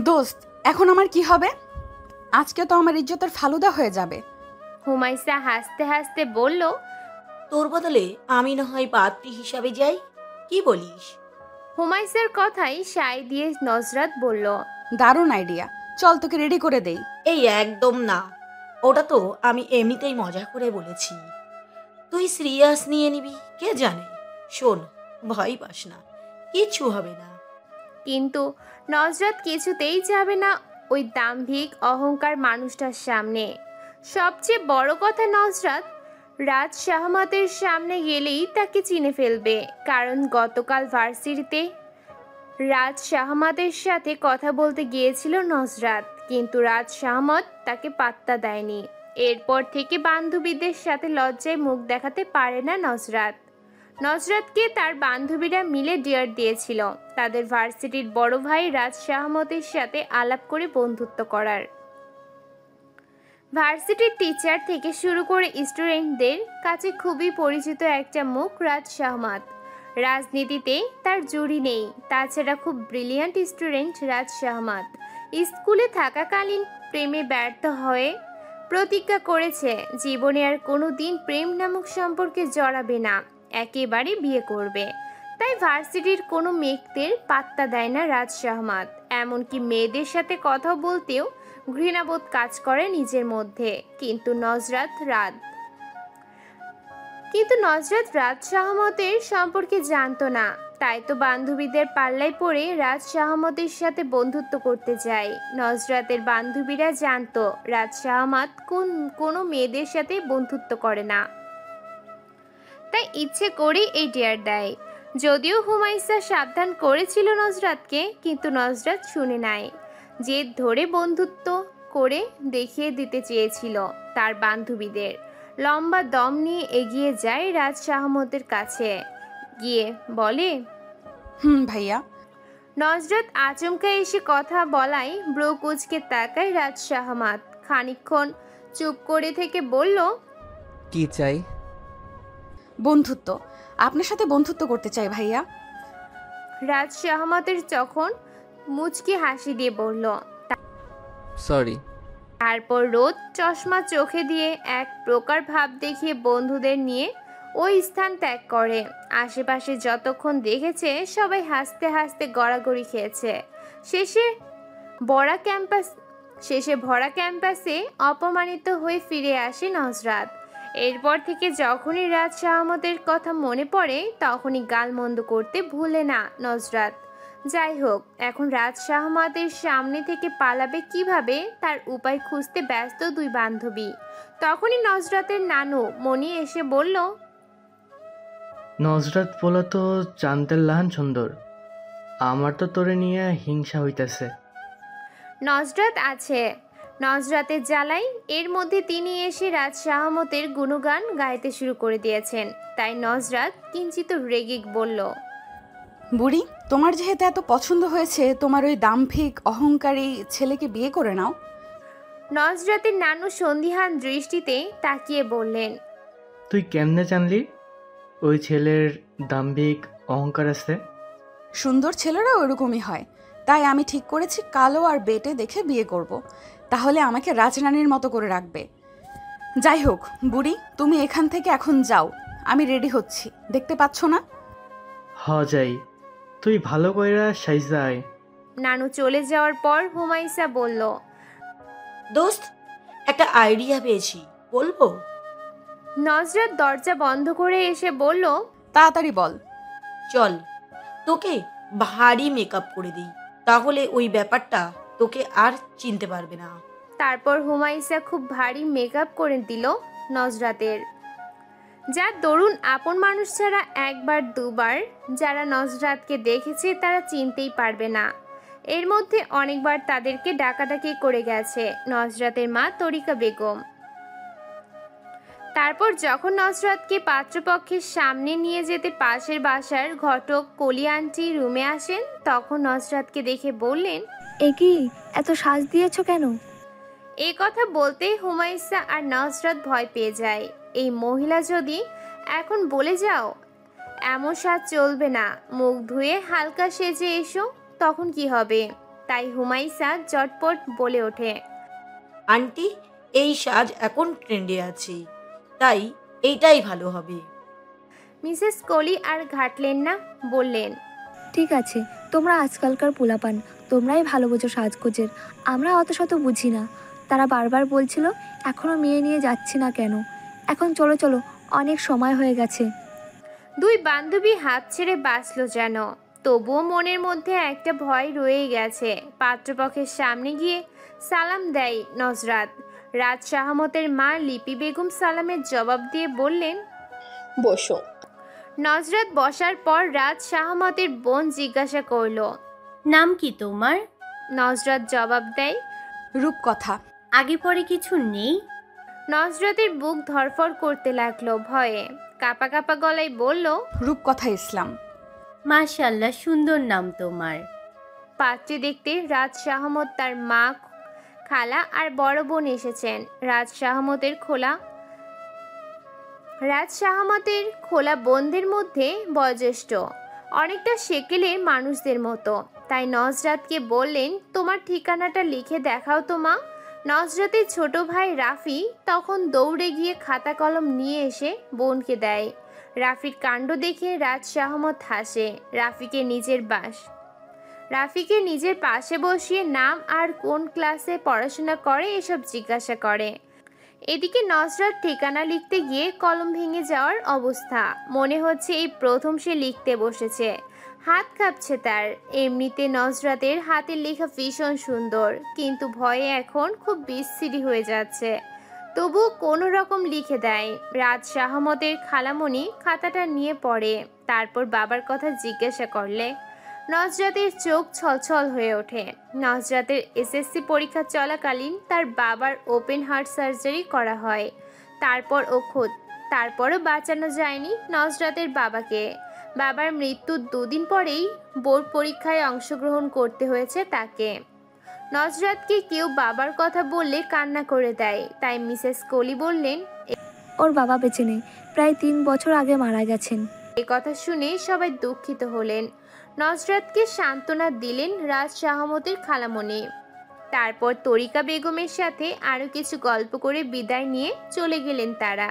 দোস্ত, এখন আমার কি হবে? আজকে তো আমার ইজ্জতের ফালুদা হয়ে যাবে। হুমায়সা হাসতে হাসতে বলল, তোর বদলে আমি না হয় পাত্রী হিসাবে যাই, কি বলিস? হুমায়সার কথাই সায় দিয়ে নজরাত বলল, দারুণ আইডিয়া, চল তোকে রেডি করে দেই। এই একদম না, ওটা তো আমি এমনিতেই মজা করে বলেছি। তুই সিরিয়াস নিয়ে নিবি কে জানে। শোন, ভয় পাস না, কিচ্ছু হবে না। কিন্তু নজরাত কিছুতেই যাবে না ওই দাম্ভিক অহংকার মানুষটার সামনে। সবচেয়ে বড় কথা, নজরাত রাজ শাহমাতের সামনে গেলেই তাকে চিনে ফেলবে, কারণ গতকাল ভার্সিটিতে রাজ শাহমাতের সাথে কথা বলতে গিয়েছিল নজরাত, কিন্তু রাজ শাহমত তাকে পাত্তা দেয়নি। এরপর থেকে বান্ধবীদের সাথে লজ্জায় মুখ দেখাতে পারে না নজরাত। নজরাতকে তার বান্ধবীরা মিলে ডিয়ার দিয়েছিল তাদের ভার্সিটির বড় ভাই রাজ শাহমতের সাথে আলাপ করে বন্ধুত্ব করার। ভার্সিটির টিচার থেকে শুরু করে স্টুডেন্টদের কাছে খুবই পরিচিত একটা মুখ রাজ শাহমত। রাজনীতিতে তার জুড়ি নেই, তাছাড়া খুব ব্রিলিয়ান্ট স্টুডেন্ট রাজ শাহমত। স্কুলে থাকাকালীন প্রেমে ব্যর্থ হয়ে প্রতিজ্ঞা করেছে জীবনে আর কোনো দিন প্রেম নামক সম্পর্কে জড়াবে না, একেবারে বিয়ে করবে। তাই ভার্সিটির কোনো মেয়েদের পাত্তা দেয় না রাজ শাহমত, এমনকি মেয়েদের সাথে কথা বলতেও ঘৃণাবোধ কাজ করে নিজের মধ্যে। কিন্তু নজরাত রাজ শাহমতের সম্পর্কে জানতো না, তাই তো বান্ধবীদের পাল্লায় পড়ে রাজ শাহমতের সাথে বন্ধুত্ব করতে যায়। নজরাতের বান্ধবীরা জানতো রাজ শাহমত কোনো মেয়েদের সাথে বন্ধুত্ব করে না, তাই ইচ্ছে করেই এই ডেয়ার দেয়। যদিও হুমায়সা সাবধান করেছিল নজরাতকে, কিন্তু নজরাত শুনে নাই। জেদ ধরে বন্ধুত্ব করে দেখিয়ে দিতে চেয়েছিল তার বান্ধবীদের। লম্বা দম নিয়ে এগিয়ে যায় রাজ শাহমতের কাছে, গিয়ে বলে, ভাইয়া। নজরাত আচমকা এসে কথা বলায় ব্রো কুচকে তাকায় রাজ শাহমত। খানিকক্ষণ চুপ করে থেকে বলল, কি চাই? বন্ধুত্ব, আপনার সাথে বন্ধুত্ব করতে চাই ভাইয়া। রাজ শাহমতের তখন মুচকি হাসি দিয়ে বলল, সরি। তারপর রোদ চশমা চোখে দিয়ে এক প্রকার ভাব দেখিয়ে বন্ধুদের নিয়ে ওই স্থান ত্যাগ করে। আশেপাশে যতক্ষণ দেখেছে সবাই হাসতে হাসতে গড়াগড়ি খেয়েছে। শেষে ভরা ক্যাম্পাসে অপমানিত হয়ে ফিরে আসে নজরাত। এরপর থেকে যখনই রাজ শাহমতের কথা মনে পড়ে তখনই গালমন্দ করতে ভুলে না নজরাত। যাই হোক, এখন রাজ শাহমতের সামনে থেকে পালাবে কিভাবে তার উপায় খুঁজতে ব্যস্ত দুই বান্ধবী। তখনই নজরাতের নানু মনি এসে বলল, নজরাত বলা তো চান্দের লাহান সুন্দর, আমার তো তোরে নিয়ে হিংসা হইতেছে। নজরাত আছে, নজরাতের জ্বালাই এর মধ্যে তিনি এসে রাজ শাহমতের গুণগান গাইতে শুরু করে দিয়েছেন। তাই নজরাত কিঞ্চিত রেগে বলল, বুড়ি, তোমার যেহেতু এত পছন্দ হয়েছে, তোমার ওই দাম্ভিক অহংকারী ছেলেকে বিয়ে করে নাও। নজরাতের নানু সন্দিহান দৃষ্টিতে তাকিয়ে বললেন, তুই কেমনে জানলি ওই ছেলের দাম্ভিক অহংকার আছে? সুন্দর ছেলেরা ওরকমই হয়, তাই আমি ঠিক করেছি কালো আর বেটে দেখে বিয়ে করব। তাহলে আমাকে রাজরানীর মতো করে রাখবে। যাই হোক বুড়ি, তুমি এখান থেকে এখন যাও, আমি রেডি হচ্ছি, দেখতে পাচ্ছ না? যাই, তুই ভালো কইরা সাইজা আয়। নানু চলে যাওয়ার পর হুমায়সা বলল, দোস্ত, একটা আইডিয়া পেয়েছি, বলবো? নজরাত দরজা বন্ধ করে এসে বলল, তাড়াতাড়ি বল। চল, তোকে ভারী মেকআপ করে দিই, তাহলে ওই ব্যাপারটা তোকে আর চিনতে পারবে না। তারপর হুমায়সা খুব ভারী মেকআপ করে দিল নজরাতের। যার দরুন আপন মানুষ ছাড়া একবার দুবার যারা নজরাতকে দেখেছে তারা চিনতেই পারবে না। এর মধ্যে অনেকবার তাদেরকে ডাকাডাকি করে গেছে নজরাতের মা তরিকা বেগম। তারপর যখন নজরাতকে পাত্রপক্ষের সামনে নিয়ে যেতে পাশের বাসার ঘটক কলি আন্টি রুমে আসেন, তখন নজরাতকে দেখে বললেন, এ কি, এত সাজ দিয়েছো কেন? এই কথা বলতেই হুমায়সা আর নজরাত ভয় পেয়ে যায়। এই মহিলা যদি এখন বলে যাও এমন সাজ চলবে না, মুখ ধুয়ে হালকা সেজে এসো, তখন কি হবে? তাই হুমাইসা চটপট বলে ওঠে, আন্টি, এই সাজ এখন ট্রেন্ডে আছে, তাই এইটাই ভালো হবে। মিসেস কলি আর ঘাটলেন না, বললেন, ঠিক আছে, তোমরা আজকালকার পোলাপান, তোমরাই ভালো বোঝো সাজগোজের, আমরা অত শত বুঝি না। তারা বারবার বলছিল এখনও মেয়ে নিয়ে যাচ্ছি না কেন। এখন চলো চলো, অনেক সময় হয়ে গেছে। দুই বান্ধবী হাত ছেড়ে বাঁচল যেন, তবুও মনের মধ্যে একটা ভয় রয়ে গেছে। পাত্রপক্ষের সামনে গিয়ে সালাম দেয় নজরাত। রাত শাহমতের মা লিপি বেগম সালামের জবাব দিয়ে বললেন, বসো। নজরাত বসার পর রাত শাহমতের বোন জিজ্ঞাসা করলো, নাম কি তোমার? নজরাত জবাব দেয়, রূপকথা। আগে পরে কিছু নেই? নজরাতের বুক ধরফর করতে লাগলো ভয়ে, কাপা কাপা গলায় বলল, রূপকথা ইসলাম। মাশাআল্লাহ, সুন্দর নাম তোমার। পাত্রে দেখতে রাজ শাহমত, তার মা, খালা আর বড় বোন এসেছেন। রাজ শাহমতের খোলা বোনদের মধ্যে বয়োজ্যেষ্ঠ, অনেকটা সেকেলের মানুষদের মতো। তাই নজরাতকে বললেন, তোমার ঠিকানাটা লিখে দেখাও তো মা। নজরাতের ছোট ভাই রাফি তখন দৌড়ে গিয়ে খাতা কলম নিয়ে এসে বোনকে দেয়। রাফির কাণ্ড দেখে রাজ শাহমত হাসে। রাফিকে নিজের পাশে বসিয়ে নাম আর কোন ক্লাসে পড়াশোনা করে এসব জিজ্ঞাসা করে। এদিকে নজরাত ঠিকানা লিখতে গিয়ে কলম ভেঙে যাওয়ার অবস্থা। মনে হচ্ছে এই প্রথম সে লিখতে বসেছে, হাত কাঁপছে তার। এমনিতে নজরাতের হাতের লেখা ভীষণ সুন্দর, কিন্তু ভয়ে এখন খুব বিশ্রী হয়ে যাচ্ছে। তবু কোনো রকম লিখে দেয়। রাত শাহমতের খালামণি খাতাটা নিয়ে পড়ে, তারপর বাবার কথা জিজ্ঞাসা করলে নজরাতের চোখ ছলছল হয়ে ওঠে। নজরাতের এসএসসি পরীক্ষা চলাকালীন তার বাবার ওপেন হার্ট সার্জারি করা হয়। তারপরও বাঁচানো যায়নি নজরাতের বাবাকে। বাবার মৃত্যুর 2 দিন পরেই বোর্ড পরীক্ষায় অংশগ্রহণ করতে হয়েছে তাকে। নজরাতকে কেউ বাবার কথা বললে কান্না করে দেয়, তাই মিসেস কলি বললেন, ওর বাবা বেঁচে নেই, প্রায় 3 বছর আগে মারা গেছেন। এ কথা শুনে সবাই দুঃখিত হলেন। নজরাতকে সান্ত্বনা দিলেন রাজ শাহমতের খালামণি। তারপর তরিকা বেগমের সাথে আরও কিছু গল্প করে বিদায় নিয়ে চলে গেলেন তারা।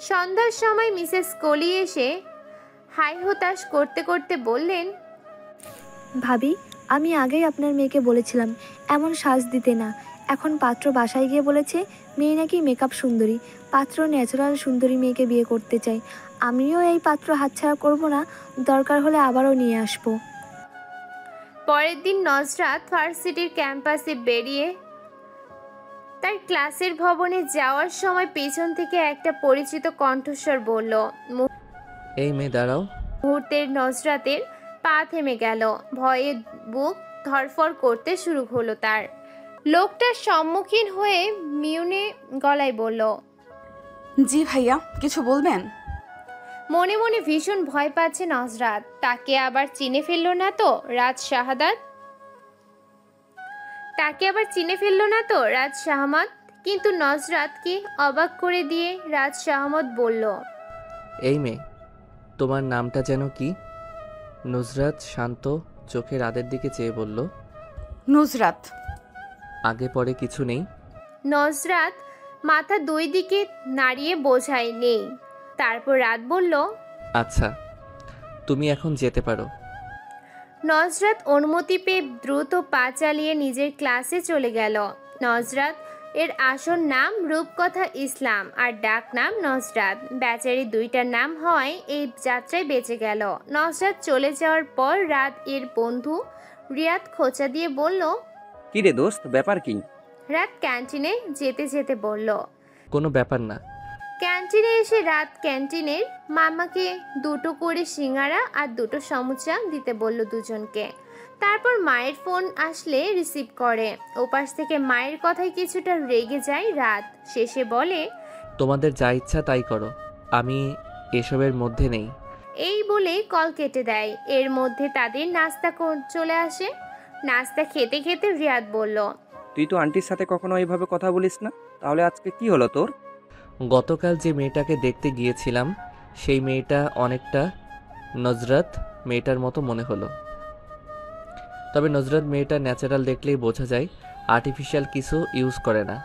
সন্ধ্যার সময় মিসেস কলি এসে হাই হতাশ করতে করতে বললেন, ভাবি, আমি আগেই আপনার মেয়েকে বলেছিলাম এমন সাজ দিতে না। এখন পাত্র বাসায় গিয়ে বলেছে মেয়ে নাকি মেকআপ সুন্দরী, পাত্র ন্যাচারাল সুন্দরী মেয়েকে বিয়ে করতে চাই। আমিও এই পাত্র হাতছাড়া করব না, দরকার হলে আবারও নিয়ে আসবো। পরের দিন নজরাত ভার্সিটির ক্যাম্পাসে বেরিয়ে তার ক্লাসের ভবনে যাওয়ার সময় পেছন থেকে একটা পরিচিত কণ্ঠস্বর বলল। এই মেয়ে দাঁড়াও। মুহূর্তের নজরাতের পা থেমে গেল, ভয়ে বুক ধরফর করতে শুরু হলো তার। লোকটার সম্মুখীন হয়ে মিউনে গলায় বলল, জি ভাইয়া, কিছু বলবেন? মনে মনে ভীষণ ভয় পাচ্ছে নজরাত। তাকে আবার চিনে ফেলল না তো রাজ শাহমত? কিন্তু নজরাতকে অবাক করে দিয়ে রাজ শাহমত বলল, এই মেয়ে, তোমার নামটা যেন কি? নুসরাত শান্ত চোখে রাতের দিকে চেয়ে বলল, নুসরাত। আগে পরে কিছু নেই? নজরাত মাথা 2 দিকে নাড়িয়ে বোঝায় নেই। তারপর রাত বলল, আচ্ছা, তুমি এখন যেতে পারো। নজরাত অনুমতি পেয়ে দ্রুত পা চালিয়ে নিজের ক্লাসে চলে গেল। নজরাত এর আসল নাম রূপকথা ইসলাম আর ডাক নাম নজরাত। বেচারি 2টা নাম হয় এই যাত্রায় বেঁচে গেল। নজরাত চলে যাওয়ার পর রাত এর বন্ধু রিয়াদ খোঁচা দিয়ে বলল, কি রে দোস্ত, ব্যাপার কি? রাত ক্যান্টিনে যেতে যেতে বলল। কোনো ব্যাপার না। ক্যান্টিনে এসে রাত ক্যান্টিনের মামাকে 2টো করে সিঙ্গারা আর 2টো সমুচা দিতে বলল দুজনকে। তারপর মায়ের ফোন আসলে রিসিভ করে। ওপাশ থেকে মায়ের কথায় কিছুটা রেগে যায় রাত। শেষে বলে, তোমাদের যা ইচ্ছা তাই করো, আমি এসবের মধ্যে নেই। এই বলে কল কেটে দেয়। এর মধ্যে তাদের নাস্তা চলে আসে। নাস্তা খেতে খেতে রিয়াদ বলল, তুই তো আন্টির সাথে কখনো এইভাবে কথা বলিস না, তাহলে আজকে কি হলো তোর? গতকাল যে মেয়েটাকে দেখতে গিয়েছিলাম সেই মেয়েটা অনেকটা নজরাত মেয়েটার মতো মনে হলো। তবে নজরাত মেয়েটা ন্যাচারাল দেখলেই বোঝা যায় আর্টিফিশিয়াল কিছু ইউজ করে না।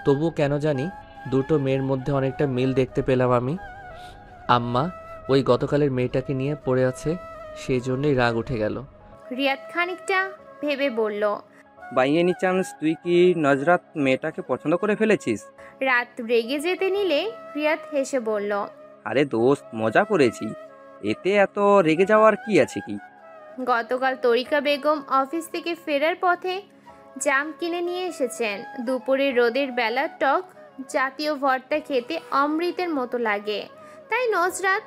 তবুও কেন জানি দুটো মেয়ের মধ্যে অনেকটা মিল দেখতে পেলাম আমি। আম্মা ওই গতকালের মেয়েটাকে নিয়ে পড়ে আছে, সেই জন্যই রাগ উঠে গেল। রিয়াদ খানিকটা ভেবে বলল। বাই এনি চান্স তুই কি নজরাত মেয়েটাকে পছন্দ করে ফেলেছিস? রাত রেগে যেতে নিলে রিয়াদ হেসে বলল। আরে দোস্ত, মজা করেছি, এতে এত রেগে যাওয়ার কি আছে কি? গতকাল তরিকা বেগম অফিস থেকে ফেরার পথে জাম কিনে নিয়ে এসেছেন। দুপুরে রোদের বেলা টক জাতীয় ভর্তা খেতে অমৃতের মতো লাগে, তাই নজরাত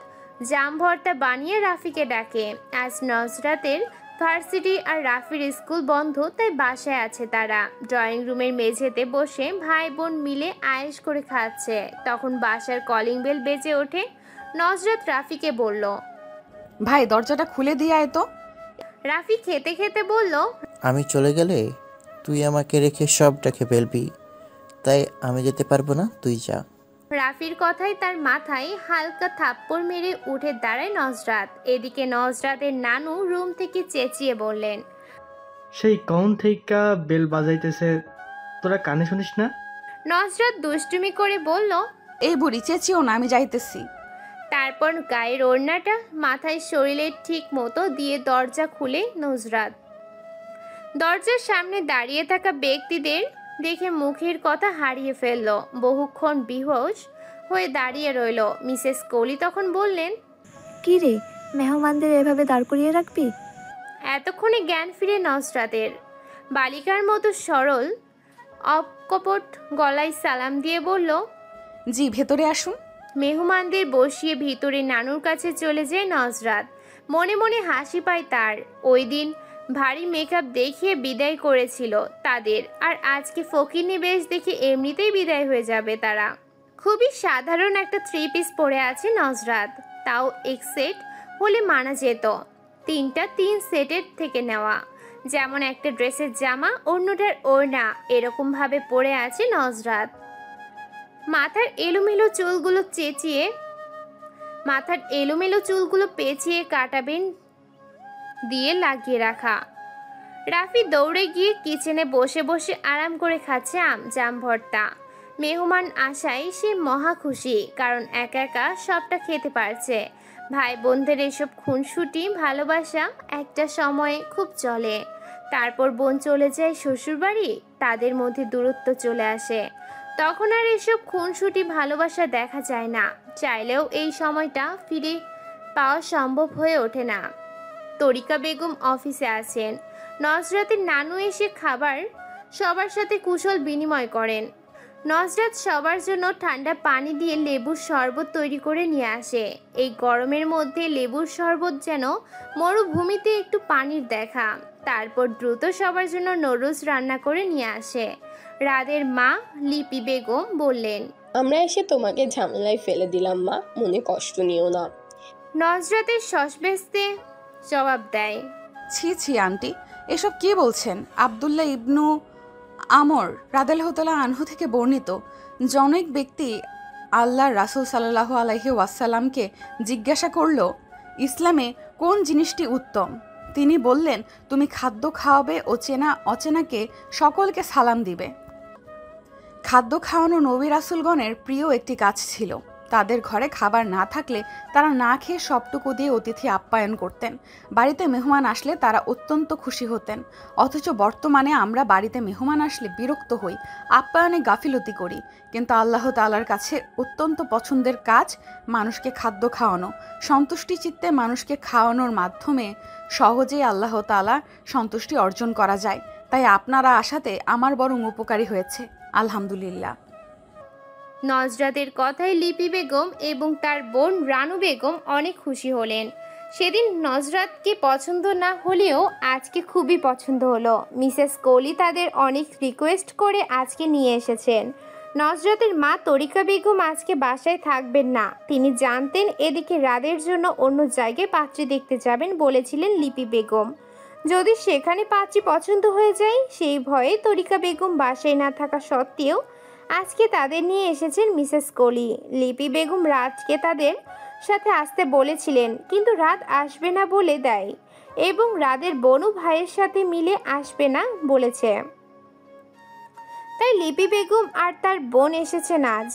জাম ভর্তা বানিয়ে রাফিকে ডাকে। আজ নজরাতের ভার্সিটি আর রাফির স্কুল বন্ধ, তাই বাসায় আছে তারা। ড্রয়িং রুমের মেঝেতে বসে ভাই বোন মিলে আয়েশ করে খাচ্ছে। তখন বাসার কলিং বেল বেজে ওঠে। নজরাত রাফিকে বলল। ভাই দরজাটা খুলে দিয়ে আয় তো। রাফি খেতে খেতে বলল। আমি চলে গেলে তুই আমাকে রেখে সবটাকে ফেলবি, তাই আমি যেতে পারবো না, তুই যা। রাফির কথায় তার মাথায় হালকা থাপ্পড় মেরে উঠে দাঁড়ায় নজরাত। এদিকে নজরাতের নানু রুম থেকে চেঁচিয়ে বললেন। সেই কখন থেকে বেল বাজাইতেছে, তোরা কানে শুনিস না? নজরাত দুষ্টুমি করে বলল। এই বুড়ি চেঁচিও না, আমি যাইতেছি। তারপর গায়ের ওড়নাটা মাথায় শরীরের ঠিক মতো দিয়ে দরজা খুলে নজরাত। দরজার সামনে দাঁড়িয়ে থাকা ব্যক্তিদের দেখে মুখের কথা হারিয়ে ফেলল। বহুক্ষণ বিহোশ হয়ে দাঁড়িয়ে রইল। মিসেস কোহলি তখন বললেন। কি রে, মেহমানদের এভাবে দাঁড় করিয়ে রাখবি? এতক্ষণে জ্ঞান ফিরে নজরাতের। বালিকার মতো সরল অকপট গলায় সালাম দিয়ে বলল। জি, ভেতরে আসুন। মেহমানদের বসিয়ে ভিতরে নানুর কাছে চলে যায় নজরাত। মনে মনে হাসি পায় তার। ওই দিন ভারী মেকআপ দেখিয়ে বিদায় করেছিল তাদের, আর আজকে ফকিরনি বেশ দেখে এমনিতেই বিদায় হয়ে যাবে তারা। খুবই সাধারণ একটা 3 পিস পরে আছে নজরাত, তাও এক সেট হলে মানা যেত। 3 সেটের থেকে নেওয়া, যেমন একটা ড্রেসের জামা অন্যটার ওড়না, এরকমভাবে পরে আছে নজরাত। মাথার এলোমেলো চুলগুলো পেঁচিয়ে কাটাবেন দিয়ে লাগিয়ে রাখা। রাফি দৌড়ে গিয়ে কিচেনে বসে বসে আরাম করে খাচ্ছে জাম ভর্তা। মেহমান আসায় সে মহা খুশি, কারণ একা একা সবটা খেতে পারছে। ভাই বোনদের এসব খুনসুটি ভালোবাসা একটা সময়ে খুব চলে। তারপর বোন চলে যায় শ্বশুরবাড়ি, তাদের মধ্যে দূরত্ব চলে আসে। তখন আর এসব খুনসুটি ভালোবাসা দেখা যায় না। চাইলেও এই সময়টা ফিরে পাওয়া সম্ভব হয়ে ওঠে না। তরিকা বেগম অফিসে আছেন। নজরাতের নানু এসে সবার সাথে কুশল বিনিময় করেন। নজরাত সবার জন্য ঠান্ডা পানি দিয়ে লেবুর শরবত তৈরি করে নিয়ে আসে। এই গরমের মধ্যে লেবুর শরবত যেন মরুভূমিতে একটু পানির দেখা। তারপর দ্রুত সবার জন্য নুডলস রান্না করে নিয়ে আসে। রাদের মা লিপি বেগম বললেন। আমরা এসে তোমাকে ঝামেলায় ফেলে দিলাম মা, মনে কষ্ট নিও না। নজরাতের সসবেস্তে জবাব দেয়। ছি ছি আন্টি, এসব কি বলছেন? আব্দুল্লাহ ইবনু আমর রাদিয়াল্লাহু আনহু থেকে বর্ণিত, জনৈক ব্যক্তি আল্লাহর রাসূল সাল্লাল্লাহু আলাইহি ওয়াসাল্লামকে জিজ্ঞাসা করল, ইসলামে কোন জিনিসটি উত্তম? তিনি বললেন, তুমি খাদ্য খাওয়াবে ও অচেনাকে সকলকে সালাম দিবে। খাদ্য খাওয়ানো নবী রাসূলগণের প্রিয় একটি কাজ ছিল। তাদের ঘরে খাবার না থাকলে তারা না খেয়ে সবটুকু দিয়ে অতিথি আপ্যায়ন করতেন। বাড়িতে মেহমান আসলে তারা অত্যন্ত খুশি হতেন। অথচ বর্তমানে আমরা বাড়িতে মেহমান আসলে বিরক্ত হই, আপ্যায়নে গাফিলতি করি। কিন্তু আল্লাহ তাআলার কাছে অত্যন্ত পছন্দের কাজ মানুষকে খাদ্য খাওয়ানো। সন্তুষ্টি চিত্তে মানুষকে খাওয়ানোর মাধ্যমে সহজেই আল্লাহ তাআলা সন্তুষ্টি অর্জন করা যায়। তাই আপনারা আসাতে আমার বরং উপকারী হয়েছে, আলহামদুলিল্লাহ। নজরাতের কথায় লিপি বেগম এবং তার বোন রানু বেগম অনেক খুশি হলেন। সেদিন নজরাতকে পছন্দ না হলেও আজকে খুবই পছন্দ হলো। মিসেস কোহলি তাদের অনেক রিকোয়েস্ট করে আজকে নিয়ে এসেছেন। নজরাতের মা তরিকা বেগম আজকে বাসায় থাকবেন না। তিনি জানতেন এদিকে রাদের জন্য অন্য জায়গায় পাত্রী দেখতে যাবেন বলেছিলেন লিপি বেগম। যদি সেখানে পাত্রী পছন্দ হয়ে যায় সেই ভয়ে তরিকা বেগম বাসায় না থাকা সত্ত্বেও আজকে তাদের নিয়ে এসেছেন মিসেস কোহলি। লিপি বেগম রাতকে তাদের সাথে আসতে বলেছিলেন, কিন্তু রাত আসবে না বলে দেয় এবং রাদের বোনও ভাইয়ের সাথে মিলে আসবে না বলেছে। তাই লিপি বেগম আর তার বোন এসেছেন আজ।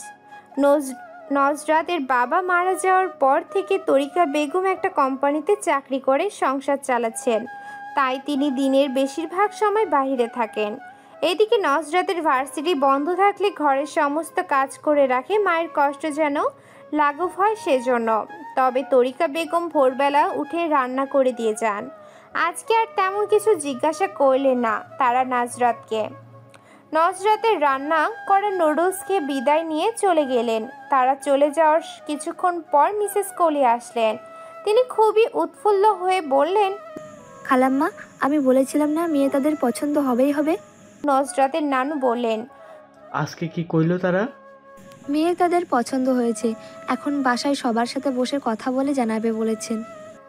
নজরাতের বাবা মারা যাওয়ার পর থেকে তরিকা বেগম একটা কোম্পানিতে চাকরি করে সংসার চালাচ্ছেন, তাই তিনি দিনের বেশিরভাগ সময় বাইরে থাকেন। এদিকে নজরাতের ভার্সিটি বন্ধ থাকলে ঘরের সমস্ত কাজ করে রাখে, মায়ের কষ্ট যেন লাঘব হয় সেজন্য। তবে তরিকা বেগম ভোরবেলা উঠে রান্না করে দিয়ে যান। আজকে আর তেমন কিছু জিজ্ঞাসা করলেন না তারা নজরাতকে। নজরাতের রান্না করা নুডলস খেয়ে বিদায় নিয়ে চলে গেলেন। তারা চলে যাওয়ার কিছুক্ষণ পর মিসেস কলি আসলেন। তিনি খুবই উৎফুল্ল হয়ে বললেন, খালাম্মা, আমি বলেছিলাম না মেয়ে তাদের পছন্দ হবেই হবে। নজরাতের নানু বললেন, আজকে কি কইলো তারা? মেয়ে তাদের পছন্দ হয়েছে, এখন বাসায় সবার সাথে বসে কথা বলে জানাবে বলেছেন।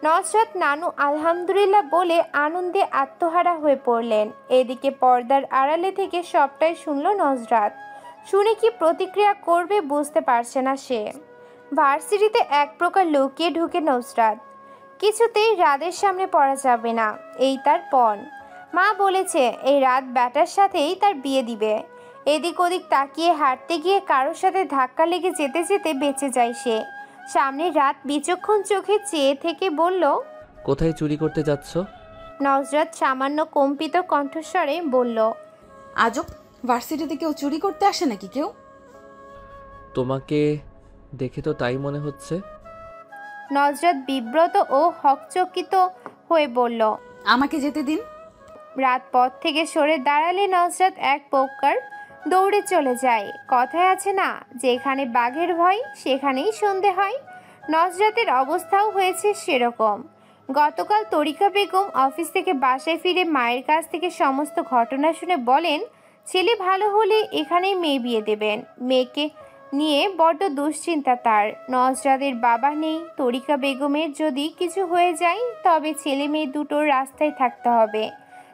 নজরাত নানু আলহামদুলিল্লাহ বলে আনন্দে আত্মহারা হয়ে পড়লেন। এদিকে পর্দার আড়ালে থেকে সবটাই শুনল নজরাত। শুনে কি প্রতিক্রিয়া করবে বুঝতে পারছে না সে। ভার্সিটিতে এক প্রকার লুকিয়ে ঢুকে নজরাত। কিছুতেই রাদের সামনে পড়া যাবে না, এই তার পণ। মা বলেছে এই রাত ব্যাটার সাথেই তার বিয়ে দিবে। এদিক ওদিক তাকিয়ে হাঁটতে গিয়ে কারোর সাথে ধাক্কা লেগে যেতে যেতে বেঁচে যায় সে। সামনে রাত বিচক্ষণ চোখে চেয়ে থেকে বলল, কোথায় চুরি করতে যাচ্ছ? নজরাত সামান্য কম্পিত কণ্ঠস্বরে বলল, আজব, ভার্সিটিতে কেউ চুরি করতে আসে নাকি কেউ? তোমাকে দেখে তো তাই মনে হচ্ছে। নজরাত বিব্রত ও হকচকিত হয়ে বলল, আমাকে যেতে দিন। রাত পথ থেকে সরে দাঁড়ালে নজরাত এক প্রকার দৌড়ে চলে যায়। কথায় আছে না, যেখানে বাঘের ভয় সেখানেই সন্ধে হয়। নজরাতের অবস্থাও হয়েছে সেরকম। গতকাল তরিকা বেগম অফিস থেকে বাসায় ফিরে মায়ের কাছ থেকে সমস্ত ঘটনা শুনে বলেন, ছেলে ভালো হলে এখানেই মেয়ে বিয়ে দেবেন। মেয়েকে নিয়ে বড্ড দুশ্চিন্তা তার। নজরাতের বাবা নেই, তরিকা বেগমের যদি কিছু হয়ে যায় তবে ছেলে মেয়ে দুটোর রাস্তায় থাকতে হবে।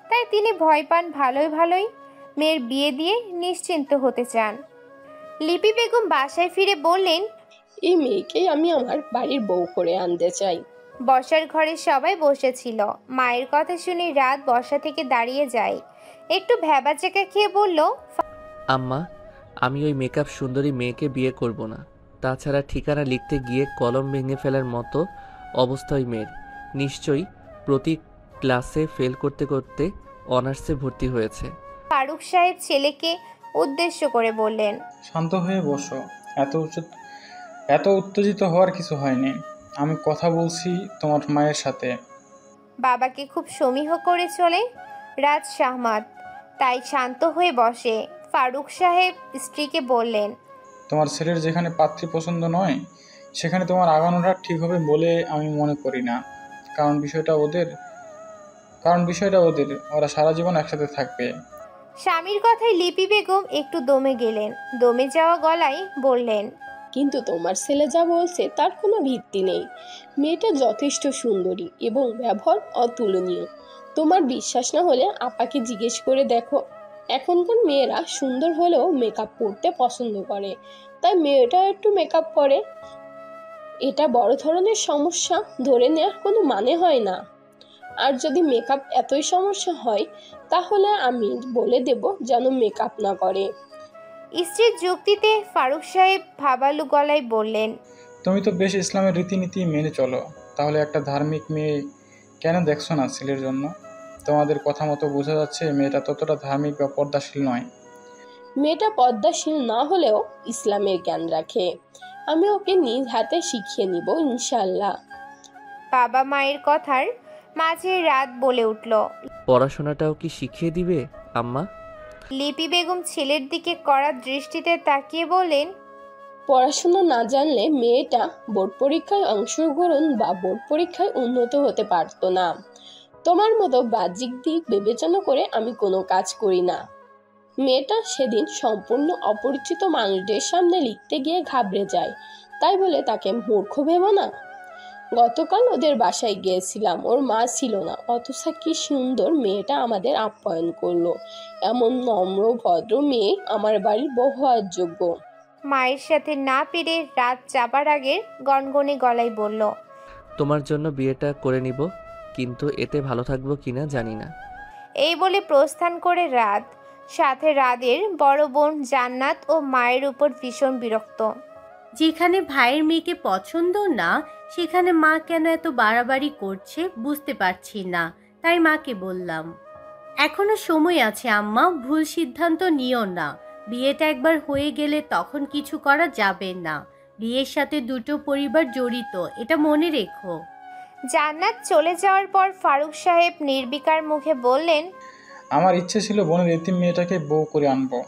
তাই তিনি ভয় পান ভালোই মেয়ের বিয়ে দিয়ে নিশ্চিন্ত হতে চান। লিপি বেগম বাসায় ফিরে বললেন, এই মেয়েকেই আমি আমার বাড়ির বউ করে আনতে চাই। বসার ঘরে সবাই বসেছিল। মায়ের কথা শুনে রাত বসা থেকে দাঁড়িয়ে যায়। একটু ভ্যাবাচাকা খেয়ে বলল, আম্মা, আমি ওই মেকআপ সুন্দরী মেয়েকে বিয়ে করব না। তাছাড়া ঠিকানা লিখতে গিয়ে কলম ভেঙে ফেলার মতো অবস্থা ওই মেয়ের। নিশ্চয়ই প্রতি ক্লাসে ফেল করতে করতে অনার্সে ভর্তি হয়েছে। ফারুক সাহেব ছেলেকে উদ্দেশ্য করে বললেন, শান্ত হয়ে বসো, এত উত্তেজিত হওয়ার কিছু হয়নি। আমি কথা বলছি তোমার মায়ের সাথে। বাবাকে খুব সমীহ করে চলে রাজ শাহমাত, তাই শান্ত হয়ে বসে। ফারুক সাহেব স্ত্রীকে বললেন, তোমার ছেলের যেখানে পাত্রী পছন্দ নয় সেখানে তোমার আগানোটা ঠিক হবে বলে আমি মনে করি না। কারণ বিষয়টা ওদের, ওরা সারা জীবন একসাথে থাকবে। স্বামীর কথায় লিপি বেগম একটু দমে গেলেন। দমে যাওয়া গলায় বললেন, কিন্তু তোমার ছেলে যা বলছে তার কোনো ভিত্তি নেই। মেয়েটা যথেষ্ট সুন্দরী এবং ব্যবহার অতুলনীয়। তোমার বিশ্বাস না হলে আপাকে জিজ্ঞেস করে দেখো। এখনকার মেয়েরা সুন্দর হলেও মেকআপ করতে পছন্দ করে, তাই মেয়েটা একটু মেকআপ করে। এটা বড় ধরনের সমস্যা ধরে নেওয়ার কোনো মানে হয় না। আর যদি মেকআপ এতই সমস্যা হয় তাহলে আমি বলে দেব যেন মেকআপ না করে। স্ত্রীর যুক্তিতে ফারুক সাহেব ভাবালু গলায় বললেন, তুমি তো বেশ ইসলামের রীতিনীতি মেনে চলো, তাহলে একটা ধার্মিক মেয়ে কেন দেখছো না ছেলের জন্য? তোমাদের কথা মতো বোঝা যাচ্ছে মেয়েটা ততটা ধার্মিক বা পর্দাশীল নয়। মেয়েটা পর্দাশীল না হলেও ইসলামের জ্ঞান রাখে। আমি ওকে নিজ হাতে শিখিয়ে নিব ইনশাআল্লাহ। বাবা মায়ের কথার মাঝে রাত বলে উঠল, পড়াশোনাটাও কি শিখিয়ে দিবে আম্মা? লিপি বেগম ছেলের দিকে কড়া দৃষ্টিতে তাকিয়ে বলেন, পড়াশোনা না জানলে মেয়েটা বোর্ড পরীক্ষায় অংশগ্রহণ বা বোর্ড পরীক্ষায় উন্নত হতে পারতো না। তোমার মতো বাহ্যিক দিক বিবেচনা করে আমি কোনো কাজ করি না। মেয়েটা সেদিন সম্পূর্ণ অপরিচিত মানুষদের সামনে লিখতে গিয়ে ঘাবড়ে যায়, তাই বলে তাকে মূর্খ ভেবো না। গতকাল ওদের বাসায় গিয়েছিলাম, ওর মা ছিল না, অথচ কি সুন্দর মেয়েটা আমাদের আপ্যায়ন করলো। এমন নম্র ভদ্র মেয়ে আমার বাড়ির বউ হওয়ার যোগ্য। মায়ের সাথে না পেরে রাত চাপার আগে গনগনে গলায় বলল, তোমার জন্য বিয়েটা করে নিব, কিন্তু এতে ভালো থাকবো কিনা জানি না। এই বলে প্রস্থান করে রাত। সাথে রাদের বড় বোন জান্নাত ও মায়ের উপর ভীষণ বিরক্ত। যেখানে ভাইয়ের মেয়েকে পছন্দ না সেখানে মা কেন এত বাড়াবাড়ি করছে বুঝতে পারছি না, তাই মাকে বললাম, এখনো সময় আছে আম্মা, ভুল সিদ্ধান্ত নিও না। বিয়েটা একবার হয়ে গেলে তখন কিছু করা যাবে না। বিয়ের সাথে দুটো পরিবার জড়িত, এটা মনে রেখো। জান্নাত চলে যাওয়ার পর ফারুক সাহেব নির্বিকার মুখে বললেন, আমার ইচ্ছে ছিল বোনের এতিম মেয়েটাকে বউ করে আনবো,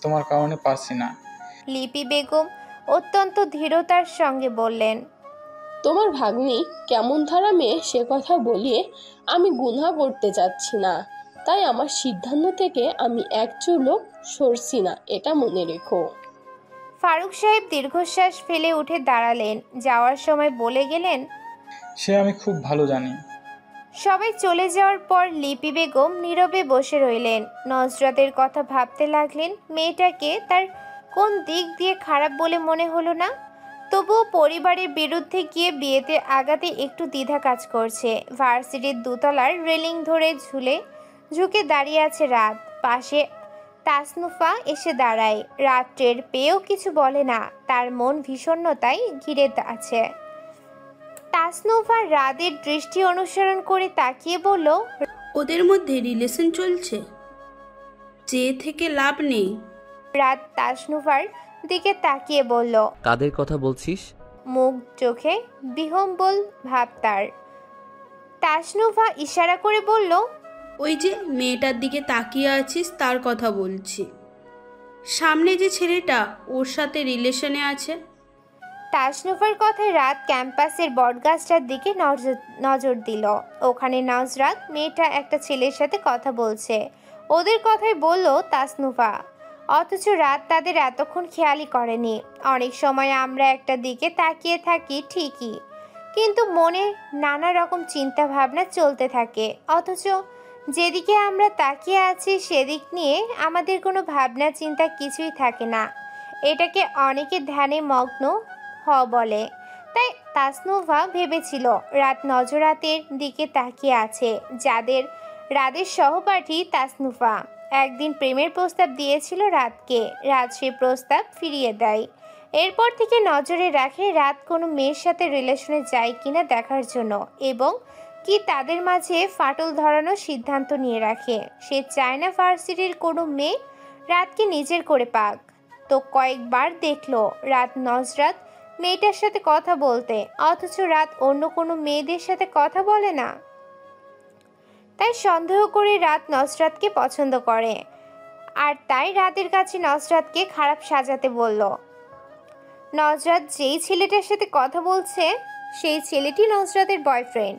তোমার কারণে পারছি না। লিপি বেগম অত্যন্ত দৃঢ়তার সঙ্গে বললেন, তোমার ভাগ্নি কেমন ধারা মেয়ে সে কথা বলিয়ে আমি গুনাহ করতে যাচ্ছি না, তাই আমার সিদ্ধান্ত থেকে আমি এক চুলও সরছি না, এটা মনে রেখো। ফারুক সাহেব দীর্ঘশ্বাস ফেলে উঠে দাঁড়ালেন। যাওয়ার সময় বলে গেলেন, সে আমি খুব ভালো জানি। সবাই চলে যাওয়ার পর লিপি বেগম নীরবে বসে রইলেন। নজরাতের কথা ভাবতে লাগলেন। মেয়েটাকে তার কোন দিক দিয়ে খারাপ বলে মনে হলো না, তবুও পরিবারের বিরুদ্ধে গিয়ে বিয়েতে আগাতে একটু দ্বিধা কাজ করছে। ভার্সিটির দোতলার রেলিং ধরে ঝুঁকে দাঁড়িয়ে আছে রাত। পাশে তাসনুফা এসে দাঁড়ায়। রাত টের পেয়েও কিছু বলে না, তার মন বিষণ্ণতায় ঘিরে আছে। তাসনুফা রাদের দৃষ্টি অনুসরণ করে তাকিয়ে বলল, ওদের মধ্যে রিলেশন চলছে, চেয়ে থেকে লাভ নেই। রাত তাসনুফার দিকে তাকিয়ে বলল, কাদের কথা বলছিস? মুখ চোখে বিহম্বল ভাব তার। তাসনুফা ইশারা করে বলল, ওই যে মেয়েটার দিকে তাকিয়ে আছিস তার কথা বলছি, সামনে যে ছেলেটা ওর সাথে রিলেশনে আছে। তাসনুফার কথায় রাত ক্যাম্পাসের বটগাছটার দিকে নজর দিল। ওখানে নজরাত মেয়েটা একটা ছেলের সাথে কথা বলছে। ওদের কথাই বলল তাসনুফা, অথচ রাত তাদের এতক্ষণ খেয়ালই করেনি। অনেক সময় আমরা একটা দিকে তাকিয়ে থাকি ঠিকই, কিন্তু মনে নানা রকম চিন্তা ভাবনা চলতে থাকে, অথচ যেদিকে আমরা তাকিয়ে আছি সেদিক নিয়ে আমাদের কোনো ভাবনা চিন্তা কিছুই থাকে না। এটাকে অনেকে ধ্যানে মগ্ন বলে। তাই তাসনুফা ভেবেছিল রাত নজরাতের দিকে তাকিয়ে আছে, যাদের রাদের সহপাঠী তাসনুফা একদিন প্রেমের প্রস্তাব দিয়েছিল রাতকে। রাত সে প্রস্তাব ফিরিয়ে দেয়। এরপর থেকে নজরে রাখে রাত কোনো মেয়ের সাথে রিলেশনে যায় কিনা দেখার জন্য, এবং কি তাদের মাঝে ফাটল ধরানোর সিদ্ধান্ত নিয়ে রাখে। সে চায় না ভার্সিটির কোনো মেয়ে রাতকে নিজের করে পাক। তো কয়েকবার দেখলো রাত নজরাত মেয়েটার সাথে কথা বলতে, অথচ রাত অন্য কোনো মেয়েদের সাথে কথা বলে না। তাই সন্দেহ করে রাত নজরাতকে পছন্দ করে, আর তাই রাতের কাছে নজরাতকে খারাপ সাজাতে বলল। নজরাত যেই ছেলেটার সাথে কথা বলছে সেই ছেলেটি নজরাতের বয়ফ্রেন্ড।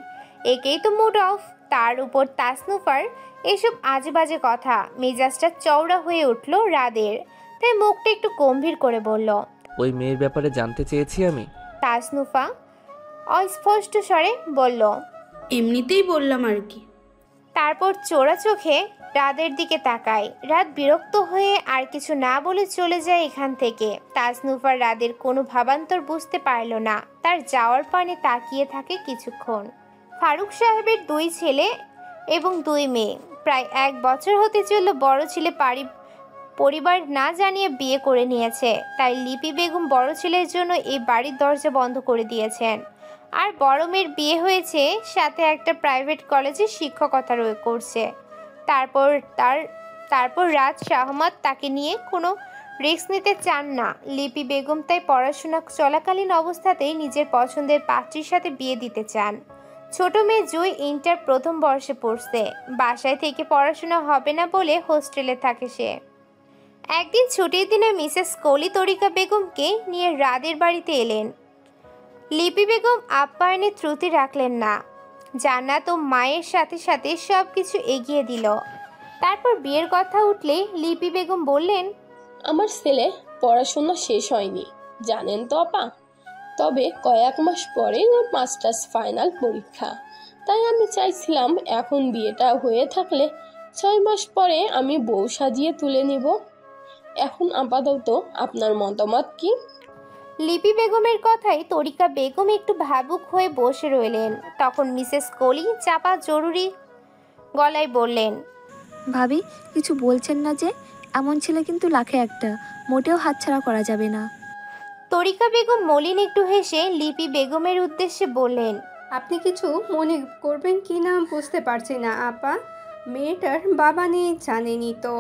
একেই তো মুড অফ, তার উপর তাসনুফার এসব আজে বাজে কথা। মেজাজটা চওড়া হয়ে উঠল রাদের। তাই মুখটা একটু গম্ভীর করে বলল, ওই মেয়ের ব্যাপারে জানতে চেয়েছি আমি। তাসনুফা অস্পষ্ট স্বরে বলল, এমনিতেই বললাম আর কি। তারপর চোরা চোখে রাদের দিকে তাকায়। রাত বিরক্ত হয়ে আর কিছু না বলে চলে যায় এখান থেকে। তাসনুফার রাদের কোনো ভাবান্তর বুঝতে পারল না। তার যাওয়ার পানে তাকিয়ে থাকে কিছুক্ষণ। ফারুক সাহেবের 2 ছেলে এবং 2 মেয়ে। প্রায় 1 বছর হতে চলল বড় ছেলে পরিবার না জানিয়ে বিয়ে করে নিয়েছে। তাই লিপি বেগম বড় ছেলের জন্য এই বাড়ির দরজা বন্ধ করে দিয়েছেন। আর বড় মেয়ের বিয়ে হয়েছে, সাথে একটা প্রাইভেট কলেজে শিক্ষকতা করছে। তারপর রাত শাহমাত তাকে নিয়ে কোনো রিস্ক নিতে চান না। লিপি বেগম তাই পড়াশোনা চলাকালীন অবস্থাতেই নিজের পছন্দের পাত্রীর সাথে বিয়ে দিতে চান। ছোট মেয়ে জুই ইন্টার প্রথম বর্ষে পড়ছে। বাসায় থেকে পড়াশোনা হবে না বলে হোস্টেলে থাকে সে। একদিন ছুটির দিনে মিসেস কলি তরিকা বেগমকে নিয়ে রাদের বাড়িতে এলেন। লিপি বেগম আপ্যায়নে ত্রুটি রাখলেন না। জান্নাত ও মায়ের সাথে সাথে সব কিছু এগিয়ে দিল। তারপর বিয়ের কথা উঠলে লিপি বেগম বললেন, আমার ছেলে পড়াশোনা শেষ হয়নি জানেন তো আপা, তবে কয়েক মাস পরেই ওর মাস্টার্স ফাইনাল পরীক্ষা। তাই আমি চাইছিলাম এখন বিয়েটা হয়ে থাকলে 6 মাস পরে আমি বউ সাজিয়ে তুলে নিব। এখন আপাতত আপনার মতামত কি? লিপি বেগমের কথায় তরিকা বেগম একটু ভাবুক হয়ে বসে রইলেন। তখন মিসেস কলি চাপা জরুরি গলায় বললেন, ভাবি কিছু বলছেন না যে? এমন ছেলে কিন্তু লাখে একটা, মোটেও হাতছাড়া করা যাবে না। তরিকা বেগম মলিন একটু হেসে লিপি বেগমের উদ্দেশ্যে বললেন, আপনি কিছু মনে করবেন কি না বুঝতে পারছি না আপা। মেয়েটার বাবা নেই জানেনি তো,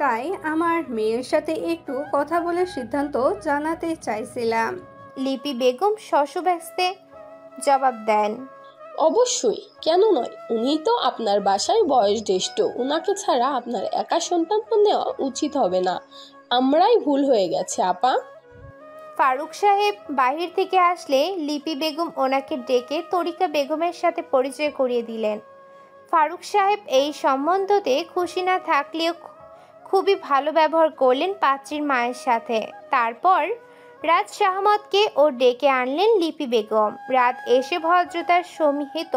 তাই আমার মেয়ের সাথে একটু কথা বলে সিদ্ধান্ত জানাতে চাইছিলাম। লিপি বেগম শশব্যস্তে জবাব দেন, অবশ্যই, কেন নয়? উনি তো আপনার বাসায় বয়স জ্যেষ্ঠ, ওনাকে ছাড়া আপনার একা সন্তান নেওয়া উচিত হবে না। আমরাই ভুল হয়ে গেছে আপা। ফারুক সাহেব বাহির থেকে আসলে লিপি বেগম ওনাকে ডেকে তরিকা বেগমের সাথে পরিচয় করিয়ে দিলেন। ফারুক সাহেব এই সম্বন্ধতে খুশি না থাকলেও খুবই ভালো ব্যবহার করলেন পাত্রীর মায়ের সাথে। তারপর রাত শাহমতকে ও ডেকে আনলেন লিপি বেগম। রাত এসে ভদ্রতার সমিহিত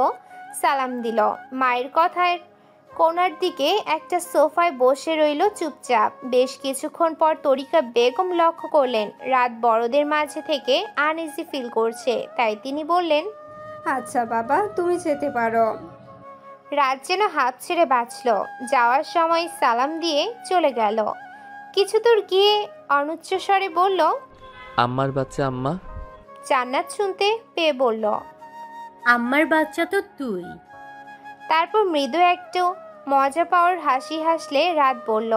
সালাম দিল। মায়ের কথায় কোণার দিকে একটা সোফায় বসে রইল চুপচাপ। বেশ কিছুক্ষণ পর তরিকা বেগম লক্ষ্য করলেন রাত বড়দের মাঝে থেকে আনইজি ফিল করছে, তাই তিনি বললেন, আচ্ছা বাবা, তুমি যেতে পারো। রাত যেন হাত ছেড়ে বাঁচল। যাওয়ার সময় সালাম দিয়ে চলে গেল। কিছু দূর গিয়ে অনুচ্চ স্বরে বলল, আম্মার বাচ্চা আম্মা। জান্নাত শুনতে পেয়ে বলল, আম্মার বাচ্চা তো তুই। তারপর মৃদু একটু মজা পাওয়ার হাসি হাসলে রাত বলল,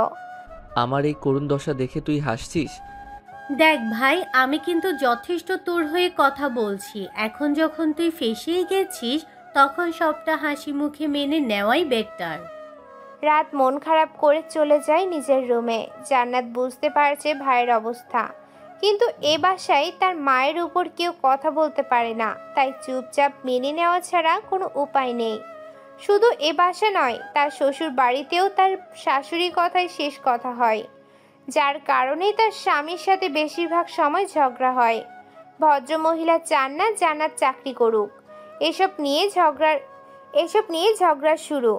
আমার এই করুণ দশা দেখে তুই হাসছিস? দেখ ভাই, আমি কিন্তু যথেষ্ট তোর হয়ে কথা বলছি। এখন যখন তুই ফেঁসেই গেছিস, তখন সবটা হাসি মুখে মেনে নেওয়াই বেটার। রাত মন খারাপ করে চলে যায় নিজের রুমে। জান্নাত বুঝতে পারছে ভাইয়ের অবস্থা, কিন্তু এ বাসায় তার মায়ের উপর কেউ কথা বলতে পারে না, তাই চুপচাপ মেনে নেওয়া ছাড়া কোনো উপায় নেই। শুধু এ বাসা নয়, তার শ্বশুর বাড়িতেও তার শাশুড়ি কথাই শেষ কথা হয়, যার কারণে তার স্বামীর সাথে বেশিরভাগ সময় ঝগড়া হয়। ভদ্রমহিলা চান না জান্নাত চাকরি করুক। এসব নিয়ে ঝগড়া শুরু।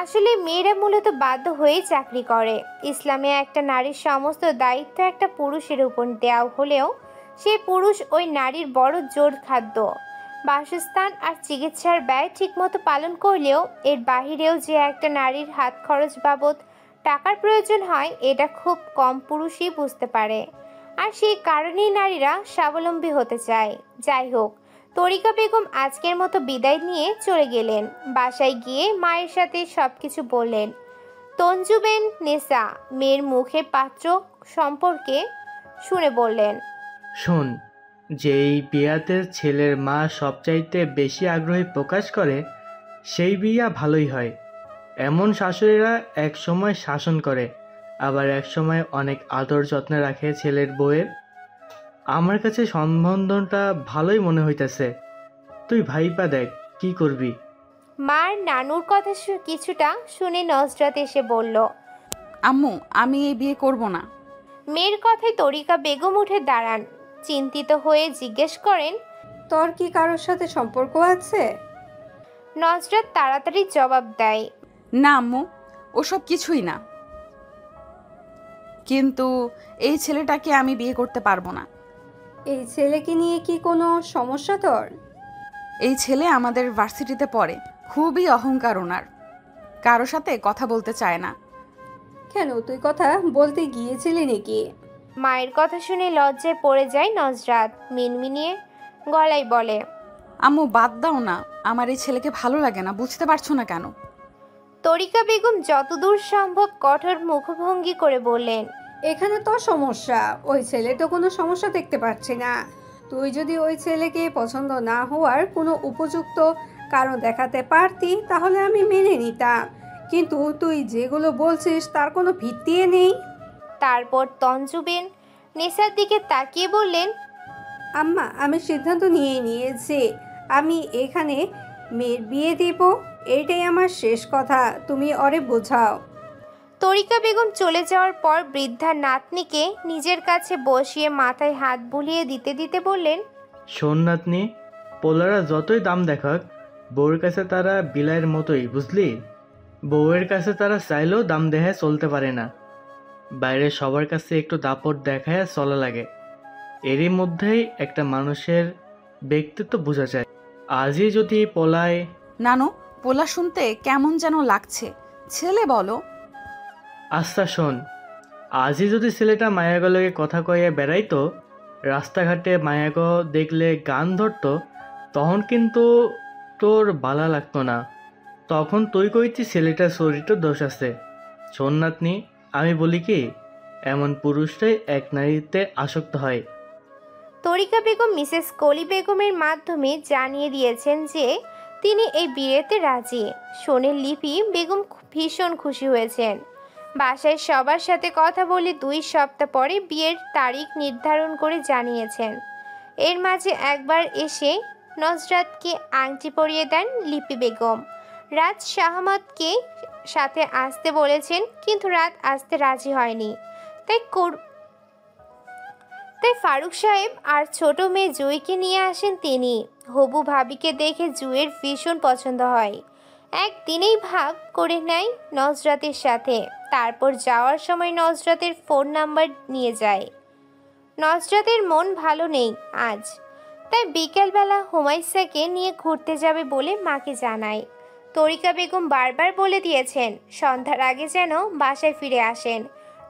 আসলে মেয়েরা মূলত বাধ্য হয়েই চাকরি করে। ইসলামে একটা নারীর সমস্ত দায়িত্ব একটা পুরুষের উপর দেওয়া হলেও সেই পুরুষ ওই নারীর বড় জোর খাদ্য, বাসস্থান আর চিকিৎসার ব্যয় ঠিকমতো পালন করলেও এর বাহিরেও যে একটা নারীর হাত খরচ বাবদ টাকার প্রয়োজন হয়, এটা খুব কম পুরুষই বুঝতে পারে। আর সেই কারণেই নারীরা স্বাবলম্বী হতে চায়। যাই হোক, তরিকা বেগম আজকের মতো বিদায় নিয়ে চলে গেলেন। বাসায় গিয়ে মায়ের সাথে সবকিছু বললেন। তঞ্জুবেন নেসা মেয়ের মুখের পাত্র সম্পর্কে শুনে বললেন, শোন, যেই বিয়াতে ছেলের মা সবচাইতে বেশি আগ্রহী প্রকাশ করে, সেই বিয়া ভালোই হয়। এমন শাশুড়িরা এক সময় শাসন করে, আবার এক সময় অনেক আদর যত্নে রাখে ছেলের বউয়ের। আমার কাছে সম্বন্ধটা ভালোই মনে হইতেছে। তুই ভাইপা দেখ কি করবি। মার নানুর কথা কিছুটা শুনে নজরাত এসে বলল, আম্মু, আমি এই বিয়ে করব না। মেয়ের কথায় তরিকা বেগম উঠে দাঁড়ান। চিন্তিত হয়ে জিজ্ঞেস করেন, তোর কি কারোর সাথে সম্পর্ক আছে? নজরাত তাড়াতাড়ি জবাব দেয়, না আম্মু, ওসব কিছুই না, কিন্তু এই ছেলেটাকে আমি বিয়ে করতে পারবো না। এই ছেলেকে নিয়ে কি কোনো সমস্যা তোর? এই ছেলে আমাদের ভার্সিটিতে পড়ে, খুবই অহংকার ওনার, কারো সাথে কথা বলতে চায় না। কেন, তুই কথা বলতে গিয়েছিলি নাকি? মায়ের কথা শুনে লজ্জায় পড়ে যায় নজরাত। মিনমিনিয়ে গলায় বলে, আম্মু বাদ দাও না, আমার এই ছেলেকে ভালো লাগে না, বুঝতে পারছো না কেন? তরিকা বেগম যতদূর সম্ভব কঠোর মুখভঙ্গি করে বললেন, এখানে তোর সমস্যা, ওই ছেলে তো কোনো সমস্যা দেখতে পাচ্ছি না। তুই যদি ওই ছেলেকে পছন্দ না হওয়ার কোনো উপযুক্ত কারণ দেখাতে পারতি তাহলে আমি মেনে নিতাম, কিন্তু তুই যেগুলো বলছিস তার কোনো ভিত্তি নেই। তারপর তঞ্জুবেন নেসার দিকে তাকিয়ে বললেন, আম্মা, আমি সিদ্ধান্ত নিয়েছি, আমি এখানে মেয়ের বিয়ে দিব, এইটাই আমার শেষ কথা, তুমি ওরে বোঝাও। তরিকা বেগম চলে যাওয়ার পর বৃদ্ধা নাতনিকে নিজের কাছে বসিয়ে মাথায় হাত বুলিয়ে দিতে দিতে বললেন, শোন নাতনি, পোলারা যতই দাম দেখাক, বউয়ের কাছে তারা বিলাইয়ের মতোই, বুঝলি? বউয়ের কাছে তারা চাইলেও দাম দেহে চলতে পারে না। বাইরে সবার কাছে একটু দাপট দেখায় চলা লাগে। এরই মধ্যেই একটা মানুষের ব্যক্তিত্ব বোঝা যায়। আজই যদি পলায়। নানু, পোলা শুনতে কেমন যেন লাগছে, ছেলে বলো। আচ্ছা শোন, আজই যদি ছেলেটা মায়াগলকে কথা কয়ে বেড়াইতো, রাস্তাঘাটে মায়াগ দেখলে গান ধরতো, তখন কিন্তু তোর বালা লাগতো না। তখন তুই কইতি ছেলেটার শরীরটা দোষ আছে। শোন নাতনি, আমি বলি কি, এমন পুরুষটাই এক নারীতে আসক্ত হয়। তরিকা বেগম মিসেস কলি বেগমের মাধ্যমে জানিয়ে দিয়েছেন যে তিনি এই বিয়েতে রাজি। শুনে লিপি বেগম ভীষণ খুশি হয়েছেন। বাসায় সবার সাথে কথা বলে 2 সপ্তাহ পরে বিয়ের তারিখ নির্ধারণ করে জানিয়েছেন। এর মাঝে একবার এসে নজরাতকে আংটি পরিয়ে দেন লিপি বেগম। রাত শাহমাতকে সাথে আসতে বলেছেন, কিন্তু রাত আসতে রাজি হয়নি। তাই ফারুক সাহেব আর ছোট মেয়ে জুইকে নিয়ে আসেন তিনি। হবু ভাবিকে দেখে জুইয়ের ভীষণ পছন্দ হয়। একদিনেই ভাব করে নেয় নজরাতের সাথে। তারপর যাওয়ার সময় নজরাতের ফোন নাম্বার নিয়ে যায়। নজরাতের মন ভালো নেই আজ, তাই বিকেলবেলা হুমায়সাকে নিয়ে ঘুরতে যাবে বলে মাকে জানায়। তরিকা বেগম বারবার বলে দিয়েছেন সন্ধ্যার আগে যেন বাসায় ফিরে আসেন।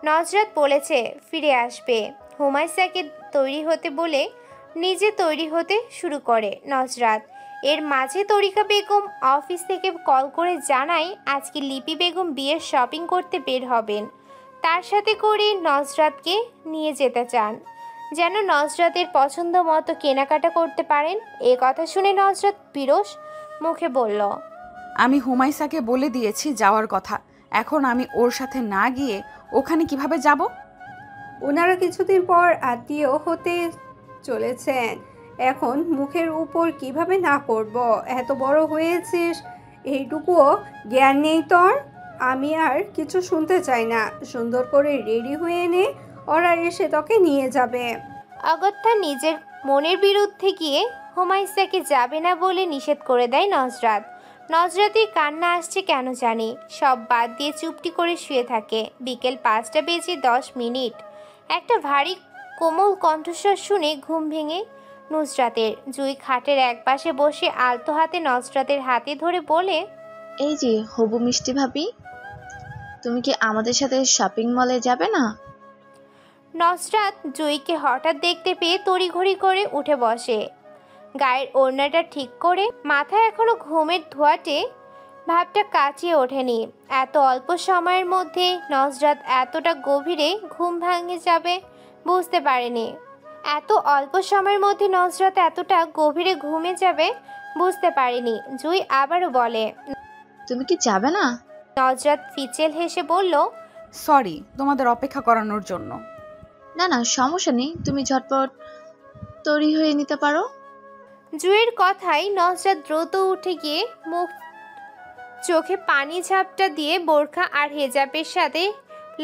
নজরাত বলেছে ফিরে আসবে। হুমায়সাকে তৈরি হতে বলে নিজে তৈরি হতে শুরু করে নজরাত। এর মাঝে তরিকা বেগম অফিস থেকে কল করে জানায় আজকে লিপি বেগম বিয়ের শপিং করতে বের হবেন। তার সাথে করে নজরাতকে নিয়ে যেতে চান, যেন নজরাতের পছন্দ মতো কেনাকাটা করতে পারেন। এ কথা শুনে নজরাত বিরস মুখে বলল, আমি হুমায়সাকে বলে দিয়েছি যাওয়ার কথা। এখন আমি ওর সাথে না গিয়ে ওখানে কিভাবে যাব? ওনারা কিছুদিন পর আত্মীয় হতে চলেছেন, এখন মুখের উপর কিভাবে না করব? এত বড় হয়েছিস, এইটুকুও জ্ঞান নেই তোর? আমি আর কিছু শুনতে চাই না। সুন্দর করে রেডি হয়ে নে, ওরা এসে তোকে নিয়ে যাবে। অগত্যা নিজের মনের বিরুদ্ধে গিয়ে হুমায়সাকে যাবে না বলে নিষেধ করে দেয় নজরাত। নজরাতের কান্না আসছে কেন জানি, সব বাদ দিয়ে চুপটি করে শুয়ে থাকে। বিকেল 5:10 একটা ভারী কোমল কণ্ঠস্বর শুনে ঘুম ভেঙে নুসরাতের। জুই খাটের একপাশে বসে আলতো হাতে নজরাতের হাতে ধরে বলে, এই যে হবু মিষ্টি ভাবি, তুমি কি আমাদের সাথে শপিং মলে যাবে না? নজরাত জুইকে হঠাৎ দেখতে পেয়ে তড়িঘড়ি করে উঠে বসে। গায়ের ওড়নাটা ঠিক করে, মাথায় এখনো ঘুমের ধোঁয়াটে ভাবটা কাটিয়ে ওঠেনি। এত অল্প সময়ের মধ্যে নজরাত এতটা গভীরে ঘুম ভাঙে যাবে বুঝতে পারেনি। এত অল্প সময়ের মধ্যে নজরাত এতটা গভীরে ঘুমে যাবে বুঝতে পারেনি। জুই আবারও বলে, তুমি কি যাবে না? নজরাত ফিচেল হেসে বলল, সরি তোমাদের অপেক্ষা করানোর জন্য। না না, সমস্যা নেই, তুমি ঝটপট তৈরি হয়ে নিতে পারো। জুইয়ের কথাই নজরাত দ্রুত উঠে গিয়ে মুখ চোখে পানি ঝাপটা দিয়ে বোরখা আর হেজাবের সাথে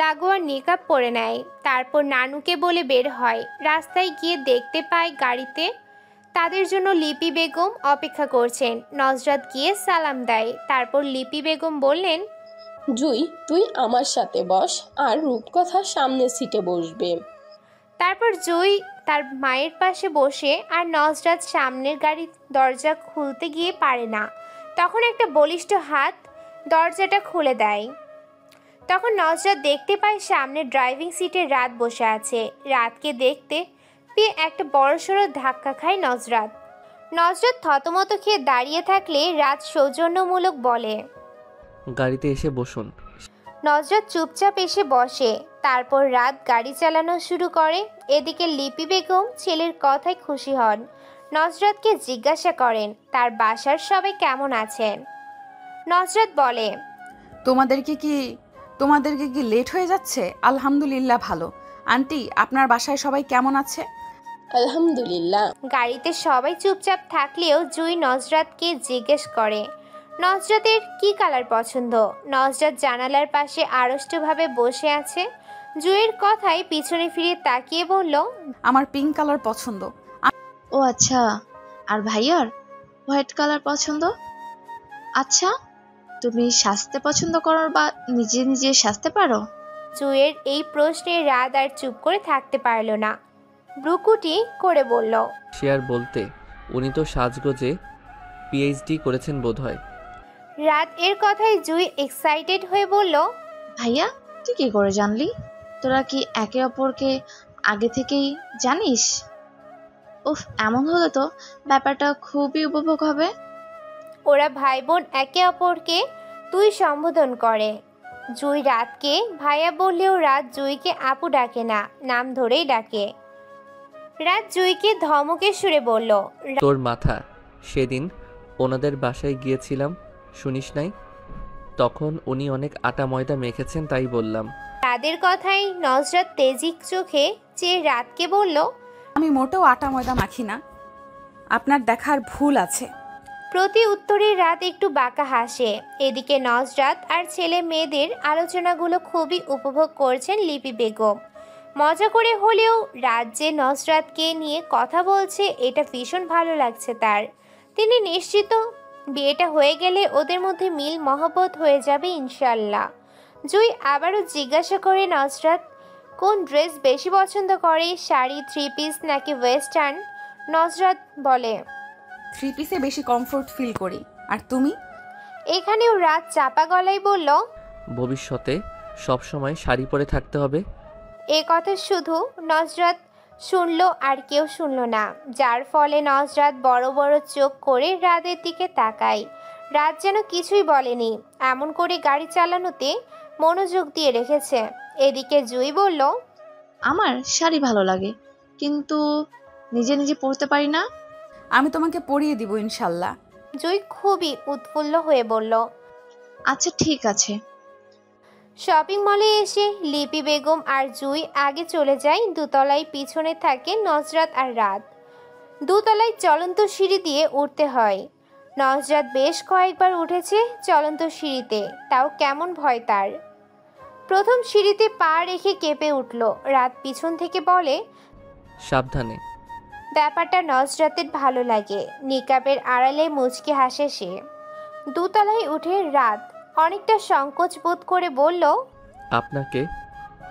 লাগোয়া নিকাব পরে নেয়। তারপর নানুকে বলে বের হয়। রাস্তায় গিয়ে দেখতে পায় গাড়িতে তাদের জন্য লিপি বেগম অপেক্ষা করছেন। নজরাত গিয়ে সালাম দেয়। তারপর লিপি বেগম বললেন, জুই তুই আমার সাথে বস, আর রূপকথা সামনের সিটে বসবে। তারপর জুই তার মায়ের পাশে বসে, আর নজরাত সামনের গাড়ির দরজা খুলতে গিয়ে পারে না। তখন একটা বলিষ্ঠ হাত দরজাটা খুলে দেয়। তখন নজরাত দেখতে পায় সামনে ড্রাইভিং সিটে রাত বসে আছে। রাতকে দেখতে পেয়ে একটা বড়সড় ধাক্কা খায় নজরাত। নজরাত থতমত খেয়ে দাঁড়িয়ে থাকলে রাত সৌজন্যমূলক বলে, গাড়িতে এসে বসুন। নজরাত চুপচাপ এসে বসে। তারপর রাত গাড়ি চালানো শুরু করে। এদিকে লিপি বেগম ছেলের কথায় খুশি হন। নজরাতকে জিজ্ঞাসা করেন তার বাসার সবাই কেমন আছেন। নজরাত বলে, তোমাদেরকে কি লেট হয়ে যাচ্ছে? আলহামদুলিল্লাহ ভালো। আন্টি, আপনার বাসায় সবাই কেমন আছে? আলহামদুলিল্লাহ। গাড়িতে সবাই চুপচাপ থাকলেও জুই নজরাতকে জিজ্ঞেস করে নজরাতের কি কালার পছন্দ। নজরাত জানালার পাশে আড়ষ্টভাবে বসে আছে। জুইয়ের কথায় পিছনে ফিরে তাকিয়ে বলল, আমার পিঙ্ক কালার পছন্দ। ও আচ্ছা, আর ভাইয়ার হোয়াইট কালার পছন্দ। আচ্ছা, তুমি সাজতে পছন্দ করো বা নিজে নিজে সাজতে পারো? জুইয়ের এই প্রশ্নে রাত আর চুপ করে থাকতে পারল না, ব্রুকুটি করে বলল, সে আর বলতে, উনি তো সাজগোজে পিএইচডি করেছেন বোধহয়। রাত এর কথায় জুই এক্সাইটেড হয়ে বলল, ভাইয়া তুই কি করে জানলি? তোরা কি একে অপরকে আগে থেকেই জানিস? উফ, এমন হলে তো ব্যাপারটা খুবই উপভোগ হবে। ওরা ভাই বোন একে অপরকে তুই সম্বোধন করে। জুই রাতকে ভাইয়া বললেও রাত জুইকে আপু ডাকে না, নাম ধরেই ডাকে। রাত জুইকে ধমকে সুরে বলল, তোর মাথা, সেদিন ওনাদের বাসায় গিয়েছিলাম, শুনিস নাই? তখন উনি অনেক আটা ময়দা মেখেছেন, তাই বললাম। রাতের কথাই নজরাত তেজিক চোখে চেয়ে রাতকে বলল, আমি মোটেও আটা ময়দা মাখি না, আপনার দেখার ভুল আছে। প্রতি উত্তরে রাত একটু বাঁকা হাসে। এদিকে নজরাত আর ছেলে মেয়েদের আলোচনাগুলো খুবই উপভোগ করছেন লিপি বেগম। মজা করে হলেও রাত যে নজরাতকে নিয়ে কথা বলছে এটা ভীষণ ভালো লাগছে তার। তিনি নিশ্চিত বিয়েটা হয়ে গেলে ওদের মধ্যে মিল মহব্বত হয়ে যাবে ইনশাল্লাহ। জুই আবারও জিজ্ঞাসা করে নজরাত কোন ড্রেস বেশি পছন্দ করে, শাড়ি, থ্রি পিস নাকি ওয়েস্টার্ন? নজরাত বলে, থ্রি পিসে বেশি কমফোর্ট ফিল করি। আর তুমি? এখানেও রাত চাপা গলায় বলল, ভবিষ্যতে সবসময় শাড়ি পরে থাকতে হবে। এ কথা শুধু নজরাত শুনল আর কেউ শুনল না, যার ফলে নজরাত বড় বড় চোখ করে রাতের দিকে তাকায়। রাত যেন কিছুই বলেনি, এমন করে গাড়ি চালানোতে মনোযোগ দিয়ে রেখেছে। এদিকে জুই বলল, আমার শাড়ি ভালো লাগে, কিন্তু নিজে নিজে পরতে পারি না। আমি তোমাকে পরিয়ে দিব ইনশাল্লাহ। জুই খুবই উৎফুল্ল হয়ে বলল, আচ্ছা ঠিক আছে। শপিং মলে এসে লিপি বেগম আর জুই আগে চলে যায় দোতলায়, পিছনে থাকে নজরাত আর রাত। দোতলায় চলন্ত সিঁড়ি দিয়ে উঠতে হয়। নজরাত বেশ কয়েকবার উঠেছে চলন্ত সিঁড়িতে, তাও কেমন ভয় তার। প্রথম সিঁড়িতে পা রেখে কেঁপে উঠল। রাত পিছন থেকে বলে, সাবধানে। ব্যাপারটা নজরাতের ভালো লাগে। নিকাবের আড়ালে মুচকি হাসে সে। দোতলায় উঠে রাত অনেকটা সংকোচ বোধ করে বলল, আপনাকে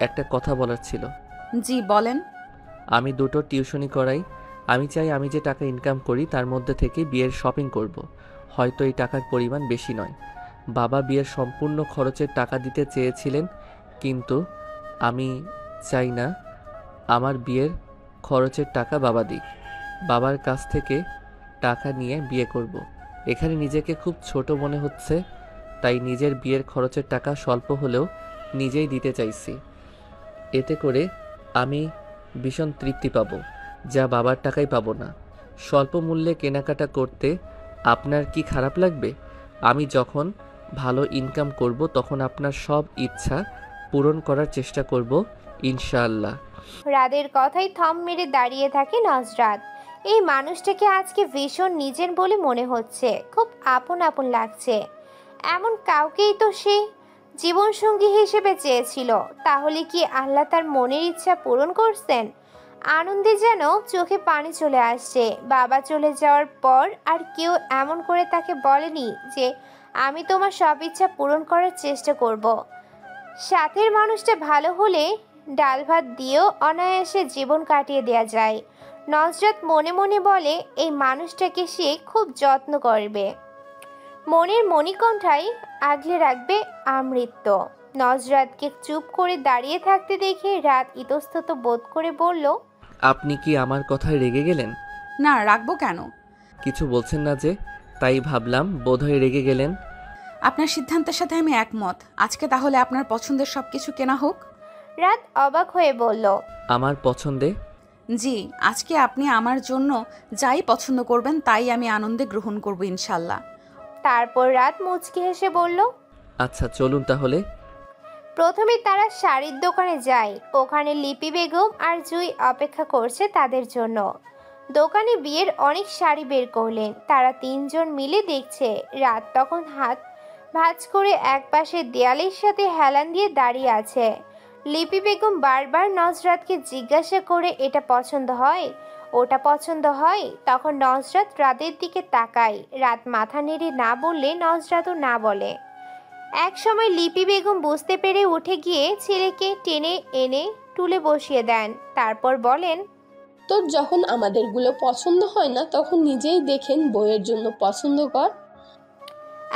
একটা কথা বলার ছিল। জি বলেন। আমি দুটো টিউশনি করাই। আমি চাই আমি যে টাকা ইনকাম করি তার মধ্যে থেকে বিয়ের শপিং করব। হয়তো এই টাকার পরিমাণ বেশি নয়। বাবা বিয়ের সম্পূর্ণ খরচের টাকা দিতে চেয়েছিলেন, কিন্তু আমি চাই না আমার বিয়ের খরচের টাকা বাবা দিক। বাবার কাছ থেকে টাকা নিয়ে বিয়ে করব। এখানে নিজেকে খুব ছোট মনে হচ্ছে, তাই নিজের বিয়ের খরচের টাকা স্বল্প হলেও নিজেই দিতে চাইছি। এতে করে আমি ভীষণ তৃপ্তি পাবো, যা বাবার টাকায় পাবো না। স্বল্প মূল্যে কেনাকাটা করতে আপনার কি খারাপ লাগবে? আমি যখন ভালো ইনকাম করব তখন আপনার সব ইচ্ছা পূরণ করার চেষ্টা করব ইনশাআল্লাহ। রাদের কথাই থম মেরে দাঁড়িয়ে থাকে নজরাত। এই মানুষটাকে আজকে ভীষণ নিজের বলে মনে হচ্ছে, খুব আপন আপন লাগছে। এমন কাউকেই তো সে জীবনসঙ্গী হিসেবে চেয়েছিল। তাহলে কি আল্লাহ তার মনের ইচ্ছা পূরণ করছেন? আনন্দে যেন চোখে পানি চলে আসছে। বাবা চলে যাওয়ার পর আর কেউ এমন করে তাকে বলেনি যে আমি তোমার সব ইচ্ছা পূরণ করার চেষ্টা করব। সাথের মানুষটা ভালো হলে ডাল ভাত দিয়েও অনায়াসে জীবন কাটিয়ে দেয়া যায়। নজরাত মনে মনে বলে এই মানুষটাকে সে খুব যত্ন করবে, মনের মণিকণ্ঠায় আগলে রাখবে আমৃত্য। নজরাতকে চুপ করে দাঁড়িয়ে থাকতে দেখে রাত ইতস্তত বোধ করে বলল, আপনি কি আমার কথায় রেগে গেলেন? না, রাখবো কেন? কিছু বলছেন না যে, তাই ভাবলাম বোধহয় রেগে গেলেন। আপনার সিদ্ধান্তের সাথে আমি একমত। আজকে তাহলে আপনার পছন্দের সব কিছু কেনা হোক। রাত অবাক হয়ে বলল, আমার পছন্দে? জি, আজকে আপনি আমার জন্য যাই পছন্দ করবেন তাই আমি আনন্দে গ্রহণ করব ইনশাল্লাহ। তারপর রাত মুচকি হেসে বলল, আচ্ছা চলুন তাহলে। প্রথমে তারা শাড়ির দোকানে যায়। ওখানে লিপি বেগম আর জুই অপেক্ষা করছে তাদের জন্য। দোকানে বিয়ের অনেক শাড়ি বের করলেন। তারা তিনজন মিলে দেখছে। রাত তখন হাত ভাঁজ করে একপাশে দেয়ালের সাথে হেলান দিয়ে দাঁড়িয়ে আছে। লিপি বেগম বারবার নজরাতকে জিজ্ঞাসা করে এটা পছন্দ হয়, ওটা পছন্দ হয়। তখন নজরাত রাতের দিকে তাকায়। রাত মাথা নেড়ে না বললে নজরাতও না বলে। এক সময় লিপি বেগম বুঝতে পেরে উঠে গিয়ে ছেলেকে টেনে এনে টুলে বসিয়ে দেন। তারপর বলেন, তোর যখন আমাদেরগুলো পছন্দ হয় না তখন নিজেই দেখেন বইয়ের জন্য পছন্দ কর।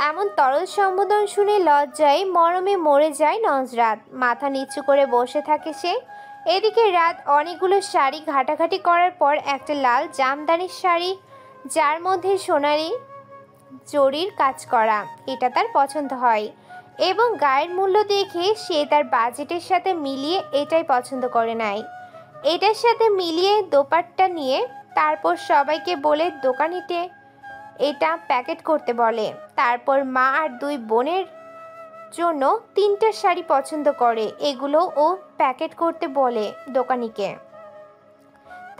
এমন তরল সম্বোধন শুনে লজ্জায় মরমে মরে যায় নজরাত। মাথা নিচু করে বসে থাকে সে। এদিকে রাত অনেকগুলো শাড়ি ঘাটাঘাটি করার পর একটা লাল জামদানির শাড়ি, যার মধ্যে সোনালি জরির কাজ করা, এটা তার পছন্দ হয় এবং গায়ের মূল্য দেখে সে তার বাজেটের সাথে মিলিয়ে এটাই পছন্দ করে নেয়। এটার সাথে মিলিয়ে দোপাট্টা নিয়ে তারপর সবাইকে বলে দোকানিতে এটা প্যাকেট করতে বলে। তারপর মা আর দুই বোনের জন্য 3টা শাড়ি পছন্দ করে, এগুলো ও প্যাকেট করতে বলে দোকানিকে।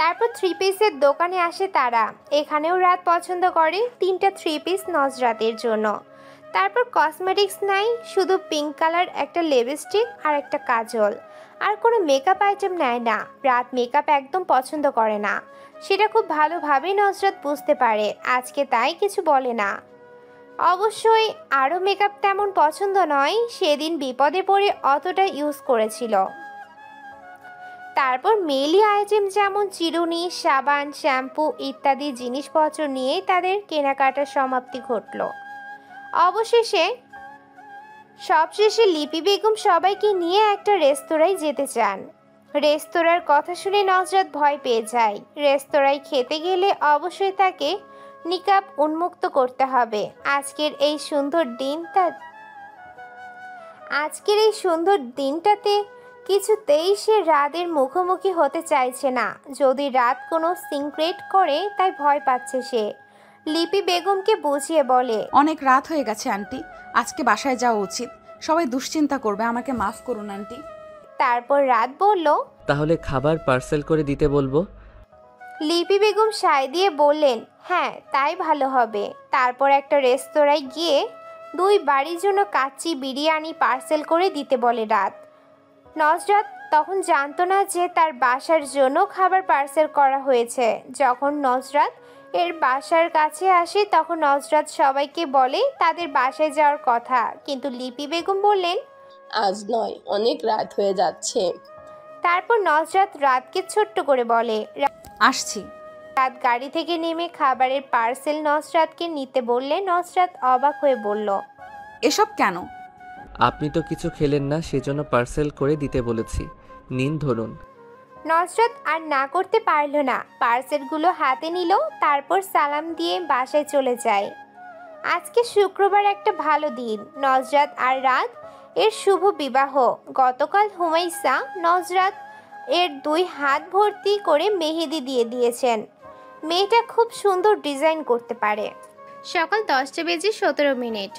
তারপর 3 পিসের দোকানে আসে তারা। এখানেও রাত পছন্দ করে 3টা 3 পিস নজরাতের জন্য। তারপর কসমেটিক্স নাই, শুধু পিঙ্ক কালার একটা লিপস্টিক আর একটা কাজল, আর কোনো মেকআপ আইটেম নেয় না। রাত মেকআপ একদম পছন্দ করে না, সেটা খুব ভালোভাবেই নজরাত বুঝতে পারে। আজকে তাই কিছু বলে না। অবশ্যই আরও মেকআপ তেমন পছন্দ নয়, সেদিন বিপদে পড়ে অতটা ইউজ করেছিল। তারপর মেলি আইটেম যেমন চিরুনি, সাবান, শ্যাম্পু ইত্যাদি জিনিসপত্র নিয়ে তাদের কেনাকাটার সমাপ্তি ঘটল। সবশেষে লিপি বেগম সবাইকে নিয়ে একটা রেস্তোরাঁয় যেতে চান। রেস্তোরাঁর কথা শুনে নজরাত ভয় পেয়ে যায়। রেস্তোরাঁয় খেতে গেলে অবশ্যই তাকে নিকাব উন্মুক্ত করতে হবে। আজকের এই সুন্দর দিনটাতে কিছুতেই সে রাতের মুখোমুখি হতে চাইছে না। যদি রাত কোনো সিক্রেট করে তাই ভয় পাচ্ছে সে। লিপি বেগমকে বুঝিয়ে বলে, অনেক রাত হয়ে গেছে আন্টি, আজকে বাসায় যাওয়া উচিত। সবাই দুশ্চিন্তা করবে, আমাকে মাফ করুন আন্টি। তারপর রাত বলল, তাহলে খাবার পার্সেল করে দিতে বলবো। লিপি বেগম সায় দিয়ে বললেন, হ্যাঁ তাই ভালো হবে। তারপর একটা রেস্তোরাঁয় গিয়ে 2 বাড়ির জন্য কাচ্চি বিরিয়ানি পার্সেল করে দিতে বলে রাত। নজরাত তখন জানতো না যে তার বাসার জন্য খাবার পার্সেল করা হয়েছে। যখন নজরাত এর বাসার কাছে আসে তখন নজরাত সবাইকে বলে তাদের বাসায় যাওয়ার কথা, কিন্তু লিপি বেগম বললেন, আজ নয়, অনেক রাত হয়ে যাচ্ছে। তারপর নজরাত রাতকে ছোট্ট করে বলে, আসছি। রাত গাড়ি থেকে নেমে খাবারের পার্সেল নজরাতকে নিতে বললে নজরাত অবাক হয়ে বলল, এসব কেন? আপনি তো কিছু খেলেন না, সেজন্য পার্সেল করে দিতে বলেছি, নিন ধরুন। নজরাত আর না করতে পারল না, পার্সেলগুলো হাতে নিল। তারপর সালাম দিয়ে বাসায় চলে যায়। আজকে শুক্রবার, একটা ভালো দিন। নজরাত আর রাত এর শুভ বিবাহ। গতকাল হুমাইসা নজরাত এর 2 হাত ভর্তি করে মেহেদি দিয়ে দিয়েছেন। মেয়েটা খুব সুন্দর ডিজাইন করতে পারে। সকাল 10:17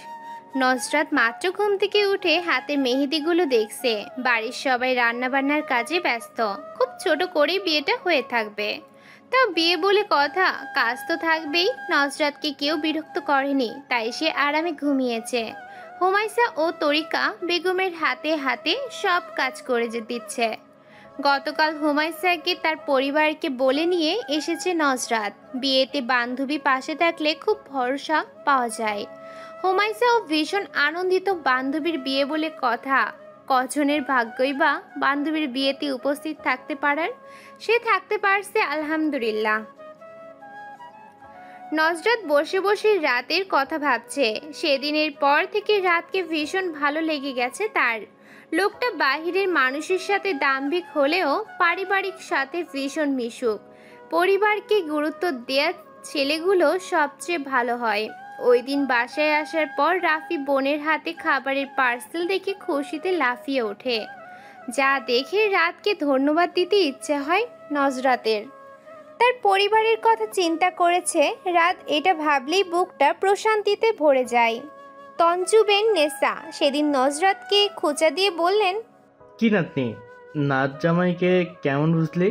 নজরাত মাত্র ঘুম থেকে উঠে হাতে মেহেদিগুলো দেখছে। বাড়ির সবাই রান্নাবান্নার কাজে ব্যস্ত। খুব ছোট করে বিয়েটা হয়ে থাকবে, তাও বিয়ে বলে কথা, কাজ তো থাকবেই। নজরাতকে কেউ বিরক্ত করেনি, তাই সে আরামে ঘুমিয়েছে। হুমাইসা ও তরিকা বেগমের হাতে হাতে সব কাজ করে দিচ্ছে। গতকাল হুমাইসাকে তার পরিবারকে বলে নিয়ে এসেছে নজরাত। বিয়েতে বান্ধবী পাশে থাকলে খুব ভরসা পাওয়া যায়। হুমাইসাও ভীষণ আনন্দিত। বান্ধবীর বিয়ে বলে কথা, কজনের ভাগ্যই বা বান্ধবীর বিয়েতে উপস্থিত থাকতে পারার। সে থাকতে পারছে, আলহামদুলিল্লাহ। নজরাত বসে বসে রাতের কথা ভাবছে। সেদিনের পর থেকে রাতকে ভীষণ ভালো লেগে গেছে তার। লোকটা বাহিরের মানুষের সাথে দাম্ভিক হলেও পারিবারিক সাথে ভীষণ মিশুক। পরিবারকে গুরুত্ব দেওয়া ছেলেগুলো সবচেয়ে ভালো হয়। ওই দিন বাসায় আসার পর রাফি বোনের হাতে খাবারের পার্সেল দেখে খুশিতে লাফিয়ে ওঠে। যা দেখে রাতকে ধন্যবাদ দিতে ইচ্ছে হয় নজরাতের। তার পরিবারের কথা চিন্তা করেছে রাত, এটা ভাবলেই বুকটা প্রশান্তিতে ভরে যায়। তঞ্জু বেন নেসা সেদিন নজরাতকে খোঁচা দিয়ে বললেন, কি নাতনি, নাচ জামাইকে কেমন বুঝলি?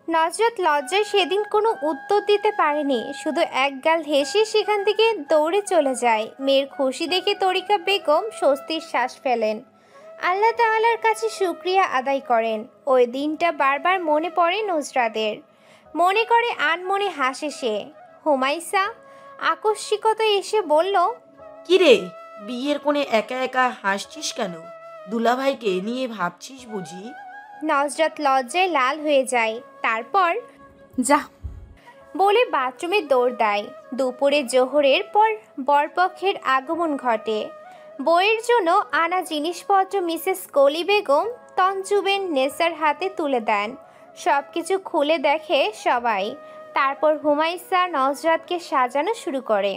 নজরাত লজ্জায় সেদিন কোনো উত্তর দিতে পারেনি, শুধু একগাল হেসে সেখান থেকে দৌড়ে চলে যায়। মেয়ের খুশি দেখে তরিকা বেগম স্বস্তির শ্বাস ফেলেন। আল্লাহ তাআলার কাছে শুকরিয়া আদায় করেন। ওই দিনটা বারবার মনে পড়ে নজরাতের। মনে করে আনমনে হাসে সে। হুমাইসা আকস্মিকতা এসে বলল, কিরে, বিয়ের কোণে একা একা হাসছিস কেন? দুলাভাইকে নিয়ে ভাবছিস বুঝি? নজরাত লজ্জায় লাল হয়ে যায়, তারপর যা বলে বাথরুমে দৌড় দেয়। দুপুরে জোহরের পর বরপক্ষের আগমন ঘটে। বইয়ের জন্য আনা জিনিসপত্র মিসেস কলি বেগম তঞ্জুবেন নেসার হাতে তুলে দেন। সব কিছু খুলে দেখে সবাই। তারপর হুমায়সা নজরাতকে সাজানো শুরু করে।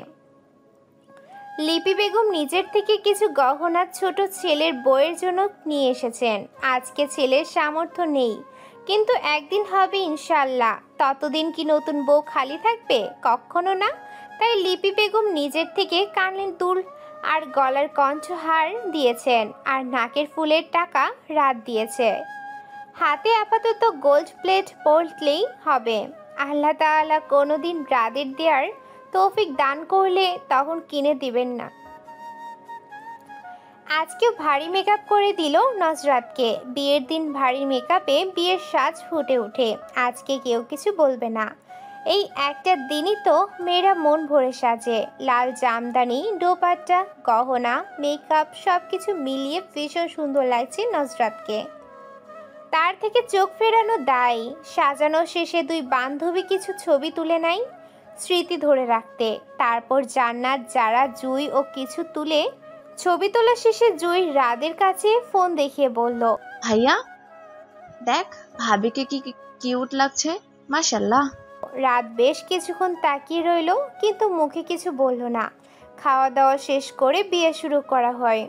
লিপি বেগম নিজের থেকে কিছু গহনা ছোট ছেলের বইয়ের জন্য নিয়ে এসেছেন। আজকে ছেলের সামর্থ্য নেই, কিন্তু একদিন হবে ইনশাল্লাহ। ততদিন কি নতুন বউ খালি থাকবে? কখনো না। তাই লিপি বেগম নিজের থেকে কানের দুল আর গলার কণ্ঠহার দিয়েছেন, আর নাকের ফুলের টাকা রাত দিয়েছে। হাতে আপাতত গোল্ড প্লেট পরলেই হবে। আল্লাহ তাআলা কোনোদিন রাদের দেওয়ার তৌফিক দান করলে তখন কিনে দিবেন না। আজকেও ভারী মেকআপ করে দিল নজরাতকে। বিয়ের দিন ভারী মেকআপে বিয়ের সাজ ফুটে ওঠে। আজকে কেউ কিছু বলবে না। এই একটা দিনই তো মেয়েরা মন ভরে সাজে। লাল জামদানি, দোপাট্টা, গহনা, মেকআপ সবকিছু মিলিয়ে ভীষণ সুন্দর লাগছে নজরাতকে। তার থেকে চোখ ফেরানো দায়। সাজানো শেষে দুই বান্ধবী কিছু ছবি তুলে নেয় স্মৃতি ধরে রাখতে। তারপর জান্নাত, যারা, জুই ও কিছু তুলে ছবি তোলা শেষে জুই রাদের কাছে ফোন দেখিয়ে বলল, ভাইয়া দেখ ভাবিকে কি কিউট লাগছে, মাশাআল্লাহ। রাত বেশ কিছুক্ষণ তাকিয়ে রইল, কিন্তু মুখে কিছু বলল না। খাওয়া দাওয়া শেষ করে বিয়ে শুরু করা হয়।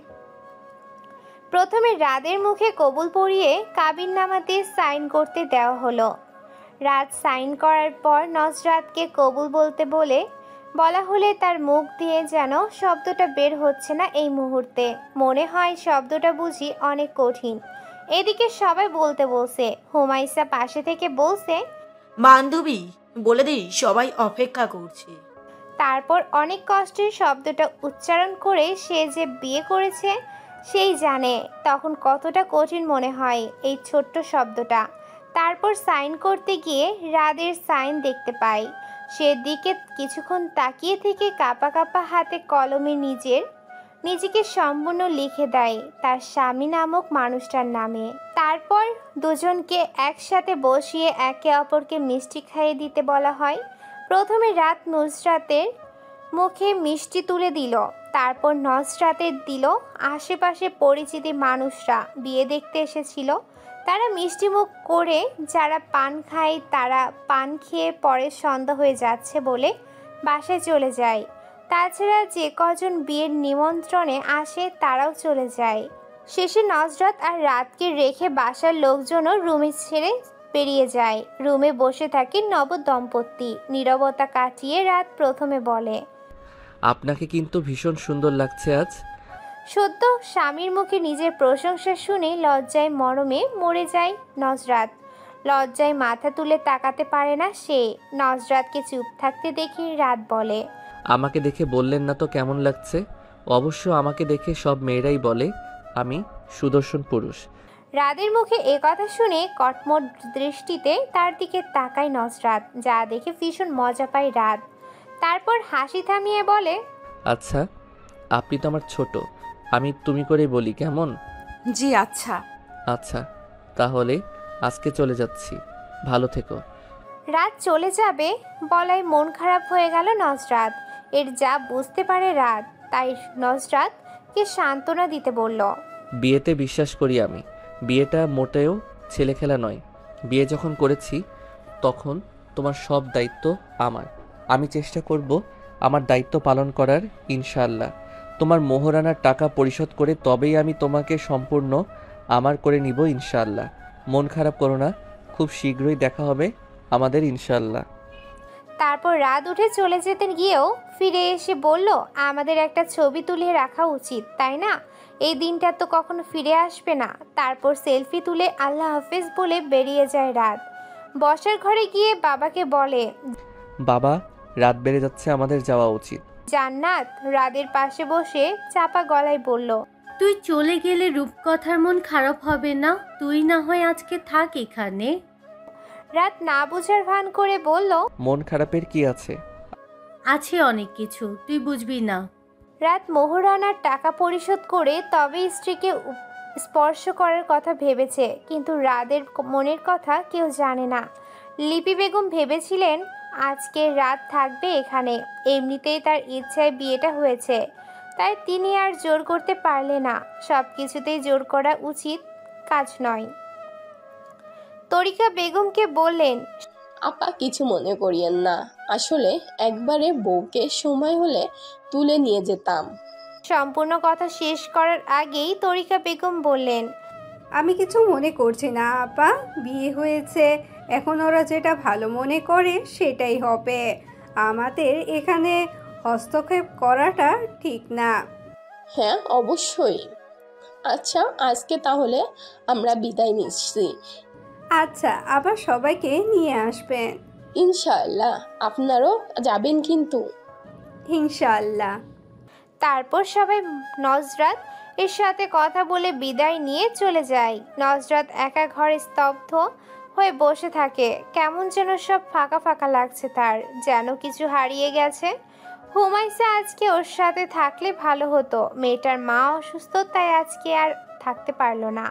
প্রথমে রাদের মুখে কবুল পড়িয়ে কাবিননামাতে সাইন করতে দেওয়া হলো। রাত সাইন করার পর নজরাতকে কবুল বলতে বলা হলে তার মুখ দিয়ে যেন শব্দটা বের হচ্ছে না এই মুহূর্তে। মনে হয় শব্দটা বুঝি অনেক কঠিন। এদিকে সবাই বলতে বলছে। হুমায়সা পাশে থেকে বলছে, বান্ধবী বলে দিই সবাই অপেক্ষা করছে। তারপর অনেক কষ্টের শব্দটা উচ্চারণ করে সে যে বিয়ে করেছে সেই জানে তখন কতটা কঠিন মনে হয় এই ছোট্ট শব্দটা। তারপর সাইন করতে গিয়ে রাদের সাইন দেখতে পাই। সেদিকে কিছুক্ষণ তাকিয়ে থেকে কাঁপা কাঁপা হাতে কলমে নিজেকে সম্পূর্ণ লিখে দেয় তার স্বামী নামক মানুষটার নামে। তারপর দুজনকে একসাথে বসিয়ে একে অপরকে মিষ্টি খাইয়ে দিতে বলা হয়। প্রথমে রাত নুসরাতের মুখে মিষ্টি তুলে দিল, তারপর নজরাতের দিল। আশেপাশে পরিচিতি মানুষরা বিয়ে দেখতে এসেছিল, তারা মিষ্টি মুখ করে যারা পান খায় তারা পান খেয়ে পরে সন্ধ্যা হয়ে যাচ্ছে বলে বাসায় চলে যায়। তাছাড়া যে কজন বিয়ের নিমন্ত্রণে আসে তারাও চলে যায়। শেষে নজরাত আর রাতকে রেখে বাসার লোকজনও রুমে ছেড়ে বেরিয়ে যায়। রুমে বসে থাকে নব দম্পতি। নীরবতা কাটিয়ে রাত প্রথমে বলে, আপনাকে কিন্তু ভীষণ সুন্দর লাগছে আজ। সদ্য স্বামীর মুখে নিজের প্রশংসা শুনে লজ্জায় মরমে মরে যায় নজরাত। লজ্জায় মাথা তুলে তাকাতে পারে না সে। নজরাতকে চুপ থাকতে দেখে রাত বলে, আমাকে দেখে বললেন না তো কেমন লাগছে? অবশ্য আমাকে দেখে সব মেয়েরাই বলে আমি সুদর্শন পুরুষ। রাদের মুখে এ কথা শুনে কটমট দৃষ্টিতে তার দিকে তাকায় নজরাত, যা দেখে ভীষণ মজা পায় রাত। তারপর হাসি থামিয়ে বলে, আচ্ছা আপনি তো আমার ছোট, আমি তুমি করেই বলি কেমন? জি আচ্ছা। আচ্ছা তাহলে আজকে চলে যাচ্ছি, ভালো থেকো। রাত চলে যাবে বলায় মন খারাপ হয়ে গেল নজরাত। এর যা বুঝতে পারে রাত, তাই নজরাতকে সান্ত্বনা দিতে বলল, বিয়েতে বিশ্বাস করি আমি। বিয়েটা মোটেও ছেলে খেলা নয়। বিয়ে যখন করেছি তখন তোমার সব দায়িত্ব আমার। আমি চেষ্টা করব আমার দায়িত্ব পালন করার, ইনশাআল্লাহ। তোমার মোহরানার টাকা পরিশোধ করে তবেই আমি তোমাকে সম্পূর্ণ আমার করে নিব, ইনশাআল্লাহ। মন খারাপ করো না, খুব শীঘ্রই দেখা হবে আমাদের, ইনশাআল্লাহ। তারপর রাত উঠে চলে যেতে গিয়েও ফিরে এসে বলল, আমাদের একটা ছবি তুলে রাখা উচিত, তাই না? এই দিনটা তো কখনো ফিরে আসবে না। তারপর সেলফি তুলে আল্লাহ হাফেজ বলে বেরিয়ে যায় রাত। বসার ঘরে গিয়ে বাবাকে বলে, বাবা রাত বেড়ে যাচ্ছে, আমাদের যাওয়া উচিত। জান্নাত রাদের পাশে বসে চাপা গলায় বলল, তুই চলে গেলে রূপকথার মন খারাপ হবে না? তুই না হয় আজকে থাক এখানে। রাত না বুঝার ভান করে বলল, মন খারাপের কি আছে? আছে অনেক কিছু, তুই বুঝবি না। রাত মোহরানার টাকা পরিশোধ করে তবে স্ত্রীকে স্পর্শ করার কথা ভেবেছে, কিন্তু রাদের মনের কথা কেউ জানে না। লিপি বেগম ভেবেছিলেন আজকে রাত থাকবে এখানে, এমনিতেই তার ইচ্ছায় বিয়েটা হয়েছে, তাই তিনি আর জোর করতে পারলে না। সব কিছুতেই জোর করা উচিত কাজ নয়। তরিকা বেগমকে বললেন, আপা কিছু মনে করিয়েন না, আসলে একবারে বউকে সময় হলে তুলে নিয়ে যেতাম। সম্পূর্ণ কথা শেষ করার আগেই তরিকা বেগম বললেন, আমি কিছু মনে করছি না আপা, বিয়ে হয়েছে, এখন ওরা যেটা ভালো মনে করে সেটাই হবে। আমাদের এখানে হস্তক্ষেপ করাটা ঠিক না। হ্যাঁ অবশ্যই। আচ্ছা আজকে তাহলে আমরা বিদায় নিচ্ছি। আচ্ছা, আবার সবাইকে নিয়ে আসবেন। ইনশাআল্লাহ, আপনারও যাবেন কিন্তু। ইনশাআল্লাহ। তারপর সবাই নজরাত এর সাথে কথা বলে বিদায় নিয়ে চলে যায়। নজরাত একা ঘরে স্তব্ধ হয়ে বসে থাকে। কেমন যেন সব ফাঁকা ফাঁকা লাগছে তার, যেন কিছু হারিয়ে গেছে। হুমায়সা আজকে ওর সাথে থাকলে ভালো হতো। মেয়েটার মা অসুস্থ, তাই আজকে আর থাকতে পারলো না।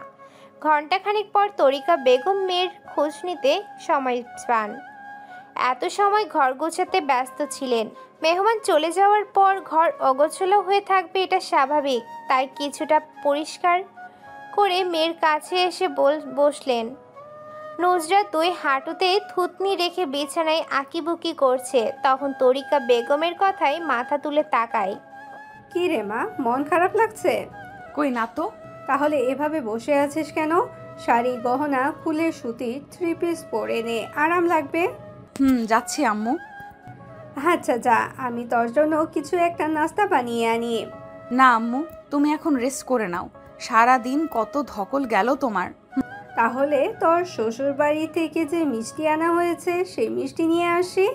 ঘণ্টাখানিক পর তরিকা বেগম মেয়ের খোঁজ নিতে সময় পান। এত সময় ঘর গোছাতে ব্যস্ত ছিলেন। মেহমান চলে যাওয়ার পর ঘর অগোছালো হয়ে থাকবে, এটা স্বাভাবিক। তাই কিছুটা পরিষ্কার করে মেয়ের কাছে এসে বসলেন। নুসরাত দুই হাঁটুতে থুতনি রেখে বিছানায় আঁকিবুকি করছে। তখন তরিকা বেগমের কথায় মাথা তুলে তাকায়। কি রে মা, মন খারাপ লাগছে? কই না তো। তাহলে এভাবে বসে আছিস কেন? শাড়ি গহনা খুলে সুতি 3 পিস পরে নে, আরাম লাগবে। যাচ্ছি আম্মু। আচ্ছা যা, আমি তোর জন্য কিছু একটা নাস্তা বানিয়ে আনি। না আম্মু, তুমি এখন রেস্ট করে নাও। সারা দিন কত ধকল গেল তোমার। তাহলে তোর শ্বশুর বাড়ি থেকে যে মিষ্টি আনা হয়েছে সেই মিষ্টি নিয়ে আসি।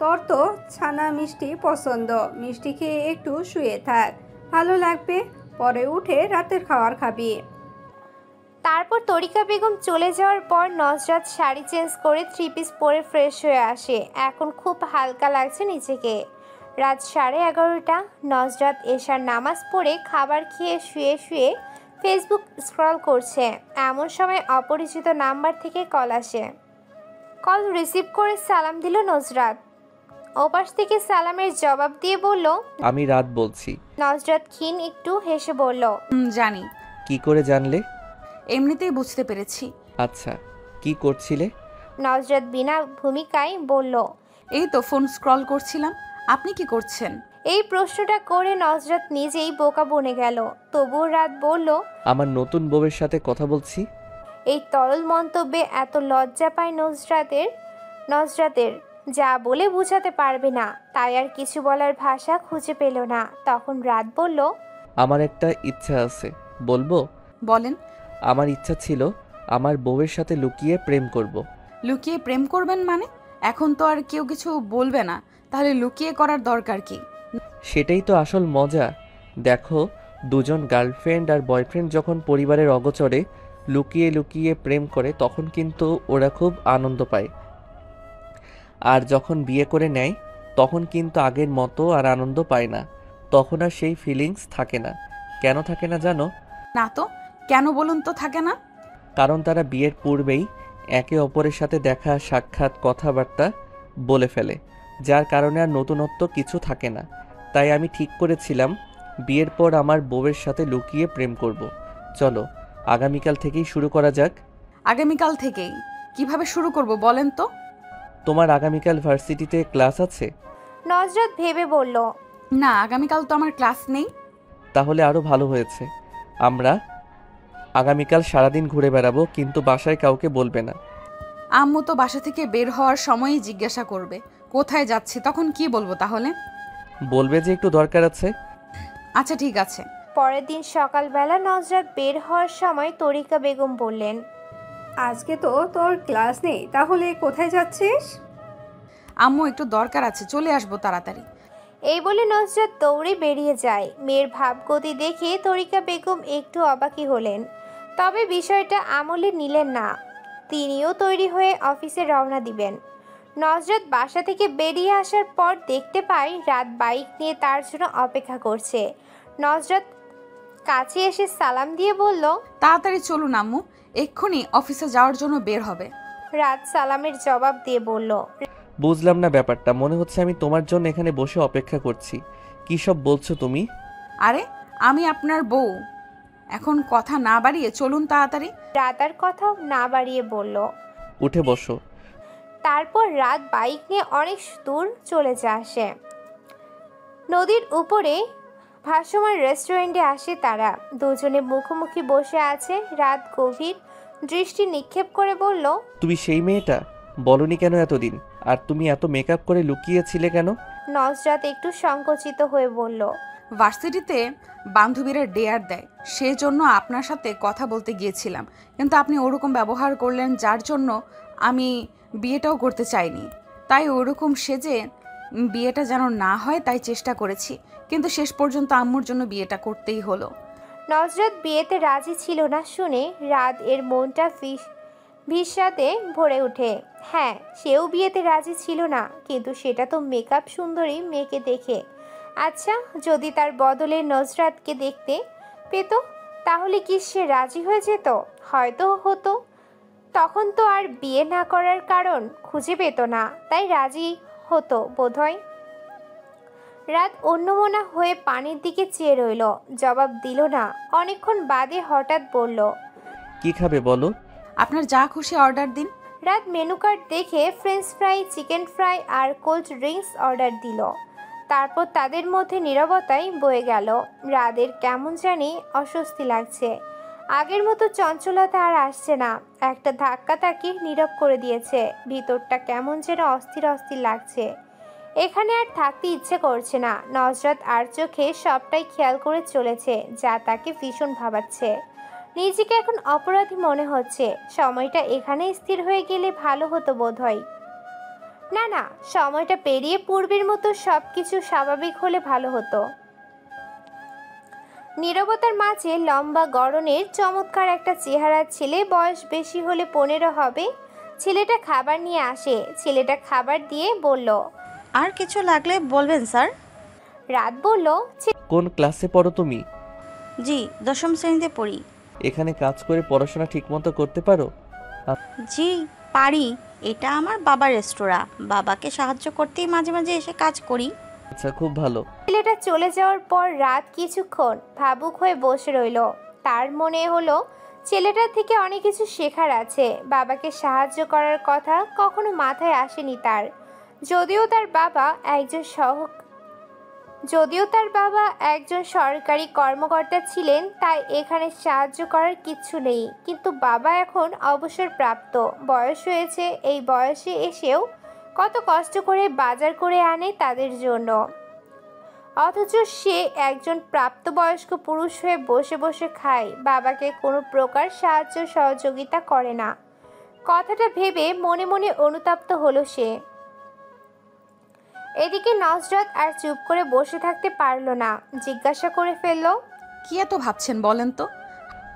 তোর তো ছানা মিষ্টি পছন্দ, মিষ্টি খেয়ে একটু শুয়ে থাক, ভালো লাগবে। পরে উঠে রাতের খাবার খাবি। তারপর তরিকা বেগম চলে যাওয়ার পর নজরাত শাড়ি চেঞ্জ করে 3 পিস পরে ফ্রেশ হয়ে আসে। এখন খুব হালকা লাগছে নিজেকে। রাত 11:30। নজরাত এশার নামাজ পড়ে খাবার খেয়ে শুয়ে শুয়ে ফেসবুক স্ক্রল করছে। এমন সময় অপরিচিত নাম্বার থেকে কল আসে। কল রিসিভ করে সালাম দিল নজরাত। ওপাশ থেকে সালামের জবাব দিয়ে বলল, আমি রাত বলছি। নজরাত ক্ষীণ একটু হেসে বলল, জানি। কি করে জানলে? এমনিতেই বুঝতে পেরেছি। আচ্ছা, কি করছিলে? নজরাত বিনা ভূমিকায় বলল, এই তো ফোন স্ক্রল করছিলাম। আপনি কি করছেন? এই প্রশ্নটা করে নজরাত নিজেই বোকা বনে গেল। তবুও রাত বলল, আমার নতুন বউয়ের সাথে কথা বলছি। এই তরল মন্তব্যে এত লজ্জা পায় নজরাতের যা বলে বোঝাতে পারবে না। তাই আর কিছু বলার ভাষা খুঁজে পেল না। তখন রাত বলল, আমার একটা ইচ্ছা আছে, বলবো? বলেন। আমার ইচ্ছা ছিল আমার বউয়ের সাথে লুকিয়ে প্রেম করব। লুকিয়ে প্রেম করবেন মানে? এখন তো আর কেউ কিছু বলবে না, তাহলে লুকিয়ে করার দরকার কি? সেটাই তো আসল মজা। দেখো, দুজন গার্লফ্রেন্ড আর বয়ফ্রেন্ড যখন পরিবারের অগোচরে লুকিয়ে লুকিয়ে প্রেম করে তখন কিন্তু ওরা খুব আনন্দ পায়। আর যখন বিয়ে করে নেয় তখন কিন্তু আগের মতো আর আনন্দ পায় না। তখন আর সেই ফিলিংস থাকে না। কেন থাকে না জানো? না তো, কেন বলুন তো থাকে না? কারণ তারা বিয়ের পূর্বেই একে অপরের সাথে দেখা সাক্ষাৎ কথাবার্তা বলে ফেলে, যার কারণে আর নতুনত্ব কিছু থাকে না। তাই আমি ঠিক করেছিলাম বিয়ের পর আমার বউয়ের সাথে লুকিয়ে প্রেম করব। চলো আগামীকাল থেকেই শুরু করা যাক। আগামীকাল থেকেই? কিভাবে শুরু করব বলেন তো? তোমার আগামীকাল ভার্সিটিতে ক্লাস আছে? নজরাত ভেবে বলল, না, আগামীকাল তো আমার ক্লাস নেই। তাহলে আরো ভালো হয়েছে। আমরা আগামীকাল সারাদিন ঘুরে বেড়াবো, কিন্তু বাসায় কাউকে বলবে না। আম্মু তো বাসা থেকে বের হওয়ার সময়ই জিজ্ঞাসা করবে কোথায় যাচ্ছি, তখন কি বলবো তাহলে? বলবে যে একটু দরকার আছে। আচ্ছা ঠিক আছে। পরের দিন সকালবেলা নজরাত বের হওয়ার সময় তরিকা বেগম বললেন, আজকে তো তোর ক্লাস নেই, তাহলে কোথায় যাচ্ছিস? আম্মু একটু দরকার আছে, চলে আসবো তাড়াতাড়ি। এই বলে নজরাত দৌড়ে বেরিয়ে যায়। মেয়ের ভাবগতি দেখে তরিকা বেগম একটু অবাকই হলেন, তবে বিষয়টা আমলে নিলেন না। তিনিও তৈরি হয়ে অফিসে রওনা দিবেন। নজরাত বাসা থেকে বেরিয়ে আসার পর দেখতে পায় রাত বাইক নিয়ে তার জন্য অপেক্ষা করছে। নজরাত কাছে এসে সালাম দিয়ে বলল, তাড়াতাড়ি চলুন আম্মু, এক্ষুনি অফিসে যাওয়ার জন্য বের হবে। রাত সালামের জবাব দিয়ে বলল, বুঝলাম না ব্যাপারটা, মনে হচ্ছে আমি তোমার জন্য এখানে বসে অপেক্ষা করছি। কী সব বলছো তুমি? আরে আমি আপনার বউ, এখন কথা না বাড়িয়ে চলুন তাড়াতাড়ি। রাত আর কথা না বাড়িয়ে বলল। উঠে বসো। তারপর রাত বাইক নিয়ে অনেক দূর চলে আসে। নদীর উপরে ভাসমান রেস্টুরেন্টে আসে তারা। দুজনে মুখোমুখি বসে আছে। রাত গভীর দৃষ্টি নিক্ষেপ করে বলল, তুমি সেই মেয়েটা? বলনি কেন এতদিন? আর তুমি এত মেকআপ করে লুকিয়েছিলে কেন? নজরাত একটু সংকুচিত হয়ে বলল, ভার্সিটিতে বান্ধবীরা ডেয়ার দেয়, সেজন্য আপনার সাথে কথা বলতে গিয়েছিলাম, কিন্তু আপনি ওরকম ব্যবহার করলেন যার জন্য আমি বিয়েটাও করতে চাইনি। তাই ওরকম সেজে বিয়েটা যেন না হয় তাই চেষ্টা করেছি, কিন্তু শেষ পর্যন্ত আম্মুর জন্য বিয়েটা করতেই হলো। নজরাত বিয়েতে রাজি ছিল না শুনে রাত এর মনটা বিষাদে ভরে ওঠে। হ্যাঁ, সেও বিয়েতে রাজি ছিল না, কিন্তু সেটা তো মেকআপ সুন্দরী মেয়েকে দেখে। আচ্ছা, যদি তার বদলে নজরাতকে দেখতে পেত তাহলে কি সে রাজি হয়ে যেত? হয়তো হতো। তখন তো আর বিয়ে না করার কারণ খুঁজে পেত না, তাই রাজি হতো বোধহয়। রাত অন্যমনা হয়ে পানির দিকে চেয়ে রইল, জবাব দিল না। অনেকক্ষণ বাদে হঠাৎ বলল, কি খাবে বলো? আপনার যা খুশি অর্ডার দিন। রাত মেনু কার্ড দেখে ফ্রেঞ্চ ফ্রাই, চিকেন ফ্রাই আর কোল্ড ড্রিঙ্কস অর্ডার দিল। তারপর তাদের মধ্যে নীরবতাই বয়ে গেল। রাদের কেমন জানি অস্বস্তি লাগছে। আগের মতো চঞ্চলতা আর আসছে না। একটা ধাক্কা তাকে নীরব করে দিয়েছে। ভিতরটা কেমন যেন অস্থির অস্থির লাগছে। এখানে আর থাকতে ইচ্ছে করছে না। নজরাত আর চোখে সবটাই খেয়াল করে চলেছে, যা তাকে ভীষণ ভাবাচ্ছে। নিজেকে এখন অপরাধী মনে হচ্ছে। সময়টা এখানে স্থির হয়ে গেলে ভালো হতো বোধহয়। না না, সময়টা পেরিয়ে পূর্বের মতো সবকিছু স্বাভাবিক হলে ভালো হতো। নীরবতার মাঝে লম্বা গড়নের চমৎকার একটা চেহারার ছেলে, বয়স বেশি হলে 15 হবে। ছেলেটা খাবার নিয়ে আসে। ছেলেটা খাবার দিয়ে বলল, আর কিছু লাগলে বলবেন স্যার। রাত বলল, কোন ক্লাসে পড়ো তুমি? জি, 10ম শ্রেণীতে পড়ি। এখানে কাজ করে পড়াশোনা ঠিকমতো করতে পারো? জি পারি, এটা আমার বাবার রেস্তোরাঁ, বাবাকে সাহায্য করতেই মাঝে মাঝে এসে কাজ করি। আচ্ছা, খুব ভালো। ছেলেটা চলে যাওয়ার পর রাত কিছুক্ষণ ভাবুক হয়ে বসে রইল। তার মনে হলো ছেলেটার থেকে অনেক কিছু শেখার আছে। বাবাকে সাহায্য করার কথা কখনো মাথায় আসেনি তার। যদিও তার বাবা একজন সরকারি কর্মকর্তা ছিলেন, তাই এখানে সাহায্য করার কিচ্ছু নেই। কিন্তু বাবা এখন অবসরপ্রাপ্ত, বয়স হয়েছে। এই বয়সে এসেও কত কষ্ট করে বাজার করে আনে তাদের জন্য, অথচ সে একজন প্রাপ্তবয়স্ক পুরুষ হয়ে বসে বসে খায়, বাবাকে কোনো প্রকার সাহায্য সহযোগিতা করে না। কথাটা ভেবে মনে মনে অনুতপ্ত হলো সে। এদিকে নজরাত আর চুপ করে বসে থাকতে পারল না, জিজ্ঞাসা করে ফেলল, কি এত ভাবছেন বলেন তো?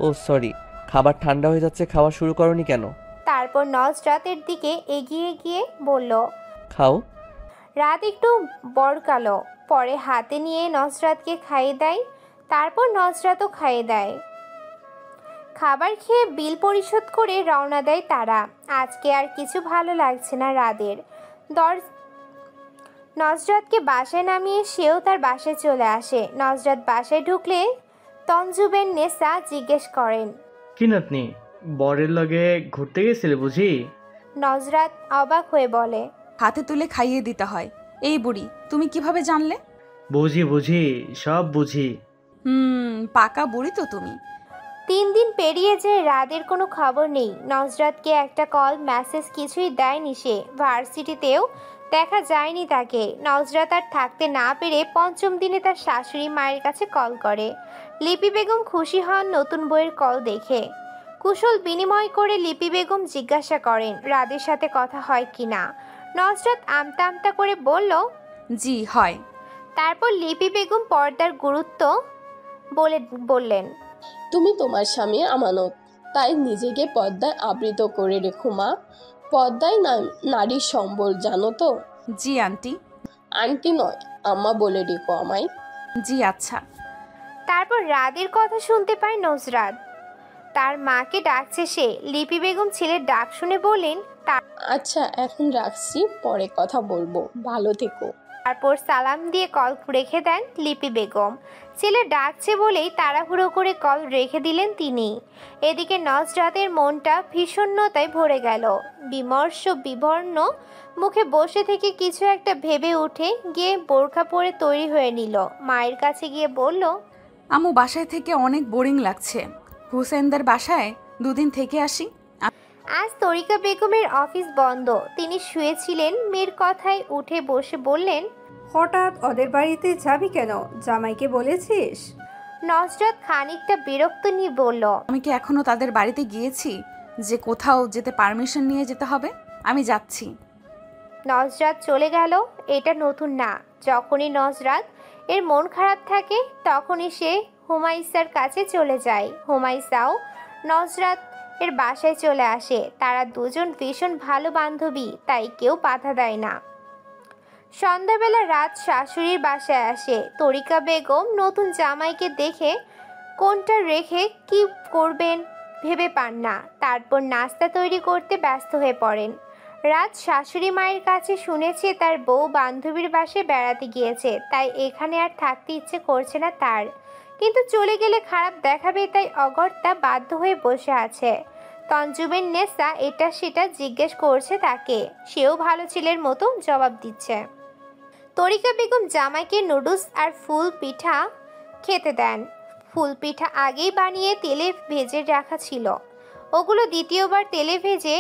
ও সরি, খাবার ঠান্ডা হয়ে যাচ্ছে, খাওয়া শুরু করনি কেন? তারপর নজরাতের দিকে এগিয়ে গিয়ে বলল, খাও। রাত একটু বরকালো, পরে হাতে নিয়ে নজরাতকে খাইয়ে দেয়। তারপর নজরাতও খাইয়ে দেয়। খাবার খেয়ে বিল পরিশোধ করে রওনা দেয় তারা। আজকে আর কিছু ভালো লাগছে না রাদের। নজরাতকে বাসায় নামিয়ে সেও তার বাসায় চলে আসে। নজরাত বাসায় ঢুকলে তঞ্জুবেন নেসা জিজ্ঞেস করেন, কি নাতনি, বরের লগে ঘুরতে গেছিলে বুঝি? নজরাত অবাক হয়ে বলে, হাতে তুলে খাইয়ে দিতে হয়। এই বুড়ি, তুমি কিভাবে জানলে? বুঝি, সব বুঝি। পাকা বুড়ি তো তুমি। 3 দিন পেরিয়ে যে রাদের কোনো খবর নেই। নজরাতকে একটা কল মেসেজ কিছুই দেয়নি সে। ভার্সিটিতেও দেখা যায়নি তাকে। নজরাত আর থাকতে না পেরে 5ম দিনে তার শাশুড়ি মায়ের কাছে কল করে। লিপি বেগম খুশি হন নতুন বইয়ের কল দেখে। কুশল বিনিময় করে লিপি বেগম জিজ্ঞাসা করেন রাদের সাথে কথা হয় কিনা। নজরাত আমতা আমতা করে বলল, জি হয়। তারপর লিপি বেগম পর্দার গুরুত্ব বললেন, তুমি তোমার স্বামী আমানত, তাই নিজেকে পর্দায় আবৃত করে রেখো মা। পর্দায় নারীর সম্বল, জানো তো? জি আন্টি। আন্টি নয়, আম্মা বলে ডেকো আমায়। জি আচ্ছা। তারপর রাদের কথা শুনতে পায় নজরাত। তার মাকে ডাকছে সে। লিপি বেগম ছেলের ডাক শুনে বললেন, আচ্ছা এখন রাখছি, পরে কথা বলবো, ভালো থেকো। তারপর সালাম দিয়ে কল রেখে দেন লিপি বেগম। ছেলে ডাকছে বলেই তাড়াহুড়ো করে কল রেখে দিলেন তিনি। এদিকে নজরাতের মনটা ভীষণতায় ভরে গেল। বিমর্ষ বিবর্ণ মুখে বসে থেকে কিছু একটা ভেবে উঠে গিয়ে বোরখা পরে তৈরি হয়ে নিল। মায়ের কাছে গিয়ে বলল, আম্মু বাসায় থেকে অনেক বোরিং লাগছে, হুসেনদের বাসায় 2 দিন থেকে আসি। আজ তরিকা বেগমের অফিস বন্ধ। তিনি শুয়েছিলেন। মেয়ের কথায় উঠে বসে বললেন, হঠাৎ ওদের বাড়িতে যাবি কেন? জামাইকে বলেছিস? নজরাত খানিকটা বিরক্ত নিয়ে বলল, আমি কি এখনো তাদের বাড়িতে গিয়েছি যে কোথাও যেতে পারমিশন নিয়ে যেতে হবে? আমি যাচ্ছি। নজরাত চলে গেল। এটা নতুন না। যখনই নজরাত এর মন খারাপ থাকে তখনই সে হুমাইসার কাছে চলে যায়। হুমাইসাও নজরাত এর বাসায় চলে আসে। তারা দুজন ভীষণ ভালো বান্ধবী, তাই কেউ বাধা দেয় না। সন্ধ্যাবেলা রাত শাশুড়ির বাসায় আসে। তরিকা বেগম নতুন জামাইকে দেখে কোনটা রেখে কি করবেন ভেবে পান না। তারপর নাস্তা তৈরি করতে ব্যস্ত হয়ে পড়েন। রাত শাশুড়ি মায়ের কাছে শুনেছে তার বউ বান্ধবীর বাসায় বেড়াতে গিয়েছে, তাই এখানে আর থাকতে ইচ্ছে করছে না তার। কিন্তু চলে গেলে খারাপ দেখাবে, তাই অগত্যা বাধ্য হয়ে বসে আছে। তঞ্জুমের নেসা এটা সেটা জিজ্ঞেস করছে তাকে। সেও ভালো ছেলের মতো জবাব দিচ্ছে। তরিকা বেগম জামাইকে নুডলস আর ফুল পিঠা খেতে দেন। ফুল পিঠা আগেই বানিয়ে তেলে ভেজে রাখা ছিল, ওগুলো দ্বিতীয়বার তেলে ভেজে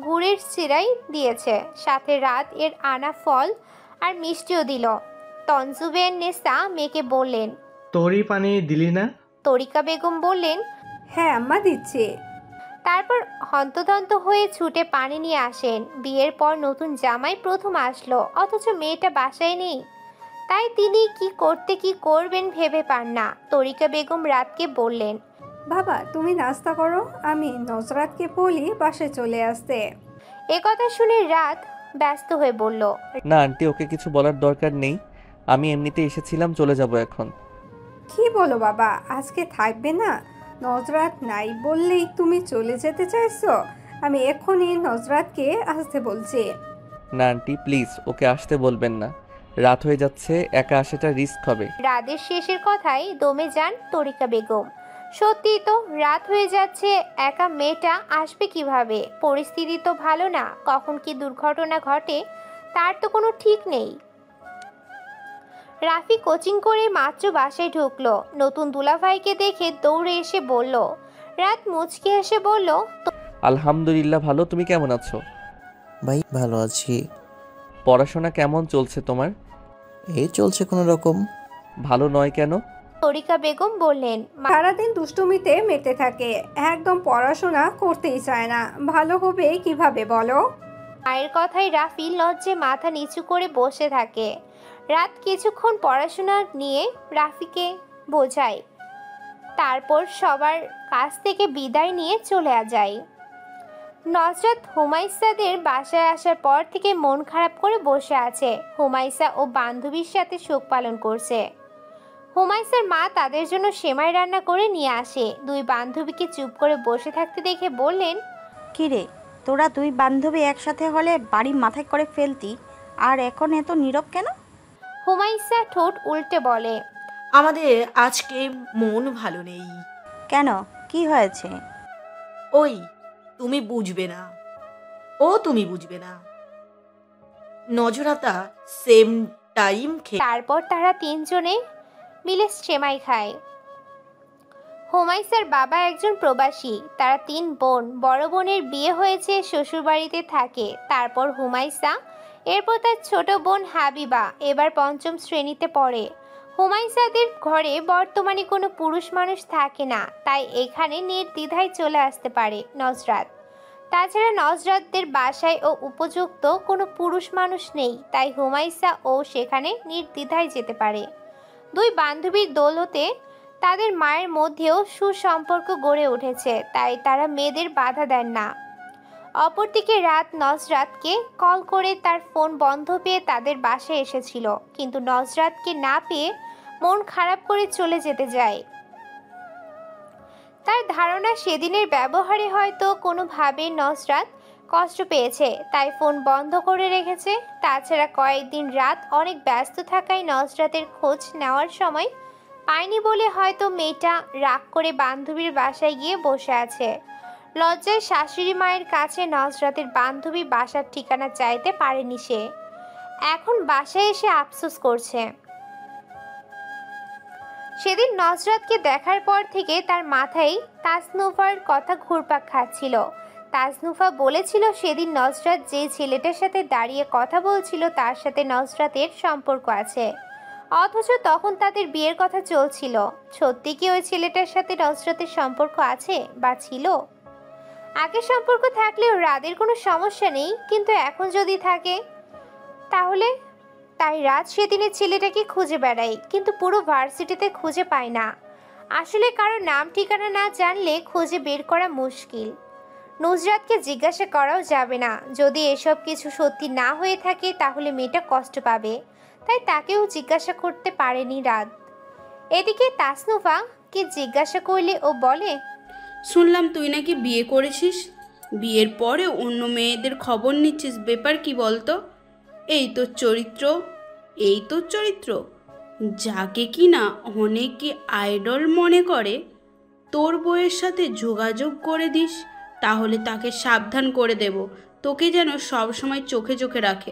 গুড়ের চিরাই দিয়েছে। সাথে রাত এর আনা ফল আর মিষ্টিও দিল। তঞ্জুবের নেসা মেয়েকে বললেন, তোরই পানি দিলি না? তরিকা বেগম বললেন, হ্যাঁ আম্মা দিচ্ছে। তারপর হন্তদন্ত হয়ে ছুটে পানি নিয়ে আসেন। বিয়ের পর নতুন জামাই প্রথম আসলো, অথচ মেয়েটা বাসায় নেই। তাই তিনি কি করবেন ভেবে পান না। তরিকা বেগম রাতকে বললেন, বাবা তুমি নাস্তা করো, আমি নজরাতকে বলি বাসায় চলে আসতে। একথা শুনে রাত ব্যস্ত হয়ে বলল, না আন্টি, ওকে কিছু বলার দরকার নেই, আমি এমনিতে এসেছিলাম, চলে যাব এখন। কি বলো বাবা, আজকে থাকবে না? নজরাত নাই বললেই তুমি চলে যেতে চাইছো? আমি এখনই নজরাতকে আসতে বলছি। না আন্টি প্লিজ, ওকে আসতে বলবেন না, রাত হয়ে যাচ্ছে, একা আসাটা রিস্ক হবে। রাতের শেষের কথাই দমে যান তরিকা বেগম। সত্যি তো, রাত হয়ে যাচ্ছে, একা মেয়েটা আসবে কিভাবে? পরিস্থিতি তো ভালো না, কখন কি দুর্ঘটনা ঘটে তার তো কোনো ঠিক নেই। রাফি কোচিং করে মাত্র বাসায় ঢুকলো। নতুন দুলাভাইকে দেখে দৌড়ে এসে বলল। রাত মুচকি এসে বলল, আলহামদুলিল্লাহ ভালো, তুমি কেমন আছো? ভাই ভালো আছি। পড়াশোনা কেমন চলছে তোমার? এই চলছে কোনো রকম। ভালো নয় কেন? তরিকা বেগম বললেন, সারাদিন দুষ্টুমিতে মেতে থাকে, একদম পড়াশোনা করতেই চায় না, ভালো হবে কিভাবে বলো? মায়ের কথায় রাফি লজ্জে মাথা নিচু করে বসে থাকে। রাত কিছুক্ষণ পড়াশোনা নিয়ে রাফিকে বোঝায়, তারপর সবার কাছ থেকে বিদায় নিয়ে চলে যায়। নজরাত হুমাইসাদের বাসায় আসার পর থেকে মন খারাপ করে বসে আছে। হুমাইসা ও বান্ধবীর সাথে শোক পালন করছে। হুমাইসার মা তাদের জন্য সেমাই রান্না করে নিয়ে আসে। দুই বান্ধবীকে চুপ করে বসে থাকতে দেখে বললেন, কিরে তোরা দুই বান্ধবী একসাথে হলে বাড়ি মাথায় করে ফেলতি, আর এখন এত নীরব কেন? হুমাইসা ঠোঁট উল্টে বলে, আমাদের আজকে মন ভালো নেই। কেন, কি হয়েছে? ওই তুমি বুঝবে না, তুমি বুঝবে না। নজরাতা সেম টাইম তারপর তারা তিনজনে মিলে সেমাই খায়। হুমাইসার বাবা একজন প্রবাসী। তারা 3 বোন। বড় বোনের বিয়ে হয়েছে, শ্বশুরবাড়িতে থাকে। তারপর হুমাইসা, এরপর তার ছোট বোন হাবিবা এবার 5ম শ্রেণীতে পড়ে। হুমাইসাদের ঘরে বর্তমানে কোনো পুরুষ মানুষ থাকে না, তাই এখানে নির্দ্বিধায় চলে আসতে পারে নজরাত। তাছাড়া নজরাতদের বাসায় ও উপযুক্ত কোনো পুরুষ মানুষ নেই, তাই হুমাইসা ও সেখানে নির্দ্বিধায় যেতে পারে। দুই বান্ধবীর দৌলতে তাদের মায়ের মধ্যেও সুসম্পর্ক গড়ে উঠেছে, তাই তারা মেয়েদের বাধা দেন না। অপরদিকে রাত নজরাতকে কল করে তার ফোন বন্ধ পেয়ে তাদের বাসায় এসেছিল, কিন্তু নজরাতকে না পেয়ে মন খারাপ করে চলে যেতে যায়। তার ধারণা সেদিনের ব্যবহারে হয়তো কোনোভাবে নজরাত কষ্ট পেয়েছে, তাই ফোন বন্ধ করে রেখেছে। তাছাড়া কয়েকদিন রাত অনেক ব্যস্ত থাকায় নজরাতের খোঁজ নেওয়ার সময় পায়নি বলে হয়তো মেয়েটা রাগ করে বান্ধবীর বাসায় গিয়ে বসে আছে। লজ্জায় শাশুড়ি মায়ের কাছে নজরাতের বান্ধবী বাসার ঠিকানা চাইতে পারেনি সে। এখন বাসায় এসে আফসোস করছে। সেদিন নজরাতকে দেখার পর থেকে তার মাথায় তাসনুফার কথা ঘুরপাক খাচ্ছিল। তাসনুফা বলেছিল সেদিন নজরাত যে ছেলেটার সাথে দাঁড়িয়ে কথা বলছিল তার সাথে নজরাতের সম্পর্ক আছে, অথচ তখন তাদের বিয়ের কথা চলছিল। সত্যি কি ওই ছেলেটার সাথে নজরাতের সম্পর্ক আছে বা ছিল? আগে সম্পর্ক থাকলেও রাতের কোনো সমস্যা নেই, কিন্তু এখন যদি থাকে তাহলে? তাই রাত সেদিনের ছেলেটাকে খুঁজে বেড়ায়, কিন্তু পুরো ভার্সিটিতে খুঁজে পায় না। আসলে কারো নাম ঠিকানা না জানলে খুঁজে বের করা মুশকিল। নুসরাতকে জিজ্ঞাসা করাও যাবে না। যদি এসব কিছু সত্যি না হয়ে থাকে তাহলে মেয়েটা কষ্ট পাবে, তাই তাকেও জিজ্ঞাসা করতে পারেনি রাত। এদিকে তাসনুফাকে জিজ্ঞাসা করলে ও বলে, শুনলাম তুই নাকি বিয়ে করেছিস, বিয়ের পরে অন্য মেয়েদের খবর নিচ্ছিস, ব্যাপার কি বলতো? এই তোর চরিত্র, যাকে কিনা অনেকে আইডল মনে করে তোর বউয়ের সাথে যোগাযোগ করে দিস, তাহলে তাকে সাবধান করে দেব, তোকে যেন সবসময় চোখে চোখে রাখে।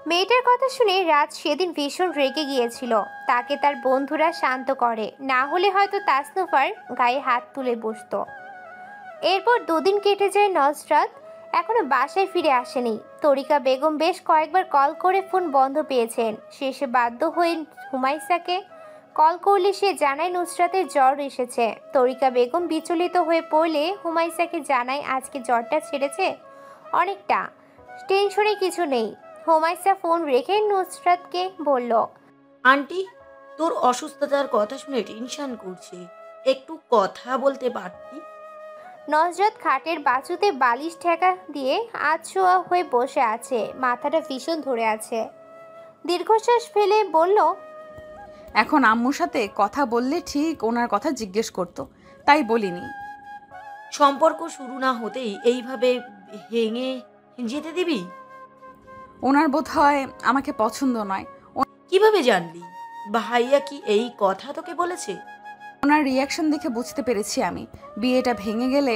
মেয়েটার কথা শুনে রাত সেদিন ভীষণ রেগে গিয়েছিল। তাকে তার বন্ধুরা শান্ত করে, না হলে হয়তো তাসনুফার গায়ে হাত তুলে বসতো। এরপর দুদিন কেটে যায়। নজরাত এখনো বাসায় ফিরে আসেনি। তরিকা বেগম বেশ কয়েকবার কল করে ফোন বন্ধ পেয়েছেন। শেষে বাধ্য হয়ে হুমায়সাকে কল করলে সে জানায় নুসরাতের জ্বর এসেছে। তরিকা বেগম বিচলিত হয়ে পড়লে হুমায়সাকে জানায় আজকে জ্বরটা ছেড়েছে অনেকটা, টেনশনে কিছু নেই। হুমায়সা ফোন রেখে নুসরাতকে বলল, আন্টি, তোর অসুস্থতার কথা শুনে টেনশন করছে, একটু কথা বলতে পারতি? নজরাত খাটের বাচুতে বালিশ ঠেকা দিয়ে আধশোয়া হয়ে বসে আছে, মাথাটা ভীষণ ধরে আছে। দীর্ঘশ্বাস ফেলে বলল, এখন আম্মুর সাথে কথা বললে ঠিক ওনার কথা জিজ্ঞেস করতো, তাই বলিনি। সম্পর্ক শুরু না হতেই এইভাবে ভেঙে যেতে দিবি? ওনার বোধ হয় আমাকে পছন্দ নয়। কিভাবে জানলি? ভাইয়া কি এই কথা তোকে বলেছে? ওনার রিয়াকশন দেখে বুঝতে পেরেছি আমি। বিয়েটা ভেঙে গেলে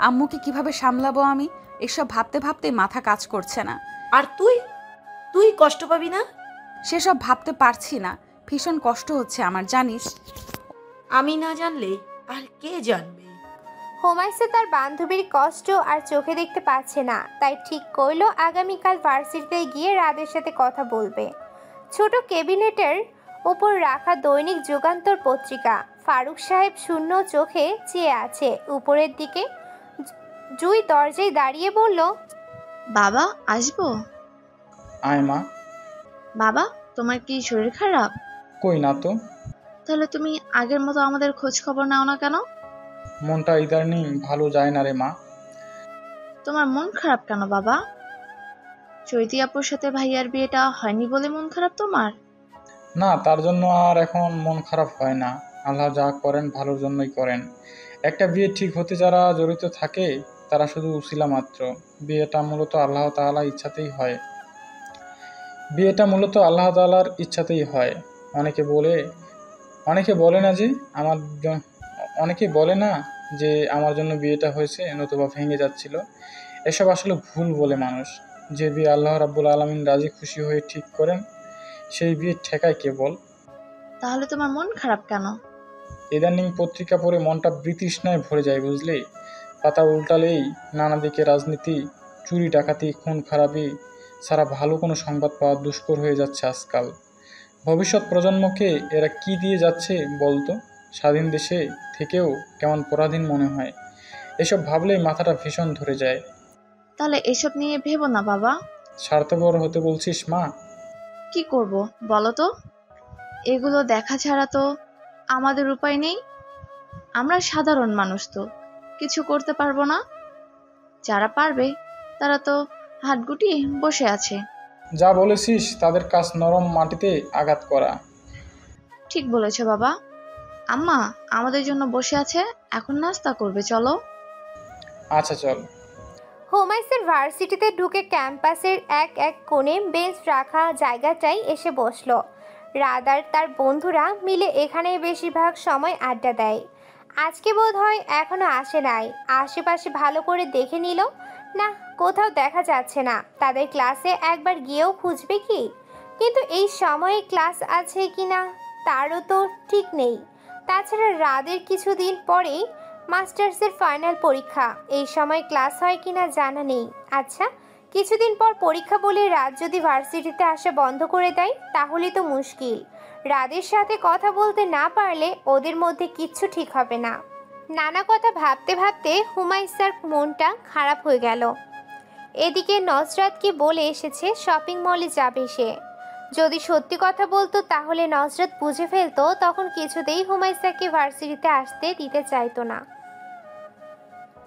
আম্মুকে কিভাবে সামলাবো আমি, এসব ভাবতে ভাবতে মাথা কাজ করছে না। আর তুই কষ্ট পাবি না? সেসব ভাবতে পারছি না, ভীষণ কষ্ট হচ্ছে আমার, জানিস। আমি না জানলে আর কে জানবে? হুমায়সা তার বান্ধবীর কষ্ট আর চোখে দেখতে পাচ্ছে না, তাই ঠিক করলো আগামীকাল ভার্সিটিতে গিয়ে রাদের সাথে কথা বলবে। ছোট ক্যাবিনেটের উপর রাখা দৈনিক যুগান্তর পত্রিকা। ফারুক সাহেব শূন্য চোখে চেয়ে আছে উপরের দিকে। জুই দরজায় দাঁড়িয়ে বলল, বাবা আসবো? আয় মা। বাবা, তোমার কি শরীর খারাপ? কই না তো। তাহলে তুমি আগের মতো আমাদের খোঁজ খবর নাও না কেন? মনটা ইদানিং ভালো যায় না রে মা। তোমার মন খারাপ কেন বাবা? চৈতি আপুর সাথে ভাইয়ার বিয়েটা হয়নি বলে মন খারাপ তোমার? না, তার জন্য আর এখন মন খারাপ হয় না। আল্লাহ যা করেন ভালোর জন্যই করেন। একটা বিয়ে ঠিক হতে যারা জড়িত থাকে তারা শুধু উসিলা মাত্র। বিয়েটা মূলত আল্লাহ তাআলার ইচ্ছাতেই হয়। অনেকে বলে না যে আমার জন্য বিয়েটা হয়েছে, নতুবা ভেঙে যাচ্ছিল। এসব আসলে ভুল বলে মানুষ। যে বিয়ে আল্লাহ রাব্বুল আলামিন রাজি খুশি হয়ে ঠিক করেন সেই বিয়ে ঠেকায় কে বল? তাহলে তোমার মন খারাপ কেন? ইদানিং পত্রিকা পড়ে মনটা বিতৃষ্ণায় ভরে যায়, বুঝলি। পাতা উল্টালেই নানা দিকে রাজনীতি, চুরি ডাকাতি, খুন খারাপি ছাড়া ভালো কোনো সংবাদ পাওয়া দুষ্কর হয়ে যাচ্ছে আজকাল। ভবিষ্যৎ প্রজন্মকে এরা কি দিয়ে যাচ্ছে বলতো? স্বাধীন দেশে থেকেও কেমন পরাধীন মনে হয়। এসব ভাবলেই মাথাটা ভীষণ ধরে যায়। তাহলে এসব নিয়ে ভেবো না বাবা। স্বার্থপর হতে বলছিস মা? কি করব বলো তো? এগুলো দেখা ছাড়া তো আমাদের উপায় নেই। আমরা সাধারণ মানুষ, তো কিছু করতে পারবো না। যারা পারবে তারা তো হাত গুটিয়ে বসে আছে। যা বলেছিস, তাদের কাজ নরম মাটিতে আঘাত করা। ঠিক বলেছ বাবা। আম্মা আমাদের জন্য বসে আছে, এখন নাস্তা করবে, চলো। আচ্ছা চল। হোমাইসের ভার্সিটিতে ঢুকে ক্যাম্পাসের এক এক কোণে বেঞ্চ রাখা জায়গাটায় এসে বসলো। রাত আর তার বন্ধুরা মিলে এখানে বেশিরভাগ সময় আড্ডা দেয়। আজকে বোধ হয় এখনো আসে নাই। আশেপাশে ভালো করে দেখে নিল, না কোথাও দেখা যাচ্ছে না। তাদের ক্লাসে একবার গিয়েও খুঁজবে কি, কিন্তু এই সময়ে ক্লাস আছে কি না তারও তো ঠিক নেই। তাছাড়া রাদের কিছুদিন পরেই মাস্টার্সের ফাইনাল পরীক্ষা, এই সময় ক্লাস হয় কিনা জানা নেই। আচ্ছা, কিছুদিন পর পরীক্ষা বলে রাত যদি ভার্সিটিতে আসা বন্ধ করে দেয় তাহলে তো মুশকিল। রাদের সাথে কথা বলতে না পারলে ওদের মধ্যে কিচ্ছু ঠিক হবে না। নানা কথা ভাবতে ভাবতে হুমায়সার মনটা খারাপ হয়ে গেল। এদিকে নজরাতকে বলে এসেছে শপিং মলে যাবে সে। যদি সত্যি কথা বলতো তাহলে নজরাত বুঝে ফেলতো, তখন কিছুতেই হুমায়সাকে ভার্সিটিতে আসতে দিতে চাইতো না।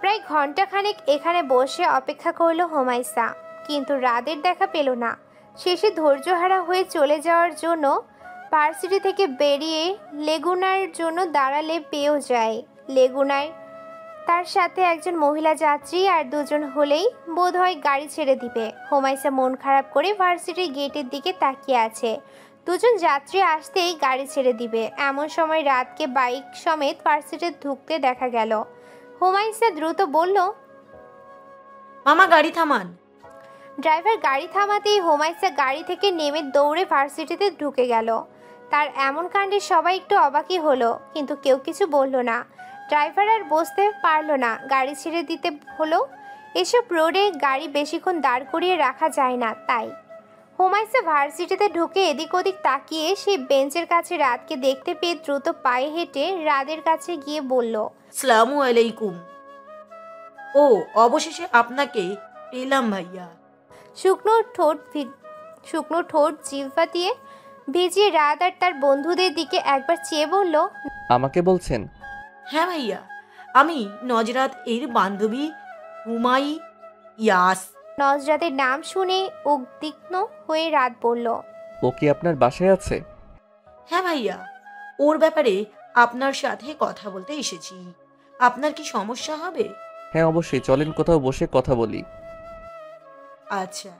প্রায় ঘন্টাখানেক এখানে বসে অপেক্ষা করলো হুমায়সা, কিন্তু রাদের দেখা পেল না। শেষে ধৈর্যহারা হয়ে চলে যাওয়ার জন্য ভার্সিটি থেকে বেরিয়ে লেগুনার জন্য দাঁড়ালে পেয়েও যায়। লেগুনায় তার সাথে একজন মহিলা যাত্রী আর দুজন হলেই বোধহয় গাড়ি ছেড়ে দিবে। হুমায়সা মন খারাপ করে ভার্সিটির গেটের দিকে তাকিয়ে আছে। দুজন যাত্রী আসতেই গাড়ি ছেড়ে দিবে, এমন সময় রাতকে বাইক সমেত ভার্সিটিতে ঢুকতে দেখা গেল। হুমায়সা দ্রুত বলল, মামা গাড়ি থামান। ড্রাইভার গাড়ি থামাতেই হুমায়সা গাড়ি থেকে নেমে দৌড়ে ভার্সিটিতে ঢুকে গেল। তার এমন কাণ্ডে সবাই একটু অবাকই হলো, কিন্তু কেউ কিছু বলল না। ড্রাইভার আর বসতে পারলো না, গাড়ি ছেড়ে দিতে হলো। এসব রোডে গাড়ি বেশিক্ষণ দাঁড় করিয়ে রাখা যায় না, তাই হুমায়সা ভার্সিটিতে ঢুকে এদিক ওদিক তাকিয়ে সেই বেঞ্চের কাছে রাতকে দেখতে পেয়ে দ্রুত পায়ে হেঁটে রাদের কাছে গিয়ে বলল, আসসালামু আলাইকুম। ও অবশেষে আপনাকে পেলাম ভাইয়া। শুকনো ঠোঁট জিহ্বা দিয়ে ভিজিয়ে রাত আর তার বন্ধুদের দিকে একবার চেয়ে বলল, আমাকে বলছেন? হ্যাঁ ভাইয়া, আমি নজরাত এর বান্ধবী হুমাইয়াস। নজরাতের নাম শুনে উদ্বিগ্ন হয়ে রাত বলল, ও কি আপনার বাসায় আছে? হ্যাঁ ভাইয়া, ওর ব্যাপারে আপনার সাথে কথা বলতে এসেছি। আপনার কি সমস্যা হবে? হ্যাঁ অবশ্যই, চলেন কোথাও বসে কথা বলি। আচ্ছা।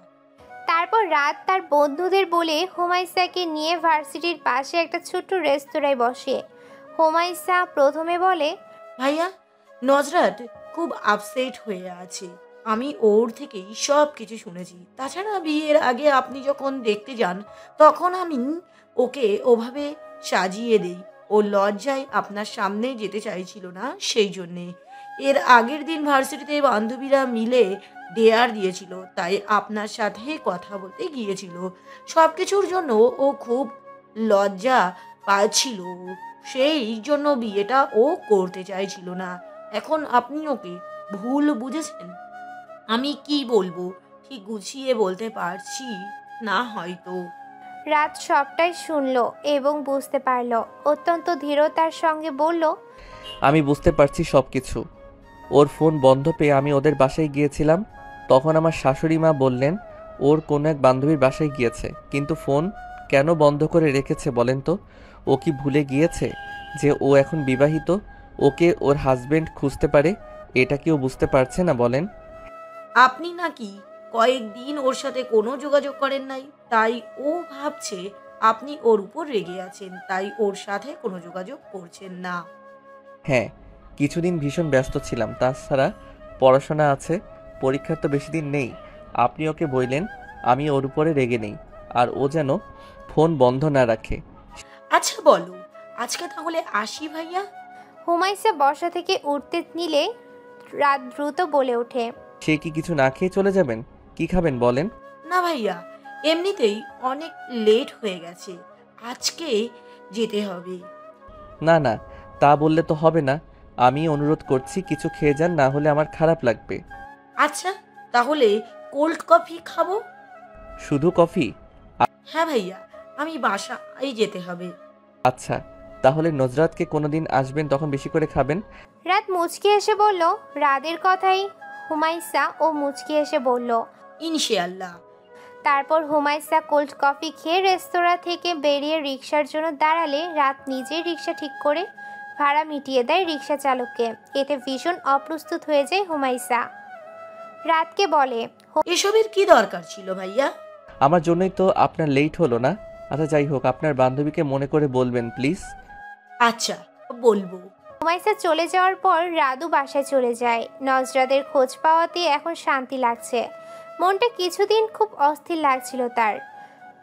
তারপর রাত তার বন্ধুদের বলে হুমায়সাকে নিয়ে ভার্সিটির পাশে একটা ছোট্ট রেস্তোরাঁয় বসে। হুমায়সা প্রথমে বলে, ভাইয়া নজরাত খুব আপসেট হয়ে আছে। আমি ওর থেকেই সব কিছু শুনেছি। তাছাড়া বিয়ের আগে আপনি যখন দেখতে যান তখন আমি ওকে ওভাবে সাজিয়ে দেই। ও লজ্জায় আপনার সামনে যেতে চাইছিল না, সেই জন্যে। এর আগের দিন ভার্সিটিতে বান্ধবীরা মিলে ডেয়ার দিয়েছিল, তাই আপনার সাথে কথা বলতে গিয়েছিল। সব কিছুর জন্য ও খুব লজ্জা পাচ্ছিল, সেই জন্য বিয়েটা ও করতে চাইছিল না। এখন আপনি ওকে ভুল বুঝেছেন। আমি কি বলবো ঠিক গুছিয়ে বলতে পারছি না হয়তো। রাত সবটাই শুনলো এবং বুঝতে পারল। অত্যন্ত ধীরতার সঙ্গে বলল, আমি বুঝতে পারছি সব কিছু। ওর ফোন বন্ধ পেয়ে আমি ওদের বাসায় গিয়েছিলাম। তখন আমার শাশুড়ি মা বললেন ওর কোনো এক বান্ধবীর বাসায় গিয়েছে, কিন্তু ফোন কেন বন্ধ করে রেখেছে বলেন তো? ও কি ভুলে গিয়েছে যে ও এখন বিবাহিত? ওকে ওর হাজবেন্ড খুঁজতে পারে, এটা কি ও বুঝতে পারছে না বলেন? আপনি নাকি কয়েকদিন ওর সাথে কোনো যোগাযোগ করেন নাই, তাই ও ভাবছে আপনি ওর উপর রেগে আছেন, তাই ওর সাথে কোনো যোগাযোগ করছেন না। হ্যাঁ, কিছুদিন ভীষণ ব্যস্ত ছিলাম, তাছাড়া পড়াশোনা আছে, পরীক্ষার তো বেশি দিন নেই। আপনি ওকে বললেন আমি ওর উপরে রেগে নেই, আর ও যেন ফোন বন্ধ না রাখে। আচ্ছা বলো, আজকে তাহলে আসি ভাইয়া। হুমায়সা বসা থেকে উঠতে নিলে রাত দ্রুত বলে ওঠে, সে কি কিছু না খেয়ে চলে যাবেন? কি খাবেন বলেন? না ভাইয়া, এমনিতেই অনেক লেট হয়ে গেছে, আজকে যেতে হবে। না না, তা বললে তো হবে না। আমি অনুরোধ করছি কিছু খেয়ে যান, না হলে আমার খারাপ লাগবে। আচ্ছা তাহলে কোল্ড কফি খাবো। শুধু কফি? হ্যাঁ ভাইয়া, আমি বাসায় যেতে হবে। আচ্ছা, তাহলে নজরাতকে কোনোদিন আসবেন তখন বেশি করে খাবেন। রাত মুচকি এসে বলল, রাদের কথাই হুমায়সা ও মুচকি এসে বলল, ইনশাআল্লাহ। তারপর হুমায়সা কোল্ড কফি খেয়ে রেস্তোরাঁ থেকে বেরিয়ে রিক্সার জন্য দাঁড়ালে রাত নিজেই রিক্সা ঠিক করে ভাড়া মিটিয়ে দেয় রিক্সা চালককে। এতে ভীষণ অপ্রস্তুত হয়ে যায় হুমায়সা। রাতকে বলে, এসবের কি দরকার ছিল ভাইয়া? আমার জন্যই তো আপনার লেট হলো না। আচ্ছা যাই হোক, আপনার বান্ধবীকে মনে করে বলবেন প্লিজ। আচ্ছা বলবো। হুমায়সা চলে যাওয়ার পর রাদু বাসায় চলে যায়। নজরাদের খোঁজ পাওয়াতে এখন শান্তি লাগছে। মনটা কিছুদিন খুব অস্থির লাগছিল তার।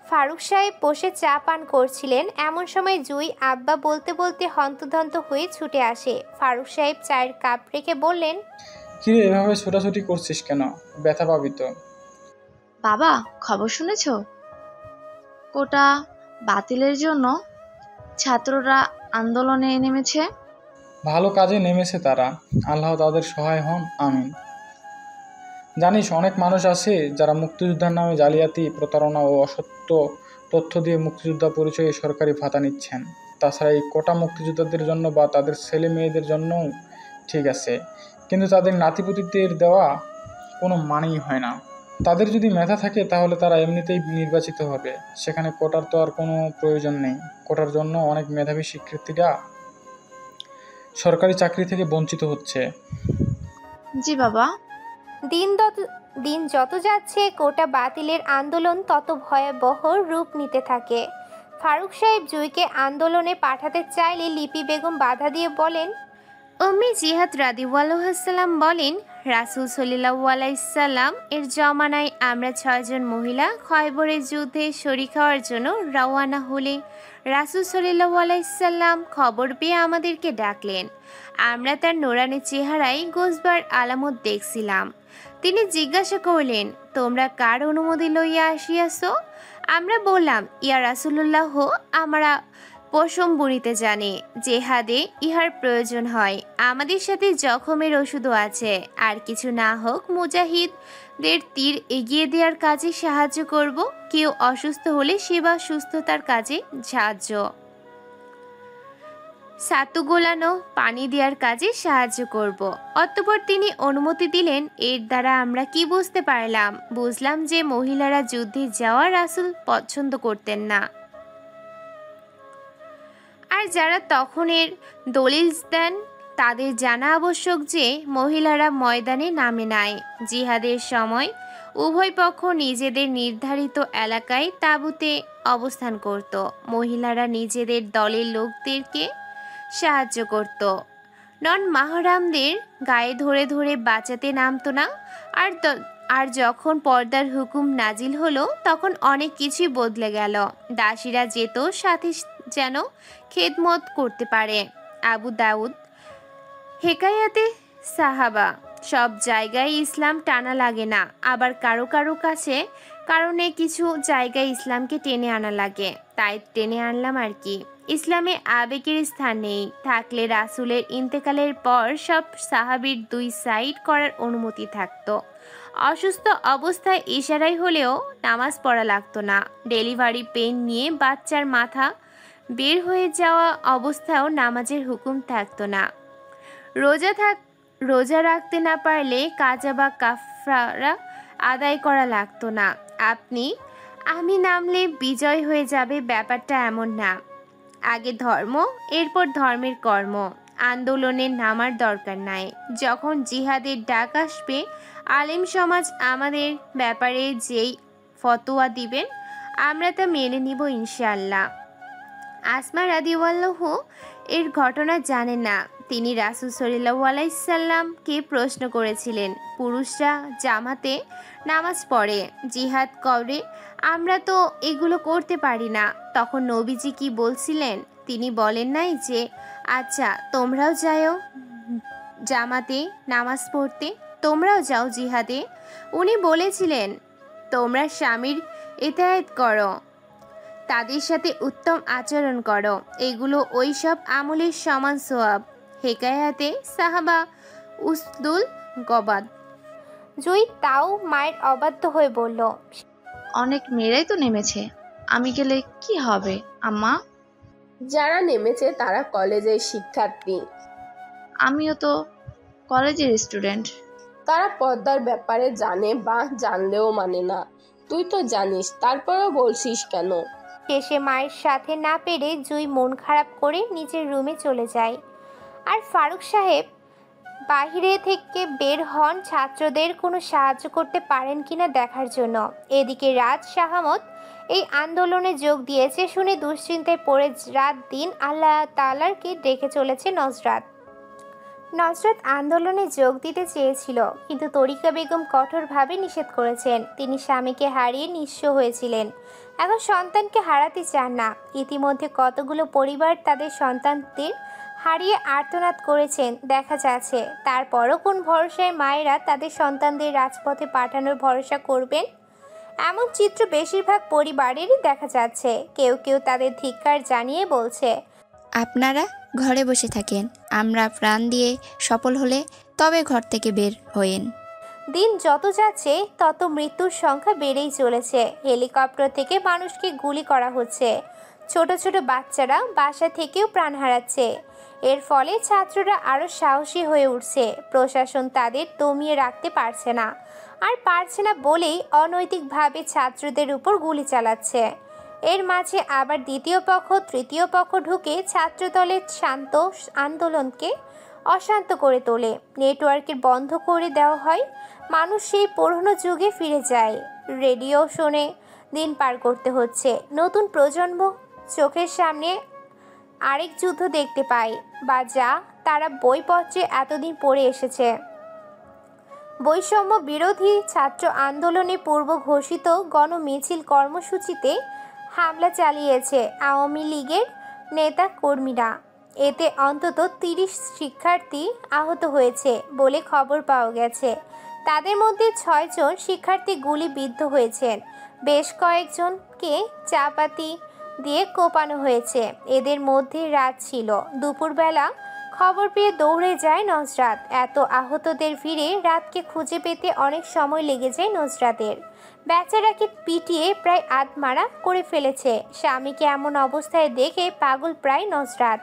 ফারুক সাহেব বসে চা পান করছিলেন, এমন সময় জুই আব্বা বলতে বলতে হন্তদন্ত হয়ে ছুটে আসে। ফারুক সাহেব চায়ের কাপ রেখে বললেন, কিরে এভাবে ছোটাছুটি করছিস কেন? ব্যথা পাবি তো। বাবা, খবর শুনেছো? কোটা বাতিলের জন্য ছাত্ররা আন্দোলনে নেমেছে। ভালো কাজে নেমেছে তারা, আল্লাহ তাদের সহায় হন, আমিন। জানিস, অনেক মানুষ আছে যারা মুক্তিযোদ্ধার নামে জালিয়াতি, প্রতারণা ও অসত্য তথ্য দিয়ে মুক্তিযোদ্ধা পরিচয়ে সরকারি ভাতা নিচ্ছেন। তাছাড়া এই কোটা মুক্তিযোদ্ধাদের জন্য বা তাদের ছেলে মেয়েদের জন্যও ঠিক আছে, কিন্তু তাদের নাতিপুতিদের দেওয়া কোনো মানেই হয় না। তাদের যদি মেধা থাকে তাহলে তারা এমনিতেই নির্বাচিত হবে, সেখানে কোটার তো আর কোনো প্রয়োজন নেই। কোটার জন্য অনেক মেধাবী শিক্ষার্থীরা সরকারি চাকরি থেকে বঞ্চিত হচ্ছে। জি বাবা। দিন যত যাচ্ছে কোটা বাতিলের আন্দোলন তত ভয়াবহ রূপ নিতে থাকে। ফারুক সাহেব জুইকে আন্দোলনে পাঠাতে চাইলে লিপি বেগম বাধা দিয়ে বলেন, উম্মি জিহাদ রাদিয়াল্লাহু বলেন, রাসূল সাল্লাল্লাহু আলাইহি সাল্লাম এর জমানায় আমরা 6 জন মহিলা খয়বরের যুদ্ধে শরীক হওয়ার জন্য রওয়ানা হলে রাসূল সাল্লাল্লাহু আলাইহি সাল্লাম খবর পেয়ে আমাদেরকে ডাকলেন। আমরা তার নোরানি চেহারায় গোসবার আলামত দেখছিলাম। তিনি জিজ্ঞাসা করলেন, তোমরা কার অনুমতি লইয়া আসিয়াছ? আমরা বললাম, ইয়া রাসূলুল্লাহ, আমরা পশম বুনিতে জানি, জেহাদে ইহার প্রয়োজন হয়। আমাদের সাথে জখমের ওষুধও আছে, আর কিছু না হোক মুজাহিদদের তীর এগিয়ে দেওয়ার কাজে সাহায্য করব। কেউ অসুস্থ হলে সেবা সুস্থতার কাজে সাহায্য, ছাতু গোলানো, পানি দেওয়ার কাজে সাহায্য করব। অতঃপর তিনি অনুমতি দিলেন। এর দ্বারা আমরা কি বুঝতে পারলাম? বুঝলাম যে মহিলারা যুদ্ধে যাওয়া রাসূল পছন্দ করতেন না। আর যারা তখনের দলিল দেন তাদের জানা আবশ্যক যে মহিলারা ময়দানে নামে নাই। জিহাদের সময় উভয় পক্ষ নিজেদের নির্ধারিত এলাকায় তাঁবুতে অবস্থান করত। মহিলারা নিজেদের দলের লোকদেরকে সাহায্য করত, নন মাহরামদের গায়ে ধরে ধরে বাঁচাতে নামতো না। আর যখন পর্দার হুকুম নাজিল হলো তখন অনেক কিছুই বদলে গেল। দাসীরা যেত সাথে যেন খেদমত করতে পারে। আবু দাউদ হেকায়াতে সাহাবা। সব জায়গায় ইসলাম টানা লাগে না, আবার কারো কারো কারণে কিছু জায়গায় ইসলামকে টেনে আনা লাগে, তাই টেনে আনলাম আর কি। ইসলামে আবেগের স্থান নেই, থাকলে রাসূলের ইন্তেকালের পর সব সাহাবীর 2 সাইড করার অনুমতি থাকতো। অসুস্থ অবস্থায় ইশারাই হলেও নামাজ পড়া লাগতো না। ডেলিভারি পেন নিয়ে বাচ্চার মাথা বের হয়ে যাওয়া অবস্থায়ও নামাজের হুকুম থাকতো না। রোজা রাখতে না পারলে কাজা বা কাফারা আদায় করা লাগতো না। আমি নামলে বিজয় হয়ে যাবে, ব্যাপারটা এমন না। আগে ধর্ম, এরপর ধর্মের কর্ম। আন্দোলনে নামার দরকার নাই। যখন জিহাদের ডাক আসবে আলেম সমাজ আমাদের ব্যাপারে যেই ফতোয়া দিবেন আমরা তা মেনে নিব ইনশাআল্লাহ। আসমা রাদিয়াল্লাহু এর ঘটনা জানেন না। তিনি রাসূল সাল্লাল্লাহু আলাইহি সাল্লামকে প্রশ্ন করেছিলেন, পুরুষরা জামাতে নামাজ পড়ে, জিহাদ করে, আমরা তো এগুলো করতে পারি না। তখন নবীজি কি বলছিলেন? তিনি বলেন নাই যে আচ্ছা তোমরাও যাও জামাতে নামাজ পড়তে, তোমরাও যাও জিহাদে। উনি বলেছিলেন তোমরা স্বামীর ইতায়াত করো, তাদের সাথে উত্তম আচরণ করো, এগুলো ওই সব আমলের সমান সওয়াব। হেকায়াতে সাহাবা উসদুল গবাদ। জুই তাও মায়ের অবাধ্য হয়ে বলল, অনেক মেয়েরাই তো নেমেছে, আমি গেলে কি হবে আম্মা? যারা নেমেছে তারা কলেজের শিক্ষার্থী। আমিও তো কলেজের স্টুডেন্ট। তারা পর্দার ব্যাপারে জানে বা জানলেও মানে না। তুই তো জানিস, তারপরেও বলছিস কেন? শেষে মায়ের সাথে না পেরে জুই মন খারাপ করে নিজের রুমে চলে যায়। আর ফারুক সাহেব বাহিরে থেকে বের হন ছাত্রদের কোনো সাহায্য করতে পারেন কিনা দেখার জন্য। এদিকে রাত শাহামত এই আন্দোলনে যোগ দিয়েছে শুনে দুশ্চিন্তায় পড়ে রাত দিন আল্লাহ তাআলাকে ডেকে চলেছে নজরাত। নজরাত আন্দোলনে যোগ দিতে চেয়েছিল, কিন্তু তরিকা বেগম কঠোরভাবে নিষেধ করেছেন। তিনি স্বামীকে হারিয়ে নিঃস্ব হয়েছিলেন, এখন সন্তানকে হারাতে চান না। ইতিমধ্যে কতগুলো পরিবার তাদের সন্তানদের হারিয়ে আর্তনাদ করেছেন দেখা যাচ্ছে। তারপরও কোন ভরসায় মায়েরা তাদের সন্তানদের রাজপথে পাঠানোর ভরসা করবেন? এমন চিত্র বেশিরভাগ পরিবারেরই দেখা যাচ্ছে। কেউ কেউ তাদের ধিক্কার জানিয়ে বলছে, আপনারা ঘরে বসে থাকেন, আমরা প্রাণ দিয়ে সফল হলে তবে ঘর থেকে বের হয়েন। দিন যত যাচ্ছে তত মৃত্যুর সংখ্যা বেড়েই চলেছে। হেলিকপ্টার থেকে মানুষকে গুলি করা হচ্ছে, ছোট ছোট বাচ্চারা বাসা থেকেও প্রাণ হারাচ্ছে। এর ফলে ছাত্ররা আরও সাহসী হয়ে উঠছে। প্রশাসন তাদের দমিয়ে রাখতে পারছে না, আর পারছে না বলেই অনৈতিকভাবে ছাত্রদের উপর গুলি চালাচ্ছে। এর মাঝে আবার দ্বিতীয় পক্ষ তৃতীয় পক্ষ ঢুকে ছাত্রদলের শান্ত আন্দোলনকে অশান্ত করে তোলে। নেটওয়ার্কের বন্ধ করে দেওয়া হয়, মানুষ সেই পুরনো যুগে ফিরে যায়। রেডিও শুনে দিন পার করতে হচ্ছে। নতুন প্রজন্ম চোখের সামনে আরেক যুদ্ধ দেখতে পায়, বা যা তারা বইপত্রে এতদিন পড়ে এসেছে। বৈষম্য বিরোধী ছাত্র আন্দোলনে পূর্ব ঘোষিত গণমিছিল কর্মসূচিতে হামলা চালিয়েছে আওয়ামী লীগের নেতা কর্মীরা। এতে অন্তত 30 শিক্ষার্থী আহত হয়েছে বলে খবর পাওয়া গেছে। তাদের মধ্যে 6 জন শিক্ষার্থী গুলিবিদ্ধ হয়েছেন, বেশ কয়েকজনকে চাপাতি দিয়ে কোপানো হয়েছে। এদের মধ্যে রাত ছিল। দুপুরবেলা খবর পেয়ে দৌড়ে যায় নজরাত। এত আহতদের ভিড়ে রাতকে খুঁজে পেতে অনেক সময় লেগে যায় নজরাতের। বেচারাকে পিটিয়ে প্রায় আধমারা করে ফেলেছে। স্বামীকে এমন অবস্থায় দেখে পাগল প্রায় নজরাত।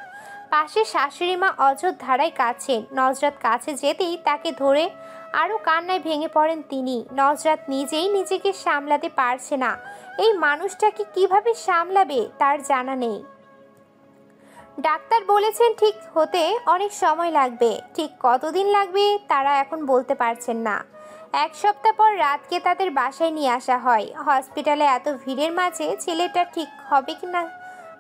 পাশে শাশুড়ি মা অঝোর ধারায় কাছেন। নজরাত কাছে যেতেই তাকে ধরে আরও কান্নায় ভেঙে পড়েন তিনি। নজরাত নিজেই নিজেকে সামলাতে পারছে না। এই মানুষটাকে কিভাবে সামলাবে তার জানা নেই। ডাক্তার বলেছেন ঠিক হতে অনেক সময় লাগবে, ঠিক কতদিন লাগবে তারা এখন বলতে পারছেন না। 1 সপ্তাহ পর রাতকে তাদের বাসায় নিয়ে আসা হয়। হসপিটালে এত ভিড়ের মাঝে ছেলেটা ঠিক হবে কি না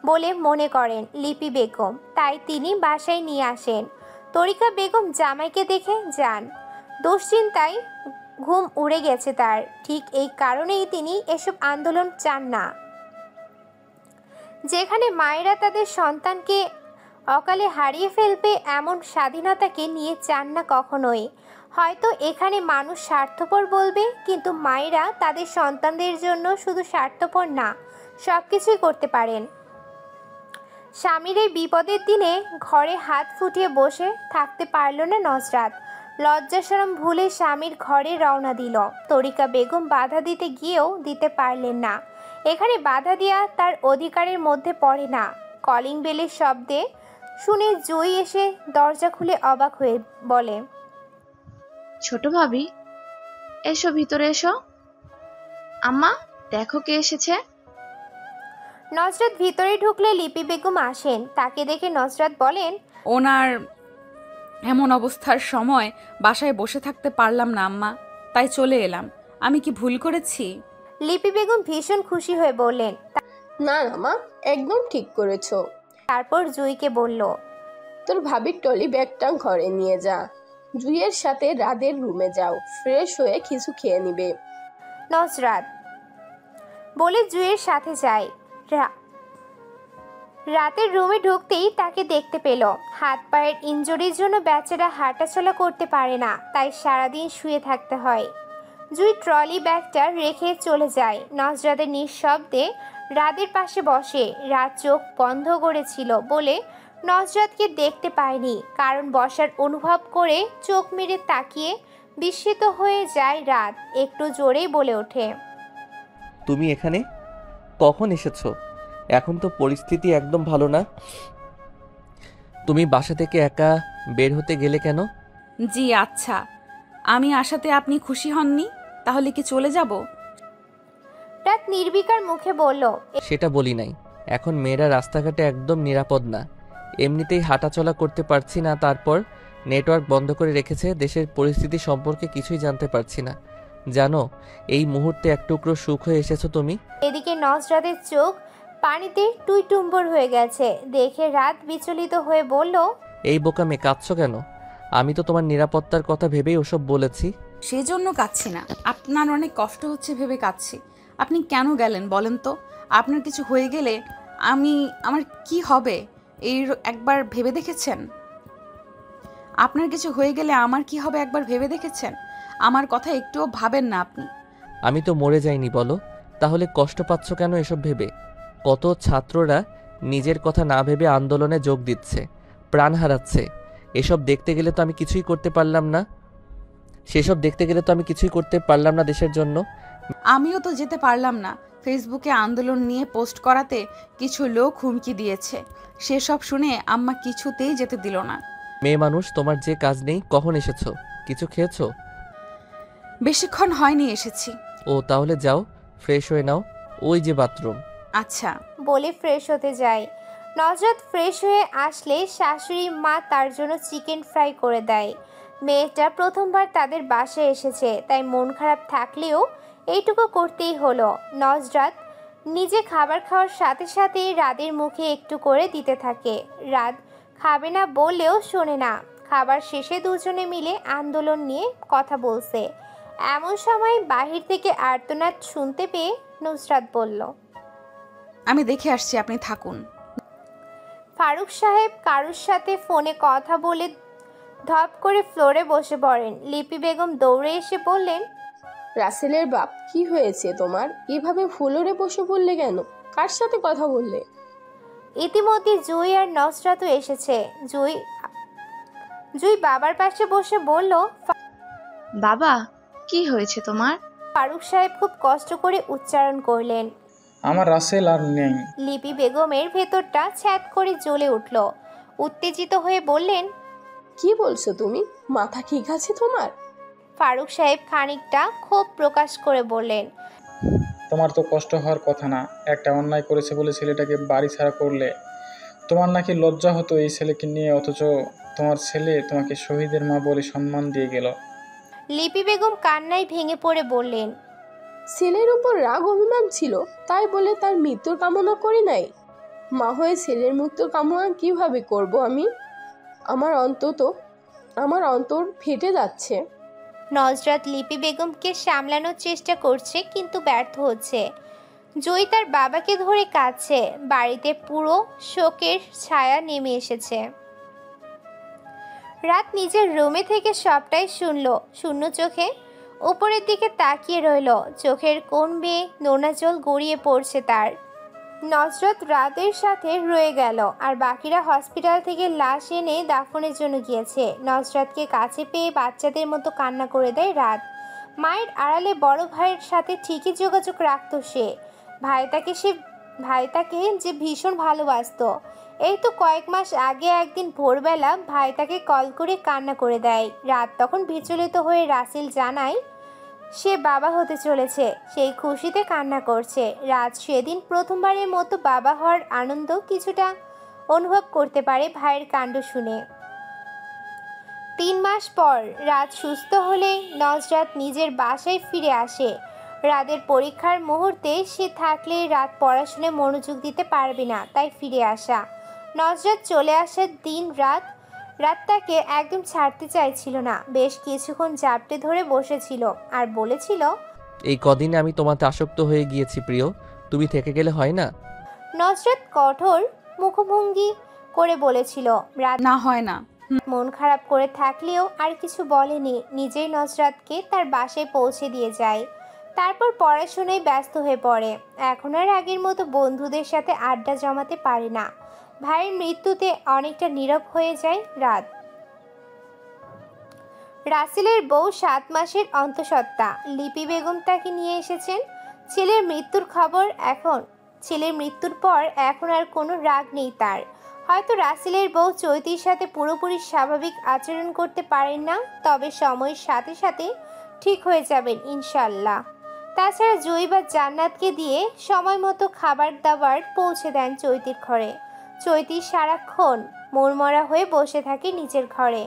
বলে মনে করেন লিপি বেগম, তাই তিনি বাসায় নিয়ে আসেন। তরিকা বেগম জামাইকে দেখে যান। দুশ্চিন্তায় ঘুম উড়ে গেছে তার। ঠিক এই কারণেই তিনি এসব আন্দোলন চান না, যেখানে মায়েরা তাদের সন্তানকে অকালে হারিয়ে ফেলবে এমন স্বাধীনতাকে নিয়ে চান না কখনোই। হয়তো এখানে মানুষ স্বার্থপর বলবে, কিন্তু মায়েরা তাদের সন্তানদের জন্য শুধু স্বার্থপর না, সব কিছুই করতে পারেন। স্বামীর এই বিপদের দিনে ঘরে হাত ফুটিয়ে বসে থাকতে পারল না নজরাত। লজ্জাশরম ভুলে স্বামীর ঘরে রওনা দিল। তরিকা বেগম বাধা দিতে গিয়েও দিতে পারলেন না। এখানে বাধা দেওয়া তার অধিকারের মধ্যে পড়ে না। কলিং বেলের শব্দে শুনে জুই এসে দরজা খুলে অবাক হয়ে বলে, ছোট ভাবি, এসো ভিতরে এসো। আম্মা, দেখো কে এসেছে। নজরাত ভিতরে ঢুকলে লিপি বেগম আসেন। তাকে দেখে নজরাত বলেন, ওনার এমন অবস্থার সময় বাসায় বসে থাকতে পারলাম না আম্মা, তাই চলে এলাম। আমি কি ভুল করেছি? লিপি বেগম ভীষণ খুশি হয়ে বললেন, না না মা, একদম ঠিক করেছো। তারপর জুইকে বলল, তোর ভাবির টলি ব্যাগটা ঘরে নিয়ে যা। জুইয়ের সাথে রাদের রুমে যাও, ফ্রেশ হয়ে কিছু খেয়ে নিবে। নজরাত বলে জুইয়ের সাথে যায়। রাতের রুমে ঢুকতেই তাকে দেখতে পেল। হাত পায়ের ইনজুরির জন্য বেচারা হাঁটাচলা করতে পারে না, তাই সারাদিন শুয়ে থাকতে হয়। জুই ট্রলি ব্যাগটা রেখে চলে যায়। নজরাতের নিঃশব্দে রাদের পাশে বসে। রাত চোখ বন্ধ করেছিল বলে নজরাতকে দেখতে পায়নি, কারণ বসার অনুভব করে চোখ মেরে তাকিয়ে বিস্মিত হয়ে যায় রাত। একটু জোরেই বলে ওঠে, তুমি এখানে কখন এসেছো? এখন তো পরিস্থিতি একদম ভালো না। তুমি বাসা থেকে একা বের হতে গেলে কেন? জি আচ্ছা, আমি আসাতে আপনি খুশি হননি? তাহলে কি চলে যাব? রাত নির্বিকার মুখে বলল, সেটা বলি নাই। এখন মেয়েরা রাস্তাঘাটে একদম নিরাপদ না। এমনিতেই হাঁটাচলা করতে পারছি না, তারপর নেটওয়ার্ক বন্ধ করে রেখেছে। দেশের পরিস্থিতি সম্পর্কে কিছুই জানতে পারছি না। জানো, এই মুহূর্তে এক টুকরো সুখ হয়ে এসেছো তুমি। এদিকে নজরাতের চোখ পানিতে টুইটুম্বর হয়ে গেছে দেখে রাত বিচলিত হয়ে বলল, এই বোকা মেয়ে, কাঁদছো কেন? আমি তো তোমার নিরাপত্তার কথা ভেবেই ওসব বলেছি। সেজন্য কাঁদছি না, আপনার অনেক কষ্ট হচ্ছে ভেবে কাঁদছি। আপনি কেন গেলেন বলেন তো? আপনার কিছু হয়ে গেলে আমার কি হবে এই একবার ভেবে দেখেছেন? আপনার কিছু হয়ে গেলে আমার কি হবে একবার ভেবে দেখেছেন? আমার কথা একটুও ভাবেন না আপনি। আমি তো মরে যাইনি বলো, তাহলে কষ্ট পাচ্ছ কেন এসব ভেবে? কত ছাত্ররা নিজের কথা না ভেবে আন্দোলনে যোগ দিচ্ছে, প্রাণ হারাচ্ছে। এসব দেখতে গেলে তো আমি কিছুই করতে পারলাম না। সেসব দেখতে গেলে তো আমি কিছুই করতে পারলাম না দেশের জন্য। আমিও তো যেতে পারলাম না। ফেসবুকে আন্দোলন নিয়ে পোস্ট করাতে কিছু লোক হুমকি দিয়েছে। সেসব শুনে আম্মা কিছুতেই যেতে দিল না। মেয়ে মানুষ, তোমার যে কাজ নেই, কখন এসেছো? কিছু খেয়েছো? বেশিক্ষণ হয়নি এসেছি। ও তাহলে যাও, ফ্রেশ হয়ে নাও, ওই যে বাথরুম। আচ্ছা বলে ফ্রেশ হতে যায়। নজরাত ফ্রেশ হয়ে আসলে শাশুড়ি মা তার জন্য চিকেন ফ্রাই করে দেয়। মেয়েটা প্রথমবার তাদের বাসায় এসেছে, তাই মন খারাপ থাকলেও এইটুকু করতেই হলো। নজরাত নিজে খাবার খাওয়ার সাথে সাথে রাদের মুখে একটু করে দিতে থাকে। রাত খাবে না বললেও শোনে না। খাবার শেষে দুজনে মিলে আন্দোলন নিয়ে কথা বলছে। এমন সময় বাহির থেকে আর্তনাদ শুনতে পেয়ে নুসরাত বলল, আমি দেখে আসছি, আপনি থাকুন। ফারুক সাহেব কারুর সাথে ফোনে কথা বলে ধপ করে ফ্লোরে বসে পড়েন। লিপি বেগম দৌড়ে এসে বললেন, রাসেলের বাপ, কি হয়েছে তোমার? এভাবে ফ্লোরে বসে পড়লে কেন? কার সাথে কথা বললে? ইতিমধ্যে জুই আর নসরাতও এসেছে। জুই বাবার পাশে বসে বলল, বাবা, কি হয়েছে তোমার? ফারুক সাহেব খুব কষ্ট করে উচ্চারণ করলেন। আমার রাসেল আর নেই। লিপি বেগমের ভেতরটা ছ্যাদ করে জ্বলে উঠল। উত্তেজিত হয়ে বললেন, কি বলছো তুমি? মাথা ঠিক আছে তোমার? ফারুক সাহেব খানিকটা ক্ষোভ প্রকাশ করে বললেন, তোমার তো কষ্ট হওয়ার কথা না। একটা অন্যায় করেছে বলে ছেলেটাকে বাড়ি ছাড়া করলে। তোমার নাকি লজ্জা হতো এই ছেলেকে নিয়ে, অথচ তোমার ছেলে তোমাকে শহীদের মা বলে সম্মান দিয়ে গেল। লিপি বেগম কান্নায় ভেঙে পড়ে বললেন, ছেলের উপর রাগ অভিমান ছিল, তাই বলে তার মৃত্যুর কামনা করি নাই। মা হয়ে ছেলের মৃত্যুর কামনা কিভাবে করব আমি? আমার অন্তর ফেটে যাচ্ছে। নজরাত লিপি বেগমকে সামলানোর চেষ্টা করছে, কিন্তু ব্যর্থ হচ্ছে। জয়ী তার বাবাকে ধরে কাঁদছে। বাড়িতে পুরো শোকের ছায়া নেমে এসেছে। রাত নিজের রুমে থেকে সবটাই শুনল। শূন্য চোখে উপরের দিকে তাকিয়ে রইল। চোখের কোণ বেয়ে নোনা জল গড়িয়ে পড়ছে তার। নজরত রাতের সাথে রয়ে গেল, আর বাকিরা হসপিটাল থেকে লাশ এনে দাফনের জন্য গিয়েছে। নজরতকে কাছে পেয়ে বাচ্চাদের মতো কান্না করে দেয় রাত। মায়ের আড়ালে বড় ভাইয়ের সাথে ঠিকই যোগাযোগ রাখত সে। ভাইটাকে যে ভীষণ ভালোবাসতো। এই তো কয়েক মাস আগে একদিন ভোরবেলা ভাই তাকে কল করে কান্না করে দেয়। রাত তখন বিচলিত হয়ে রাসেল জানায় সে বাবা হতে চলেছে। সেই খুশিতে কান্না করছে। রাত সেদিন প্রথমবারের মতো বাবা হওয়ার আনন্দ কিছুটা অনুভব করতে পারে ভাইয়ের কাণ্ড শুনে। 3 মাস পর রাত সুস্থ হলে নজরাত নিজের বাসায় ফিরে আসে। রাতের পরীক্ষার মুহূর্তে সে থাকলে রাত পড়াশোনায় মনোযোগ দিতে পারবে না, তাই ফিরে আসা। নজরাত চলে আসার দিন রাত তাকে একদম ছাড়তে চাইছিল না। বেশ কিছুক্ষণ জাপটে ধরে বসেছিল আর বলেছিল, এই কদিনে আমি তোমাতে আসক্ত হয়ে গিয়েছি প্রিয়, তুমি থেকে গেলে হয় না? নজরাত কঠোর মুখভঙ্গি করে বলেছিল। রাত না হয় না। মন খারাপ করে থাকলেও আর কিছু বলেনি। নিজেই নজরাতকে তার বাসায় পৌঁছে দিয়ে যায়। তারপর পড়াশোনায় ব্যস্ত হয়ে পড়ে। এখন আর আগের মতো বন্ধুদের সাথে আড্ডা জমাতে পারে না। ভাইয়ের মৃত্যুতে অনেকটা নীরব হয়ে যায় রাত। রাসেলের বউ 7 মাসের অন্তঃসত্ত্বা লিপি বেগম তাকে নিয়ে এসেছেন। ছেলের মৃত্যুর পর এখন আর কোনো রাগ নেই তার। হয়তো রাসেলের বউ চৈতির সাথে পুরোপুরি স্বাভাবিক আচরণ করতে পারেন না, তবে সময়ের সাথে সাথে ঠিক হয়ে যাবেন ইনশাল্লাহ। তাছাড়া জুই বা জান্নাতকে দিয়ে সময় মতো খাবার দাবার পৌঁছে দেন চৈতির ঘরে। চৈতি সারাক্ষণ মনমরা হয়ে বসে থাকে নিজের ঘরে,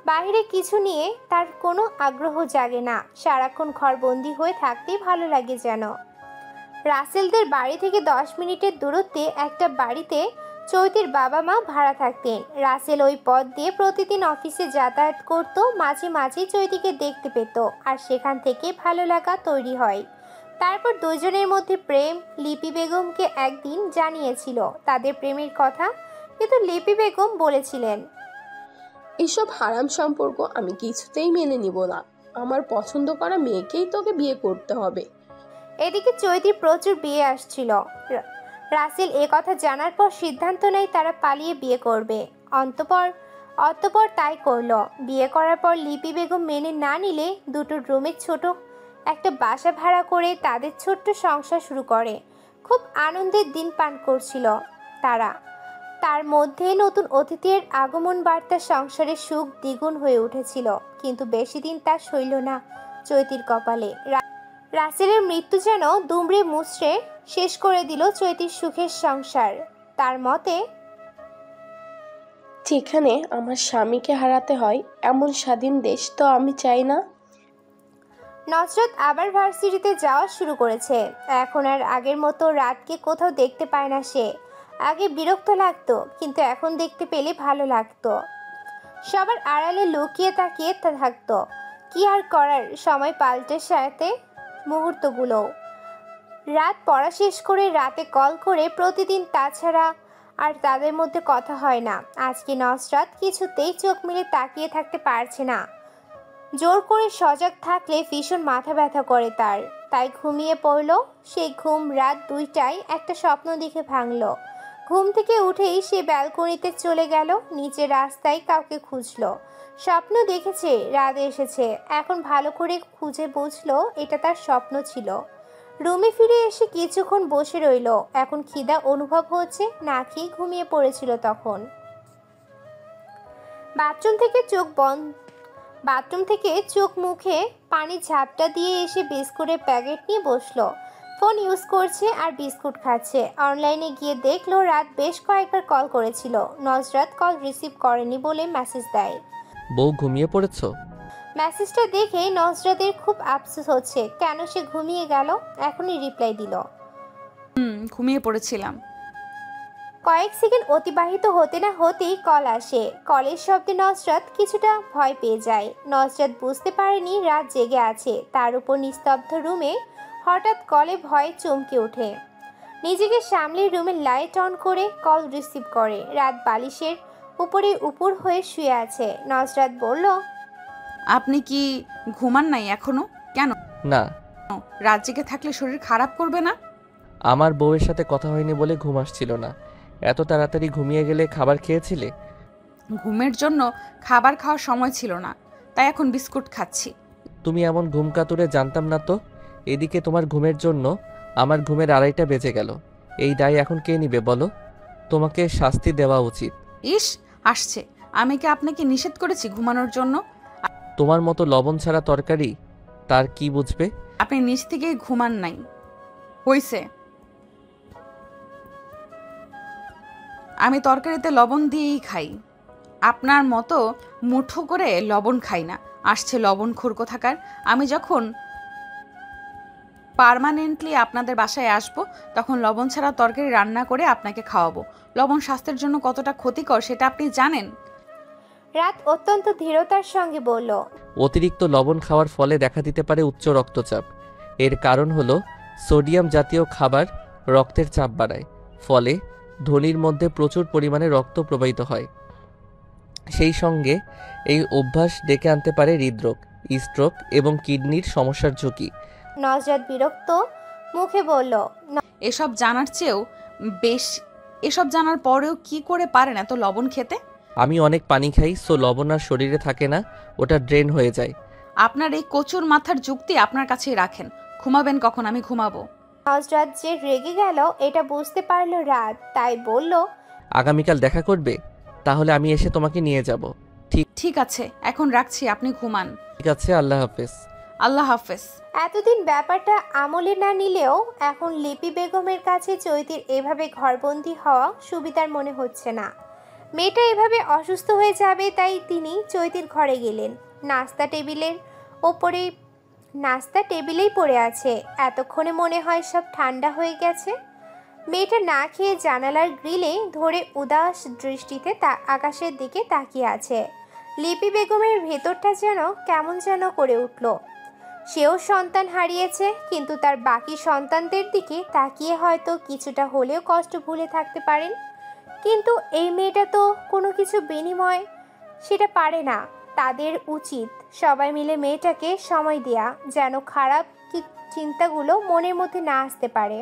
বাইরে কিছু নিয়ে তার কোনো আগ্রহ জাগে না। সারাক্ষণ ঘরবন্দি হয়ে থাকতেই ভালো লাগে যেন। রাসেলদের বাড়ি থেকে 10 মিনিটের দূরত্বে একটা বাড়িতে চৈতির বাবা মা ভাড়া থাকতেন। রাসেল ওই পথ দিয়ে প্রতিদিন অফিসে যাতায়াত করত, মাঝে মাঝে চৈতিকে দেখতে পেত, আর সেখান থেকে ভালো লাগা তৈরি হয়। তারপর দুজনের মধ্যে প্রেম। লিপি বেগমকে একদিন জানিয়েছিল তাদের প্রেমের কথা, কিন্তু লিপি বেগম বলেছিলেন, এসব হারাম সম্পর্ক আমি কিছুতেই মেনে নিব না। আমার পছন্দ করা মেয়েকেই তোকে বিয়ে করতে হবে। এদিকে চৈতির প্রচুর বিয়ে আসছিল। রাসেল এ কথা জানার পর সিদ্ধান্ত নেয় তারা পালিয়ে বিয়ে করবে। অতঃপর তাই করলো। বিয়ে করার পর লিপি বেগম মেনে না নিলে দুটো রুমের ছোট একটা বাসা ভাড়া করে তাদের ছোট্ট সংসার শুরু করে। খুব আনন্দের দিন পান করছিল তারা। তার মধ্যে নতুন অতিথির আগমন বার্তা সংসারের সুখ দ্বিগুণ হয়ে উঠেছিল। কিন্তু বেশি দিন তা সইল না চৈতির কপালে। রাসেলের মৃত্যু যেন দুমড়ে মুচড়ে শেষ করে দিল চৈতির সুখের সংসার। তার মতে, যেখানে আমার স্বামীকে হারাতে হয় এমন স্বাধীন দেশ তো আমি চাই না। নজরত আবার ভার্সিটিতে যাওয়া শুরু করেছে। এখন আর আগের মতো রাতকে কোথাও দেখতে পায় না সে। আগে বিরক্ত লাগতো, কিন্তু এখন দেখতে পেলে ভালো লাগতো। সবার আড়ালে লুকিয়ে তাকিয়ে থাকতো। কি আর করার, সময় পাল্টে সাথে মুহূর্তগুলো। রাত পড়া শেষ করে রাতে কল করে প্রতিদিন, তাছাড়া আর তাদের মধ্যে কথা হয় না। আজকে নজরাত কিছুতেই চোখ মেলে তাকিয়ে থাকতে পারছে না। জোর করে সজাগ থাকলে ভীষণ মাথা ব্যথা করে তার, তাই ঘুমিয়ে পড়ল। সেই ঘুম রাত 2টায় একটা স্বপ্ন দেখে ভাঙল। ঘুম থেকে উঠেই সে ব্যালকনিতে চলে গেল। নিচে রাস্তায় কাউকে খুঁজলো। স্বপ্ন দেখেছে রাত এসেছে, এখন ভালো করে খুঁজে বুঝলো এটা তার স্বপ্ন ছিল। রুমে ফিরে এসে কিছুক্ষণ বসে রইল। এখন খিদা অনুভব হচ্ছে, না খেয়ে ঘুমিয়ে পড়েছিল তখন। বাথরুম থেকে চোখ মুখে পানি ঝাপটা দিয়ে এসে বিস্কুটের প্যাকেট নিয়ে বসলো। ফোন ইউজ করছে আর বিস্কুট খাচ্ছে। অনলাইনে গিয়ে দেখলো রাত বেশ কয়েকবার কল করেছিল। নজরাত কল রিসিভ করেনি বলে মেসেজ দেয়। বউ ঘুমিয়ে পড়েছো? মেসেজটা দেখে নজরাতের খুব আফসোস হচ্ছে, কেন সে ঘুমিয়ে গেল। এখনই রিপ্লাই দিল, ঘুমিয়ে পড়েছিলাম। কয়েক সেকেন্ড অতিবাহিত হতে না হতেই কল আসে। কলের শব্দে নজরাত কিছুটা ভয় পেয়ে যায়। নজরাত বুঝতে পারেনি রাত জেগে আছে। তার উপর নিস্তব্ধ রুমে হঠাৎ কলে ভয়ে চমকে ওঠে। নিজেকে সামলে রুমের লাইট অন করে কল রিসিভ করে। রাত বালিশের উপরে উপর হয়ে শুয়ে আছে। নজরাত বলল, আপনি কি ঘুমান নাই এখনো? কেন? না। রাত জেগে থাকলে শরীর খারাপ করবে না? আমার বউয়ের সাথে কথা হয়নি বলে ঘুম আসছিল না। এত তাড়াতাড়ি ঘুমিয়ে গেলে খাবার খেয়েছিলে? ঘুমের জন্য খাবার খাওয়ার সময় ছিল না, তাই এখন বিস্কুট খাচ্ছি। তুমি এমন ঘুম কাতুরে জানতাম না তো। এদিকে তোমার ঘুমের জন্য আমার ঘুমের 2:30টা বেজে গেল। এই দায় এখন কে নিবে বলো? তোমাকে শাস্তি দেওয়া উচিত। ইস, আসছে। আমি কি আপনাকে নিষেধ করেছি ঘুমানোর জন্য? তোমার মতো লবণ ছাড়া তরকারি তার কি বুঝবে? আপনি নিজ থেকেই ঘুমান নাই। হইছে, আমি তরকারিতে লবণ দিয়েই খাই। আপনার মতো মুঠো করে লবণ খাই না। আসছে লবণখোর কোথাকার। আমি যখন পার্মানেন্টলি আপনাদের বাসায় আসবো, তখন লবণ ছাড়া তরকারি রান্না করে আপনাকে খাওয়াবো। লবণ স্বাস্থ্যের জন্য কতটা ক্ষতিকর সেটা আপনি জানেন? রাত অত্যন্ত ধীরতার সঙ্গে বলল, অতিরিক্ত লবণ খাওয়ার ফলে দেখা দিতে পারে উচ্চ রক্তচাপ। এর কারণ হলো সোডিয়াম জাতীয় খাবার রক্তের চাপ বাড়ায়, ফলে ধমনীর মধ্যে প্রচুর পরিমাণে রক্ত প্রবাহিত হয়। সেই সঙ্গে এই অভ্যাস ডেকে আনতে পারে হৃদরোগ, স্ট্রোক এবং কিডনির সমস্যার ঝুঁকি। নজরাত বিরক্ত মুখে বলল, এসব জানার চেয়েও এসব জানার পরেও কি করে পারেন এত লবণ খেতে? আমি অনেক পানি খাই, সো লবণ আর শরীরে থাকে না, ওটা ড্রেন হয়ে যায়। আপনার এই কচুর মাথার যুক্তি আপনার কাছেই রাখেন। ঘুমাবেন কখন? আমি ঘুমাবো। নজরাত যে রেগে গেল এটা বুঝতে পারলো রাত, তাই বলল, আগামীকাল দেখা করবে? তাহলে আমি এসে তোমাকে নিয়ে যাব। ঠিক আছে, এখন রাখছি, আপনি ঘুমান। ঠিক আছে, আল্লাহ হাফেজ। আল্লাহ হাফেজ। এতদিন ব্যাপারটা আমলে না নিলেও এখন লিপি বেগমের কাছে চৈতির এভাবে ঘরবন্দি হওয়া সুবিধার মনে হচ্ছে না। মেয়েটা এভাবে অসুস্থ হয়ে যাবে তাই তিনি চৈতির ঘরে গেলেন। নাস্তা টেবিলেই পড়ে আছে। এতক্ষণে মনে হয় সব ঠান্ডা হয়ে গেছে। মেয়েটা না খেয়ে জানালার গ্রিলে ধরে উদাস দৃষ্টিতে আকাশের দিকে তাকিয়ে আছে। লিপি বেগমের ভেতরটা যেন কেমন যেন করে উঠল। সেও সন্তান হারিয়েছে, কিন্তু তার বাকি সন্তানদের দিকে তাকিয়ে হয়তো কিছুটা হলেও কষ্ট ভুলে থাকতে পারেন। কিন্তু এই মেয়েটা তো কোনো কিছু বিনিময় সেটা পারে না। তাদের উচিত সবাই মিলে মেয়েটাকে সময় দেয়া, যেন খারাপ চিন্তাগুলো মনের মধ্যে না আসতে পারে।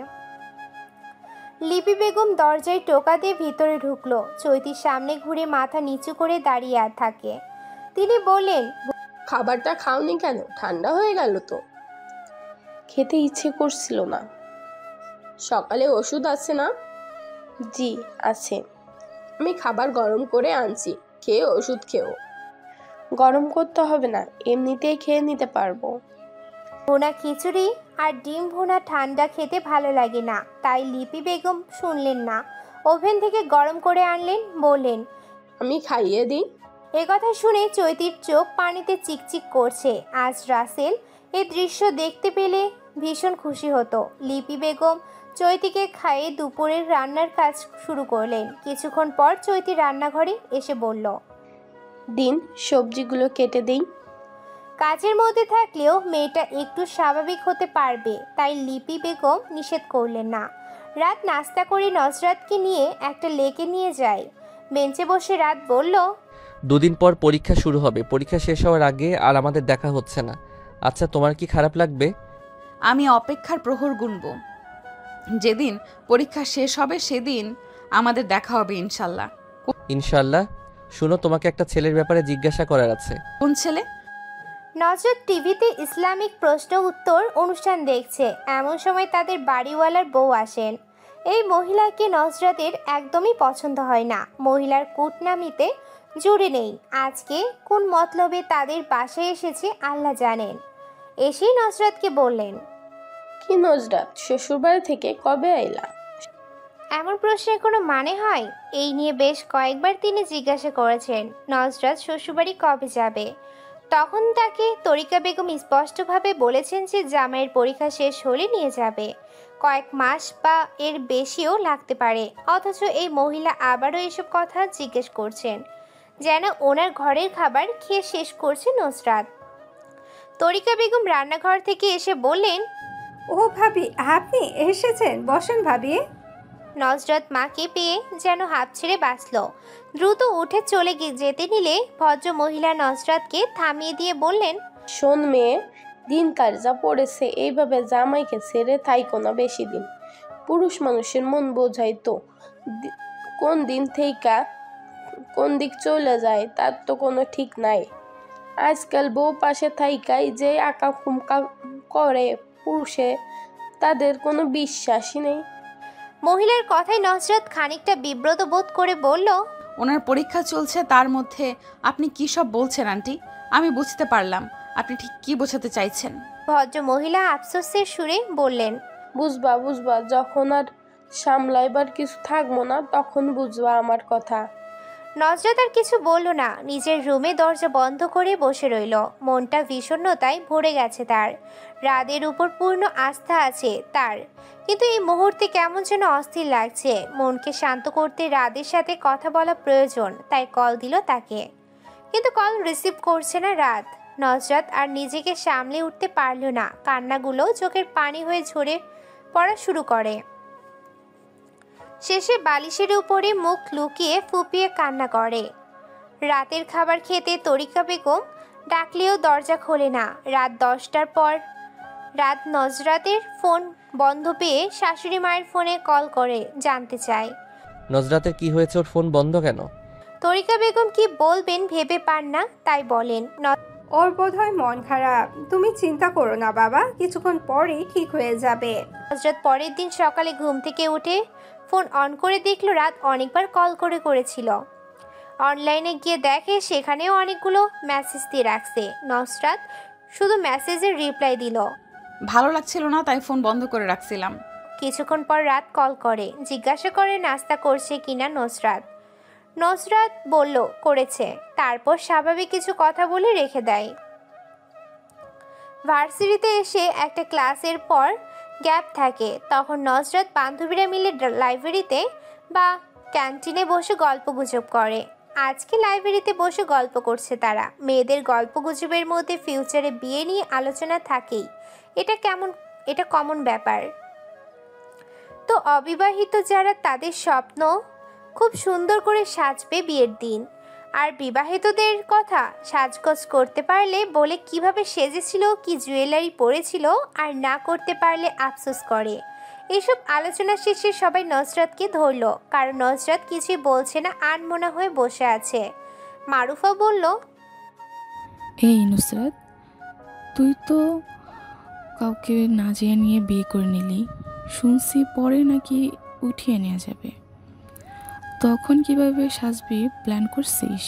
লিপি বেগম দরজায় টোকা দিয়ে ভিতরে ঢুকলো। চৈতির সামনে ঘুরে মাথা নিচু করে দাঁড়িয়ে থাকে। তিনি বললেন, খাবারটা খাওনি কেন? ঠান্ডা হয়ে গেল তো। খেতে ইচ্ছে করছিল না। সকালে ওষুধ আছে না? জি আছে। আমি খাবার গরম করে আনছি, খেয়ে ওষুধ খেও। গরম করতে হবে না, এমনিতেই খেয়ে নিতে পারবো। ভুনা খিচুড়ি আর ডিম ভুনা ঠান্ডা খেতে ভালো লাগে না, তাই লিপি বেগম শুনলেন না। ওভেন থেকে গরম করে আনলেন। বললেন, আমি খাইয়ে দিই। এ কথা শুনে চৈতির চোখ পানিতে চিকচিক করছে। আজ রাসেল এই দৃশ্য দেখতে পেলে ভীষণ খুশি হতো। লিপি বেগম চৈতিকে খাইয়ে দুপুরের রান্নার কাজ শুরু করলেন। কিছুক্ষণ পর চৈতি রান্নাঘরে এসে বলল, দিন সবজিগুলো কেটে দিই। কাজের মধ্যে থাকলেও মেয়েটা একটু স্বাভাবিক হতে পারবে, তাই লিপি বেগম নিষেধ করলেন না। রাত নাস্তা করে নজরাতকে নিয়ে একটা লেকে নিয়ে যায়। বেঞ্চে বসে রাত বলল, 2 দিন পর পরীক্ষা শুরু হবে। পরীক্ষা শেষ হওয়ার আগে আর আমাদের দেখা হচ্ছে না। আচ্ছা, তোমার কি খারাপ লাগবে? আমি অপেক্ষার প্রহর গুনব। যেদিন পরীক্ষা শেষ হবে সেদিন আমাদের দেখা হবে ইনশাল্লাহ। ইনশাল্লাহ। শুনো, তোমাকে একটা ছেলের ব্যাপারে জিজ্ঞাসা করার আছে। কোন ছেলে? নজরত টিভিতে ইসলামিক প্রশ্ন উত্তর অনুষ্ঠান দেখছে। এমন সময় তাদের বাড়িওয়ালার বউ আসেন। এই মহিলাকে নজরতের একদমই পছন্দ হয় না। মহিলার কূটনামিতে জুড়ে নেই। আজকে কোন মতলবে তাদের বাসায় এসেছে আল্লাহ জানেন। এসেই নজরতকে বললেন, কি নজরাত, শ্বশুরবাড়ি থেকে কবে আইলা? এমন প্রশ্নের কোনো মানে হয়? এই নিয়ে বেশ কয়েকবার তিনি জিজ্ঞাসা করেছেন নজরত শ্বশুরবাড়ি কবে যাবে। তখন তাকে তরিকা বেগম স্পষ্টভাবে বলেছেন যে জামাইয়ের পরীক্ষা শেষ হলে নিয়ে যাবে। কয়েক মাস বা এর বেশিও লাগতে পারে। অথচ এই মহিলা আবারও এসব কথা জিজ্ঞেস করছেন, যেন ওনার ঘরের খাবার খেয়ে শেষ করছে নজরাত। তরিকা বেগম রান্নাঘর থেকে এসে বললেন, ও ভাবি, আপনি এসেছেন, বসেন ভাবি। নজরত মাকে পেয়ে যেন হাত ছেড়ে বাঁচল। দ্রুত উঠে চলে যেতে নিলে ভদ্র মহিলা নজরাতকে থামিয়ে দিয়ে বললেন, শোন মেয়ে, দিনকাল যা পড়েছে, এইভাবে জামাইকে ছেড়ে থাইকো না বেশি দিন। পুরুষ মানুষের মন বোঝাই তো, কোন দিন থেকে কোন দিক চলে যায় তার তো কোনো ঠিক নাই। আজকাল বউ পাশে থাইকাই যে আঁকা ফুমকা করে পুরুষে, তাদের কোনো বিশ্বাসই নেই। মহিলার কথায় নজরত খানিকটা বিব্রত বোধ করে বলল, ওনার পরীক্ষা চলছে, তার মধ্যে আপনি কি সব বলছেন আন্টি? আমি বুঝতে পারলাম আপনি ঠিক কি বোঝাতে চাইছেন। ভদ্র মহিলা আফসোসের সুরে বললেন, বুঝবা, যখন আর সামলাইবার কিছু থাকবো না তখন বুঝবা আমার কথা। নজরত আর কিছু বলল না। নিজের রুমে দরজা বন্ধ করে বসে রইল। মনটা বিষণ্ণতায় ভরে গেছে তার। রাদের উপর পূর্ণ আস্থা আছে তার, কিন্তু এই মুহূর্তে কেমন যেন অস্থির লাগছে। মনকে শান্ত করতে রাদের সাথে কথা বলা প্রয়োজন, তাই কল দিল তাকে। কিন্তু কল রিসিভ করছে না রাত। নজরত আর নিজেকে সামলে উঠতে পারল না। কান্নাগুলো চোখের পানি হয়ে ঝরে পড়া শুরু করে। শেষে বালিশের উপরে মুখ লুকিয়ে ফুপিয়ে কান্না করে। রাতের খাবার খেতে তরিকা বেগম ডাকলেও দরজা খোলে না। রাত 10টার পর রাত নজরাতের ফোন বন্ধ পেয়ে শাশুড়ি মায়ের ফোনে কল করে জানতে চায়, নজরাতের কি হয়েছে, ওর ফোন বন্ধ কেন? তরিকা বেগম কি বলবেন ভেবে পান না, তাই বলেন, ওর বোধহয় মন খারাপ। তুমি চিন্তা করো না বাবা, কিছুক্ষণ পরেই ঠিক হয়ে যাবে। নজরাত পরের দিন সকালে ঘুম থেকে উঠে ফোন অন করে দেখলো রাত অনেকবার কল করেছিল। অনলাইনে গিয়ে দেখে সেখানেও অনেকগুলো মেসেজ দিয়ে রাখছে। নজরাত শুধু মেসেজের রিপ্লাই দিল। ভালো লাগছিল না তাই ফোন বন্ধ করে রাখছিলাম। কিছুক্ষণ পর রাত কল করে, জিজ্ঞাসা করে নাস্তা করছে কিনা নজরাত বলল করেছে। তারপর স্বাভাবিক কিছু কথা বলে রেখে দেয়। ভার্সিটিতে এসে একটা ক্লাসের পর গ্যাপ থাকে, তখন নজরাত বান্ধবীরা মিলে লাইব্রেরিতে বা ক্যান্টিনে বসে গল্পগুজব করে। আজকে লাইব্রেরিতে বসে গল্প করছে তারা। মেয়েদের গল্পগুজবের মধ্যে ফিউচারে বিয়ে নিয়ে আলোচনা থাকেই, এটা কমন ব্যাপার। তো অবিবাহিত যারা, তাদের স্বপ্ন খুব সুন্দর করে সাজবে বিয়ের দিন। আর বিবাহিতদের কথা, সাজগোজ করতে পারলে বলে কিভাবে সেজেছিল, কি জুয়েলারি পরেছিল, আর না করতে পারলে আফসোস করে। এসব আলোচনা শেষে সবাই নজরাতকে ধরল, কারণ নজরাত কিছুই বলছে না, আনমনা হয়ে বসে আছে। মারুফা বলল, এই নুসরাত, তুই তো কাউকে না যেয়ে নিয়ে বিয়ে করে নিলি, শুনছি পরে নাকি উঠিয়ে নেওয়া যাবে। তখন কিভাবে সাজবি প্ল্যান করছিস?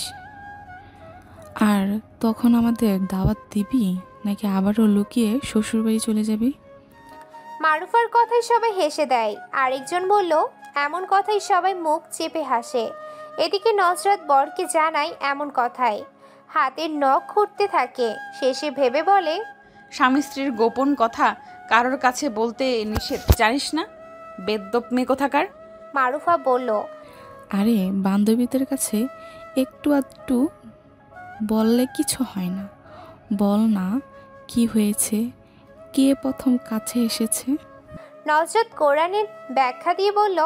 আর তখন আমাদের দাওয়াত দিবি নাকি আবারও লুকিয়ে শ্বশুরবাড়ি চলে যাবি? মারুফার কথায় সবাই হেসে দেয়। আরেকজন বলল, এমন কথাই সবাই মুখ চেপে হাসে। এদিকে নজরাত বরকে জানায় এমন কথায়, হাতের নখ খুঁড়তে থাকে। শেষে ভেবে বলে, স্বামী স্ত্রীর গোপন কথা কারোর কাছে বলতে নিষেধ, জানিস না বেদ্যপ মেয়ে কোথাকার। মারুফা বলল, আরে বান্ধবীদের কাছে একটু আধটু বললে কিছু হয় না। বল না কি হয়েছে, কে প্রথম কাছে এসেছে। নজরাত কোরআনের ব্যাখ্যা দিয়ে বলল,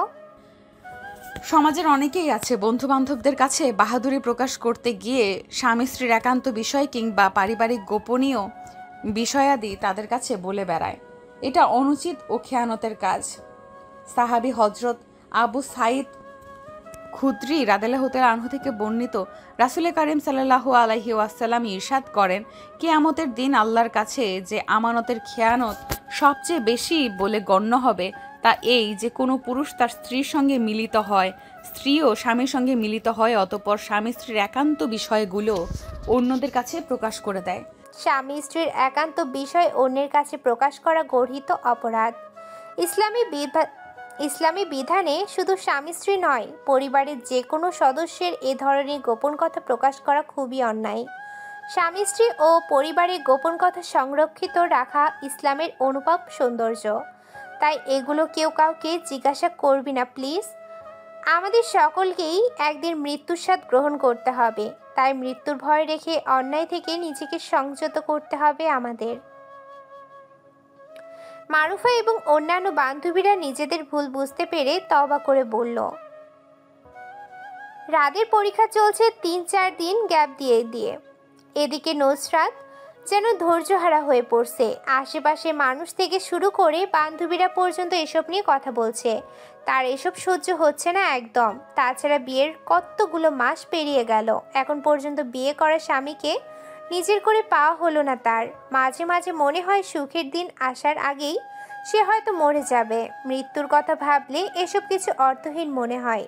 সমাজের অনেকেই আছে বন্ধু বান্ধবদের কাছে বাহাদুরি প্রকাশ করতে গিয়ে স্বামী স্ত্রীর একান্ত বিষয় কিংবা পারিবারিক গোপনীয় বিষয়াদি তাদের কাছে বলে বেড়ায়। এটা অনুচিত ও খেয়ানতের কাজ। সাহাবী হজরত আবু সাইদ খুদরি রাদিয়াল্লাহু তাআলা আনহু থেকে বর্ণিত, রাসূল কারীম সাল্লাল্লাহু আলাইহি ওয়াসাল্লাম ইরশাদ করেন, কিয়ামতের দিন আল্লাহর কাছে যে আমানতের খেয়ানত সবচেয়ে বেশি বলে গণ্য হবে তা এই যে কোনো পুরুষ তার স্ত্রীর সঙ্গে মিলিত হয়, স্ত্রীও স্বামীর সঙ্গে মিলিত হয়, অতঃপর স্বামী স্ত্রীর একান্ত বিষয়গুলো অন্যদের কাছে প্রকাশ করে দেয়। স্বামী স্ত্রীর একান্ত বিষয় অন্যের কাছে প্রকাশ করা গর্হিত অপরাধ। ইসলামী বিধানে শুধু স্বামী স্ত্রী নয়, পরিবারের যে কোনো সদস্যের এ ধরনের গোপন কথা প্রকাশ করা খুবই অন্যায়। স্বামী স্ত্রী ও পরিবারের গোপন কথা সংরক্ষিত রাখা ইসলামের অনুপম সৌন্দর্য। তাই এগুলো কেউ কাউকে জিজ্ঞাসা করবি না প্লিজ। আমাদের সকলকেই একদিন মৃত্যুর স্বাদ গ্রহণ করতে হবে, তাই মৃত্যুর ভয় রেখে অন্যায় থেকে নিজেকে সংযত করতে হবে আমাদের। মারুফা এবং অন্যান্য বান্ধবীরা নিজেদের ভুল বুঝতে পেরে তওবা করে বলল, রাদের পরীক্ষা চলছে ৩-৪ দিন গ্যাপ দিয়ে। এদিকে নজরাত যেন ধৈর্যহারা হয়ে পড়ছে। আশেপাশে মানুষ থেকে শুরু করে বান্ধবীরা পর্যন্ত এসব নিয়ে কথা বলছে। তার এসব সহ্য হচ্ছে না একদম। তাছাড়া বিয়ের কতগুলো মাস পেরিয়ে গেল, এখন পর্যন্ত বিয়ে করা স্বামীকে নিজের করে পাওয়া হলো না তার। মাঝে মাঝে মনে হয় সুখের দিন আসার আগেই সে হয়তো মরে যাবে। মৃত্যুর কথা ভাবলে এসব কিছু অর্থহীন মনে হয়।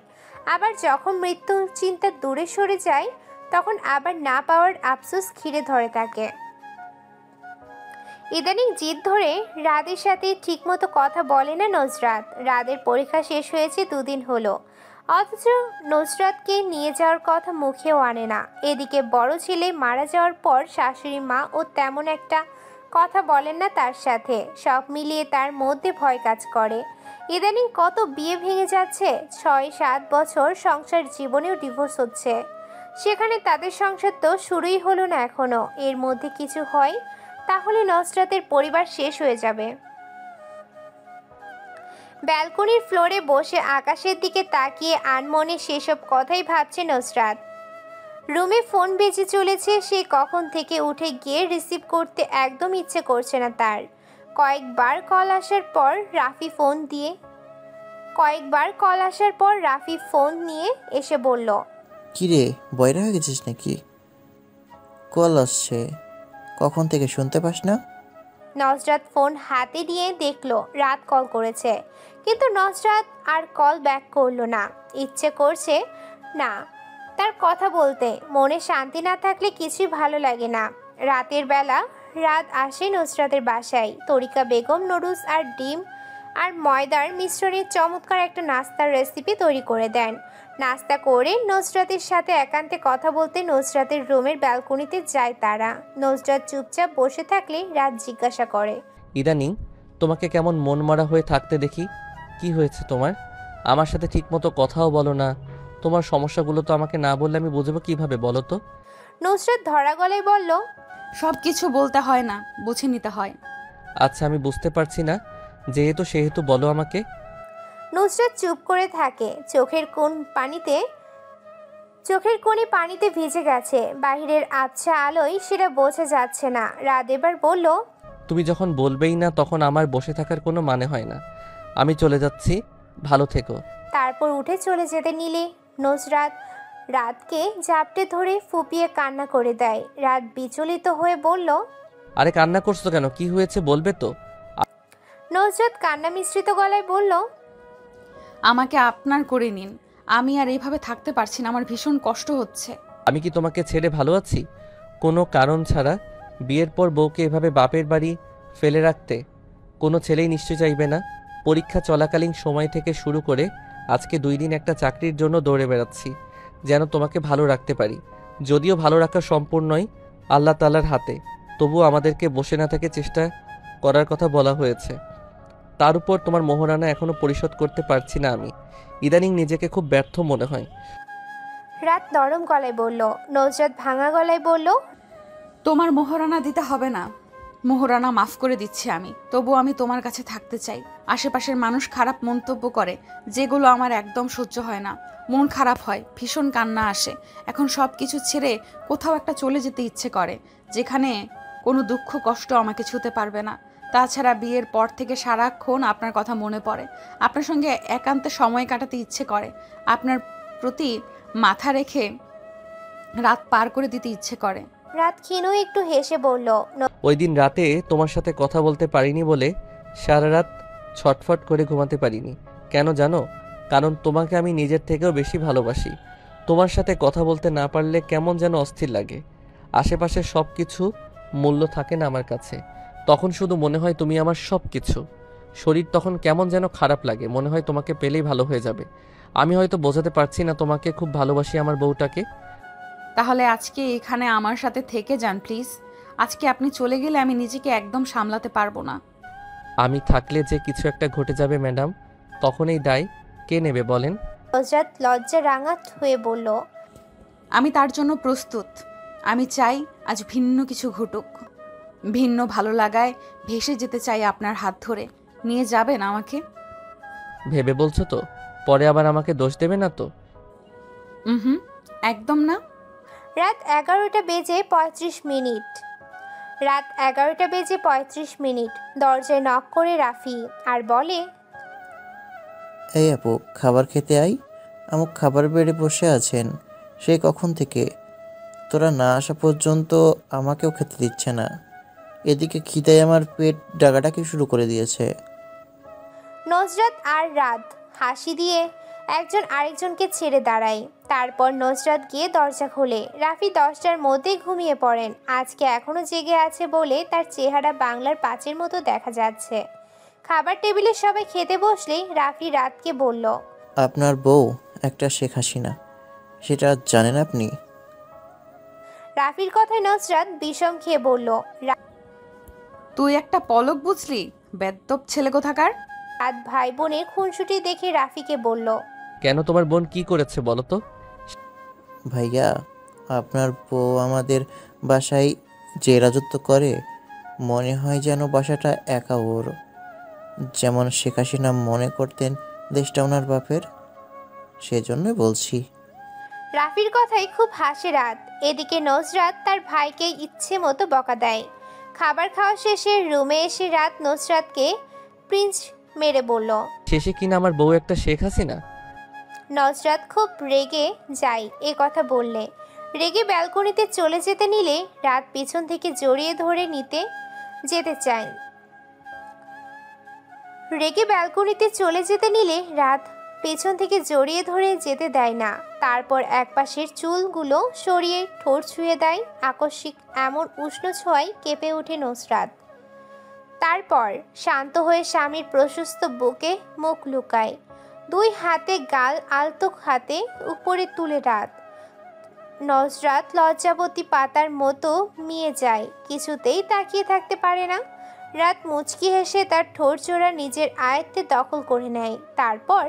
আবার যখন মৃত্যু চিন্তা দূরে সরে যায়, তখন আবার না পাওয়ার আফসোস ঘিরে ধরে তাকে। ইদানিং জিদ ধরে রাদের সাথে ঠিকমতো কথা বলে না নজরাত। রাদের পরীক্ষা শেষ হয়েছে 2 দিন হলো, অথচ নজরাতকে নিয়ে যাওয়ার কথা মুখেও আনে না। এদিকে বড় ছেলে মারা যাওয়ার পর শাশুড়ি মা ও তেমন একটা কথা বলেন না তার সাথে। সব মিলিয়ে তার মধ্যে ভয় কাজ করে। ইদানিং কত বিয়ে ভেঙে যাচ্ছে, 6-7 বছর সংসার জীবনেও ডিভোর্স হচ্ছে। সেখানে তাদের সংসার তো শুরুই হলো না এখনো। এর মধ্যে কিছু হয় তাহলে নজরাতের পরিবার শেষ হয়ে যাবে। ব্যালকনির ফ্লোরে বসে আকাশের দিকে তাকিয়ে আনমনে সেসব কথাই ভাবছে নজরাত। রুমে ফোন বেজে চলেছে। সে কখন থেকে উঠে গিয়ে রিসিভ করতে একদম ইচ্ছে করছে না তার। কয়েকবার কল আসার পর রাফি ফোন নিয়ে এসে বলল, কিরে বয়রা হয়ে গেছিস নাকি? কল আসছে, কখন থেকে শুনতে পাস না? নজরাত ফোন হাতে নিয়ে দেখলো রাত কল করেছে, কিন্তু নজরাত আর কল ব্যাক করলো না। ইচ্ছে করছে না তার কথা বলতে, মনে শান্তি না থাকলে কিছুই ভালো লাগে না। রাতের বেলা রাত আসে নুসরাতের বাসায়। তরিকা বেগম নুডলস আর ডিম আর ময়দার মিশ্রণে চমৎকার একটা নাস্তার রেসিপি তৈরি করে দেন। নাস্তা করে নুসরাতের সাথে একান্তে কথা বলতে নুসরাতের রুমের ব্যালকনিতে যায় তারা। নুসরাত চুপচাপ বসে থাকলে রাত জিজ্ঞাসা করে, ইদানিং তোমাকে কেমন মন মরা হয়ে থাকতে দেখি, কি হয়েছে তোমার? আমার সাথে ঠিকমতো কথাও বলো না। তোমার সমস্যাগুলো তো আমাকে না বললে আমি বুঝবো কিভাবে, বলো তো? নুসরাত ধরা গলায় বলল, সব কিছু বলতে হয় না, বুঝে নিতে হয়। আচ্ছা আমি বুঝতে পারছি না, যেহেতু সেহেতু বলো আমাকে। নুসরাত চুপ করে থাকে। চোখের কোণে পানিতে ভিজে গেছে। বাহিরের আবছা আলোয় সেটা বোঝা যাচ্ছে না। রাত এবার বলল, তুমি যখন বলবেই না তখন আমার বসে থাকার কোনো মানে হয় না। আমি চলে যাচ্ছি, ভালো থেকো। তারপর উঠে চলে যেতে নিলে নুসরাত রাতকে জাপটে ধরে ফুপিয়ে কান্না করে দেয়। রাত বিচলিত হয়ে বলল, আরে কান্না করছো কেন? কি হয়েছে বলবে তো? নুসরাত কান্না মিশ্রিত গলায় বলল, আমাকে আপনার করে নিন, আমি আর এইভাবে থাকতে পারছি না, আমার ভীষণ কষ্ট হচ্ছে। আমি কি তোমাকে ছেড়ে ভালো আছি? কোনো কারণ ছাড়া বিয়ের পর বউকে এভাবে বাপের বাড়ি ফেলে রাখতে কোনো ছেলেই নিশ্চয় চাইবে না। পরীক্ষা চলাকালীন সময় থেকে শুরু করে আজকে 2 দিন একটা চাকরির জন্য দৌড়ে বেড়াচ্ছি, যেন তোমাকে ভালো রাখতে পারি। যদিও ভালো রাখা সম্পূর্ণই আল্লাহ তাআলার হাতে, তবুও আমাদেরকে বসে না থেকে চেষ্টা করার কথা বলা হয়েছে। তার উপর তোমার মোহরানা এখনো পরিশোধ করতে পারছি না আমি। ইদানিং নিজেকে খুব ব্যর্থ মনে হয়। রাত নরম গলায় বলল। নুসরাত ভাঙা গলায় বলল, তোমার মোহরানা দিতে হবে না, মোহরানা মাফ করে দিচ্ছি আমি। তবু আমি তোমার কাছে থাকতে চাই। আশেপাশের মানুষ খারাপ মন্তব্য করে, যেগুলো আমার একদম সহ্য হয় না। মন খারাপ হয়, ভীষণ কান্না আসে। এখন সব কিছু ছেড়ে কোথাও একটা চলে যেতে ইচ্ছে করে, যেখানে কোনো দুঃখ কষ্ট আমাকে ছুতে পারবে না। তাছাড়া বিয়ের পর থেকে সারাক্ষণ আপনার কথা মনে পড়ে, আপনার সঙ্গে একান্তে সময় কাটাতে ইচ্ছে করে, আপনার প্রতি মাথা রেখে রাত পার করে দিতে ইচ্ছে করে। রাত ক্ষীণ একটু হেসে বলল, ওই দিন রাতে তোমার সাথে কথা বলতে পারিনি বলে সারা রাত ছটফট করে ঘুমাতে পারিনি। কেন জানো? কারণ তোমাকে আমি নিজের থেকেও বেশি ভালোবাসি। তোমার সাথে কথা বলতে না পারলে কেমন যেন অস্থির লাগে। আশেপাশের সব কিছু মূল্য থাকে না আমার কাছে। তখন শুধু মনে হয় তুমি আমার সব কিছু। শরীর তখন কেমন যেন খারাপ লাগে, মনে হয় তোমাকে পেলেই ভালো হয়ে যাবে। আমি হয়তো বোঝাতে পারছি না তোমাকে খুব ভালোবাসি আমার বউটাকে। তাহলে আজকে এখানে আমার সাথে থেকে যান প্লিজ। আজকে আপনি চলে গেলে আমি নিজেকে একদম সামলাতে পারবো না। আমি থাকলে যে কিছু একটা ঘটে যাবে ম্যাডাম, তখন এই দায় কে নেবে বলেন? নুসরাত লজ্জা রাঙা হয়ে বলল, আমি তার জন্য প্রস্তুত। আমি চাই আজ ভিন্ন কিছু ঘটুক। ভিন্ন ভালো লাগায় ভেসে যেতে চাই আপনার হাত ধরে। নিয়ে যাবেন আমাকে? ভেবে বলছো তো? পরে আবার আমাকে দোষ দেবে না তো? হুম, একদম না। রাত 11:35। রাত 11:35। দরজায় নক করে রাফি আর বলে, এই আপু, খাবার খেতে আই। আমুক খাবার বেড়ে বসে আছেন সেই কখন থেকে, তোরা না আসা পর্যন্ত আমাকেও খেতে দিচ্ছে না। এদিকে খিদায় আমার পেট ডাকাডাকি শুরু করে দিয়েছে। নুসরাত আর রাত হাসি দিয়ে একজন আরেকজনকে ছেড়ে দাঁড়ায়। তারপর নুসরাত গিয়ে দরজা খোলে। রাফি 10টার মধ্যেই ঘুমিয়ে পড়েন। আজকে এখনো জেগে আছে বলে তার চেহারা বাংলার 5-এর মতো দেখা যাচ্ছে। খাবার টেবিলে সবাই খেতে বসলেই রাফি রাতকে বলল, আপনার বউ একটা শেখ হাসিনা, সেটা জানেন আপনি? রাফির কথায় নুসরাত বিষম খেয়ে বলল, তুই একটা পলক বুঝলি, বেদ্যপ ছেলে কোথাকার। রাত ভাই বোনের খুনসুটি দেখে রাফিকে বলল, কেন, তোমার বোন কি করেছে বলো তো? ভাইয়া, আপনার বউ আমাদের বাসায় যে রাজত্ব করে, মনে হয় যেন বাসাটা একা ওর। যেমন শেখ হাসিনা মনে করতেন দেশটা ওনার বাপের, সেজন্যই বলছি। রাফির কথায় খুব হাসে রাত। এদিকে নুসরাত তার ভাইকে ইচ্ছে মতো বকা দেয়। খাবার খাওয়া শেষে রুমে এসে রাত নুসরাতকে প্রিন্স মেরে বলল, শেষে কিনা আমার বউ একটা শেখ হাসিনা। নুসরাত খুব রেগে যায় এ কথা বললে। রেগে ব্যালকনিতে চলে যেতে নিলে রাত পেছন থেকে জড়িয়ে ধরে নিতে যেতে চায়। রেগে ব্যালকনিতে চলে যেতে নিলে রাত পেছন থেকে জড়িয়ে ধরে যেতে দেয় না। তারপর একপাশের চুলগুলো সরিয়ে ঠোঁট ছুঁয়ে দেয়। আকস্মিক এমন উষ্ণ ছোঁয়ায় কেঁপে ওঠে নুসরাত। তারপর শান্ত হয়ে স্বামীর প্রশস্ত বুকে মুখ লুকায়, দুই হাতে গাল আলতো হাতে উপরে তুলে রাত। নুসরাত লজ্জাবতী পাতার মতো মিয়ে যায়, কিছুতেই তাকিয়ে থাকতে পারে না। রাত মুচকি হেসে তার ঠোঁট জোড়া নিজের আয়ত্তে দখল করে নেয়। তারপর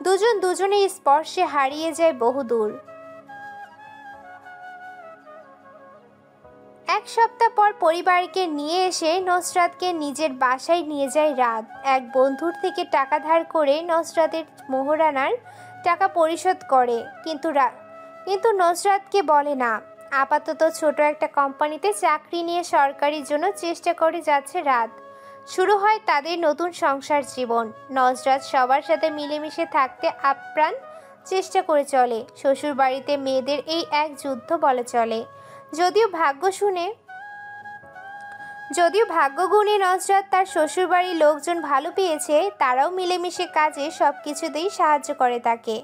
দুজন দুজনের স্পর্শে হারিয়ে যায় বহুদূর। এক সপ্তাহ পর পরিবারকে নিয়ে এসে নুসরাতকে নিজের বাসায় নিয়ে যায় রাত। এক বন্ধুর থেকে টাকা ধার করে নুসরাতের মোহরানার টাকা পরিশোধ করে, কিন্তু নুসরাতকে বলে না। আপাতত ছোট একটা কোম্পানিতে চাকরি নিয়ে সরকারির জন্য চেষ্টা করে যাচ্ছে রাত। শুরু হয় তাদের নতুন সংসার জীবন। নুসরাত সবার সাথে মিলেমিশে থাকতে আপ্রাণ চেষ্টা করে চলে। শ্বশুর বাড়িতে মেয়েদের এই এক যুদ্ধ বলে চলে। যদিও ভাগ্য গুণে নুসরাত তার শ্বশুরবাড়ির লোকজন ভালো পেয়েছে, তারাও মিলেমিশে কাজে সব কিছুতেই সাহায্য করে তাকে।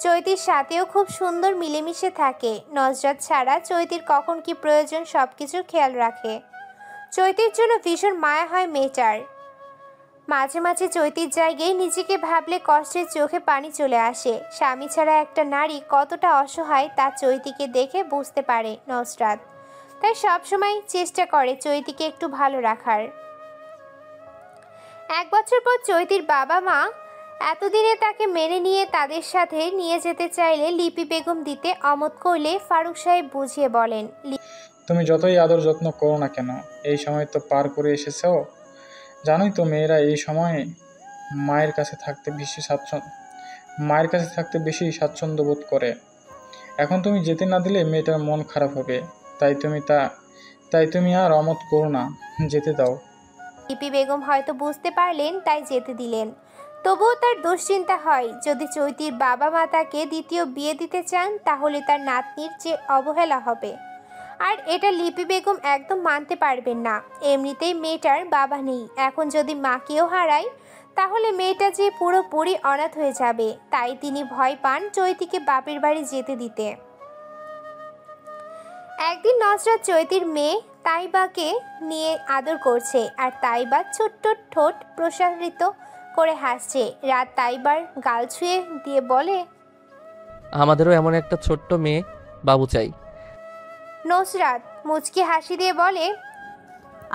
চৈতির সাথেও খুব সুন্দর মিলেমিশে থাকে। নুসরাত ছাড়া চৈতির কখন কি প্রয়োজন সব কিছুর খেয়াল রাখে। চৈতির জন্য ভীষণ মায়া হয় মেয়েটার। মাঝে মাঝে চৈতির জায়গায় নিজেকে ভাবলে কষ্টের চোখে পানি চলে আসে। স্বামী ছাড়া একটা নারী কতটা অসহায় তা চৈতিকে দেখে বুঝতে পারে নুসরাত। তাই সবসময় চেষ্টা করে চৈতিকে একটু ভালো রাখার। এক বছর পর চৈতির বাবা মা এতদিনে তাকে মেনে নিয়ে তাদের সাথে নিয়ে যেতে চাইলে লিপি বেগম দিতে অমত করলে ফারুক সাহেব বুঝিয়ে বলেন, তুমি যতই আদর যত্ন করো না কেন, এই সময় তো পার করে এসেছো। জানোই তো মেয়েরা এই সময়ে মায়ের কাছে থাকতে বেশি স্বাচ্ছন্দ্য বোধ করে। এখন তুমি যেতে না দিলে মেয়েটার মন খারাপ হবে। তাই তুমি আর অমত করো না, যেতে দাও। লিপি বেগম হয়তো বুঝতে পারলেন, তাই যেতে দিলেন। তবুও তার দুশ্চিন্তা হয়, যদি চৈতির বাবা মা তাকে দ্বিতীয় বিয়ে দিতে চান তাহলে তার নাতনির যে অবহেলা হবে। আর এটা লিপি বেগম একদম মানতে পারবেন না। এমনিতেই মেয়েটার বাবা নেই, এখন যদি মাকেও হারায় তাহলে মেয়েটা যে পুরোপুরি অনাথ হয়ে যাবে। তাই তিনি ভয় পান চৈতিকে বাপের বাড়ি যেতে দিতে। একদিন নুসরাত চৈতির মেয়ে তাইবাকে নিয়ে আদর করছে, আর তাইবা ছোট্ট ঠোঁট প্রসারিত করে হাসছে। রাত তাইবার গাল ছুঁয়ে দিয়ে বলে, আমাদেরও এমন একটা ছোট্ট মেয়ে বাবু চাই। নুসরাত মুচকি হাসি দিয়ে বলে,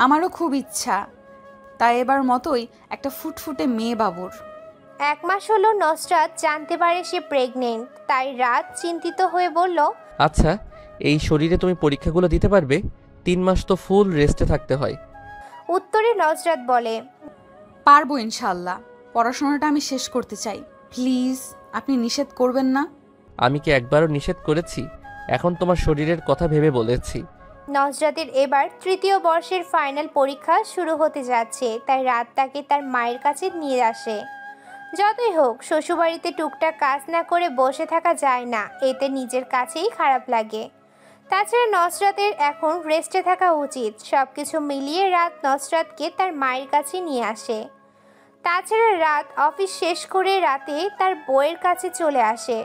আমারও খুব ইচ্ছা, তাই এবার মতোই একটা ফুটফুটে মেয়ে বাবুর। 1 মাস হলো নুসরাত জানতে পারে সে প্রেগনেন্ট। তাই রাত চিন্তিত হয়ে বলল, আচ্ছা, এই শরীরে তুমি পরীক্ষাগুলো দিতে পারবে? 3 মাস তো ফুল রেস্টে থাকতে হয়। উত্তরে নুসরাত বলে, পারবো ইনশাআল্লাহ। পড়াশোনাটা আমি শেষ করতে চাই, প্লিজ আপনি নিষেধ করবেন না। আমি কি একবারও নিষেধ করেছি? এখন তোমার শরীরের কথা ভেবে বলেছি। নুসরাতের এবার 3য় বর্ষের ফাইনাল পরীক্ষা শুরু হতে যাচ্ছে, তাই রাত তাকে তার মায়ের কাছে নিয়ে আসে। যতই হোক শ্বশুরবাড়িতে টুকটাক কাজ না করে বসে থাকা যায় না, এতে নিজের কাছেই খারাপ লাগে। তাছাড়া নুসরাতের এখন রেস্টে থাকা উচিত। সবকিছু মিলিয়ে রাত নুসরাতকে তার মায়ের কাছে নিয়ে আসে। তাছাড়া রাত অফিস শেষ করে রাতে তার বউয়ের কাছে চলে আসে।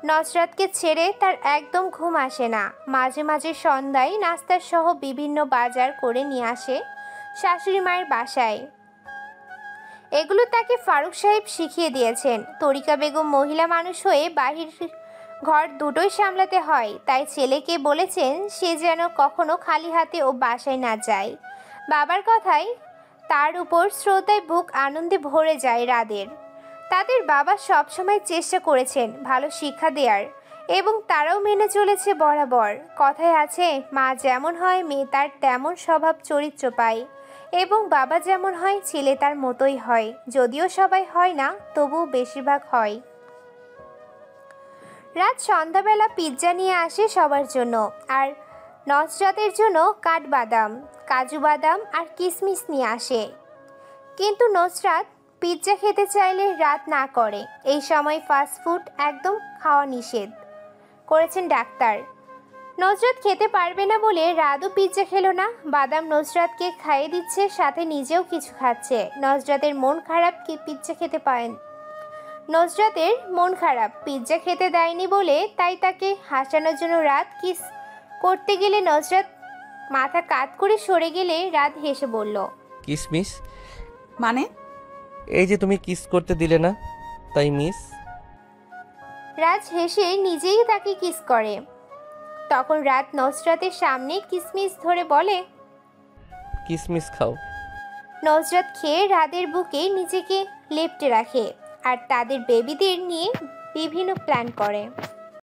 নুসরাতকে ছেড়ে তার একদম ঘুম আসে না। মাঝে মাঝে সন্ধ্যায় নাস্তার সহ বিভিন্ন বাজার করে নিয়ে আসে শাশুড়ি মায়ের বাসায়। এগুলো তাকে ফারুক সাহেব শিখিয়ে দিয়েছেন। তরিকা বেগম মহিলা মানুষ হয়ে বাহির ঘর দুটোই সামলাতে হয়, তাই ছেলেকে বলেছেন সে যেন কখনো খালি হাতে ও বাসায় না যায়। বাবার কথায় তার উপর শ্রদ্ধায় বুক আনন্দে ভরে যায় রাদের। তাদের বাবা সবসময় চেষ্টা করেছেন ভালো শিক্ষা দেওয়ার, এবং তারাও মেনে চলেছে বরাবর। কথায় আছে, মা যেমন হয় মেয়ে তার তেমন স্বভাব চরিত্র পায়, এবং বাবা যেমন হয় ছেলে তার মতোই হয়। যদিও সবাই হয় না, তবুও বেশিরভাগ হয়। রাত সন্ধ্যাবেলা পিৎজা নিয়ে আসে সবার জন্য, আর নুসরাতের জন্য কাঠবাদাম, কাজু বাদাম আর কিশমিশ নিয়ে আসে। কিন্তু নুসরাত পিৎজা খেতে চাইলে রাত না করে। এই সময় ফাস্টফুড একদম খাওয়া নিষেধ করেছেন ডাক্তার। নজরাত খেতে পারবে না বলে রাতও পিৎজা খেলো না। বাদাম নজরাতকে খাইয়ে দিচ্ছে, সাথে নিজেও কিছু খাচ্ছে। নজরাতের মন খারাপ, কি পিৎজা খেতে পারেন। নজরাতের মন খারাপ, পিৎজা খেতে দেয়নি বলে, তাই তাকে হাসানোর জন্য রাত কিস করতে গেলে নজরাত মাথা কাত করে সরে গেলে রাত হেসে বলল, কিসমিস মানে? এই যে তুমি কিস করতে দিলে না, তাই মিস। রাজ হেসে নিজেই তাকে কিস করে। তখন রাত নজরাতের সামনে কিসমিস ধরে বলে, কিসমিস খাও। নজরাত খেয়ে রাতের বুকে নিজেকে লেপ্টে রাখে আর তাদের বেবিদের নিয়ে বিভিন্ন প্ল্যান করে।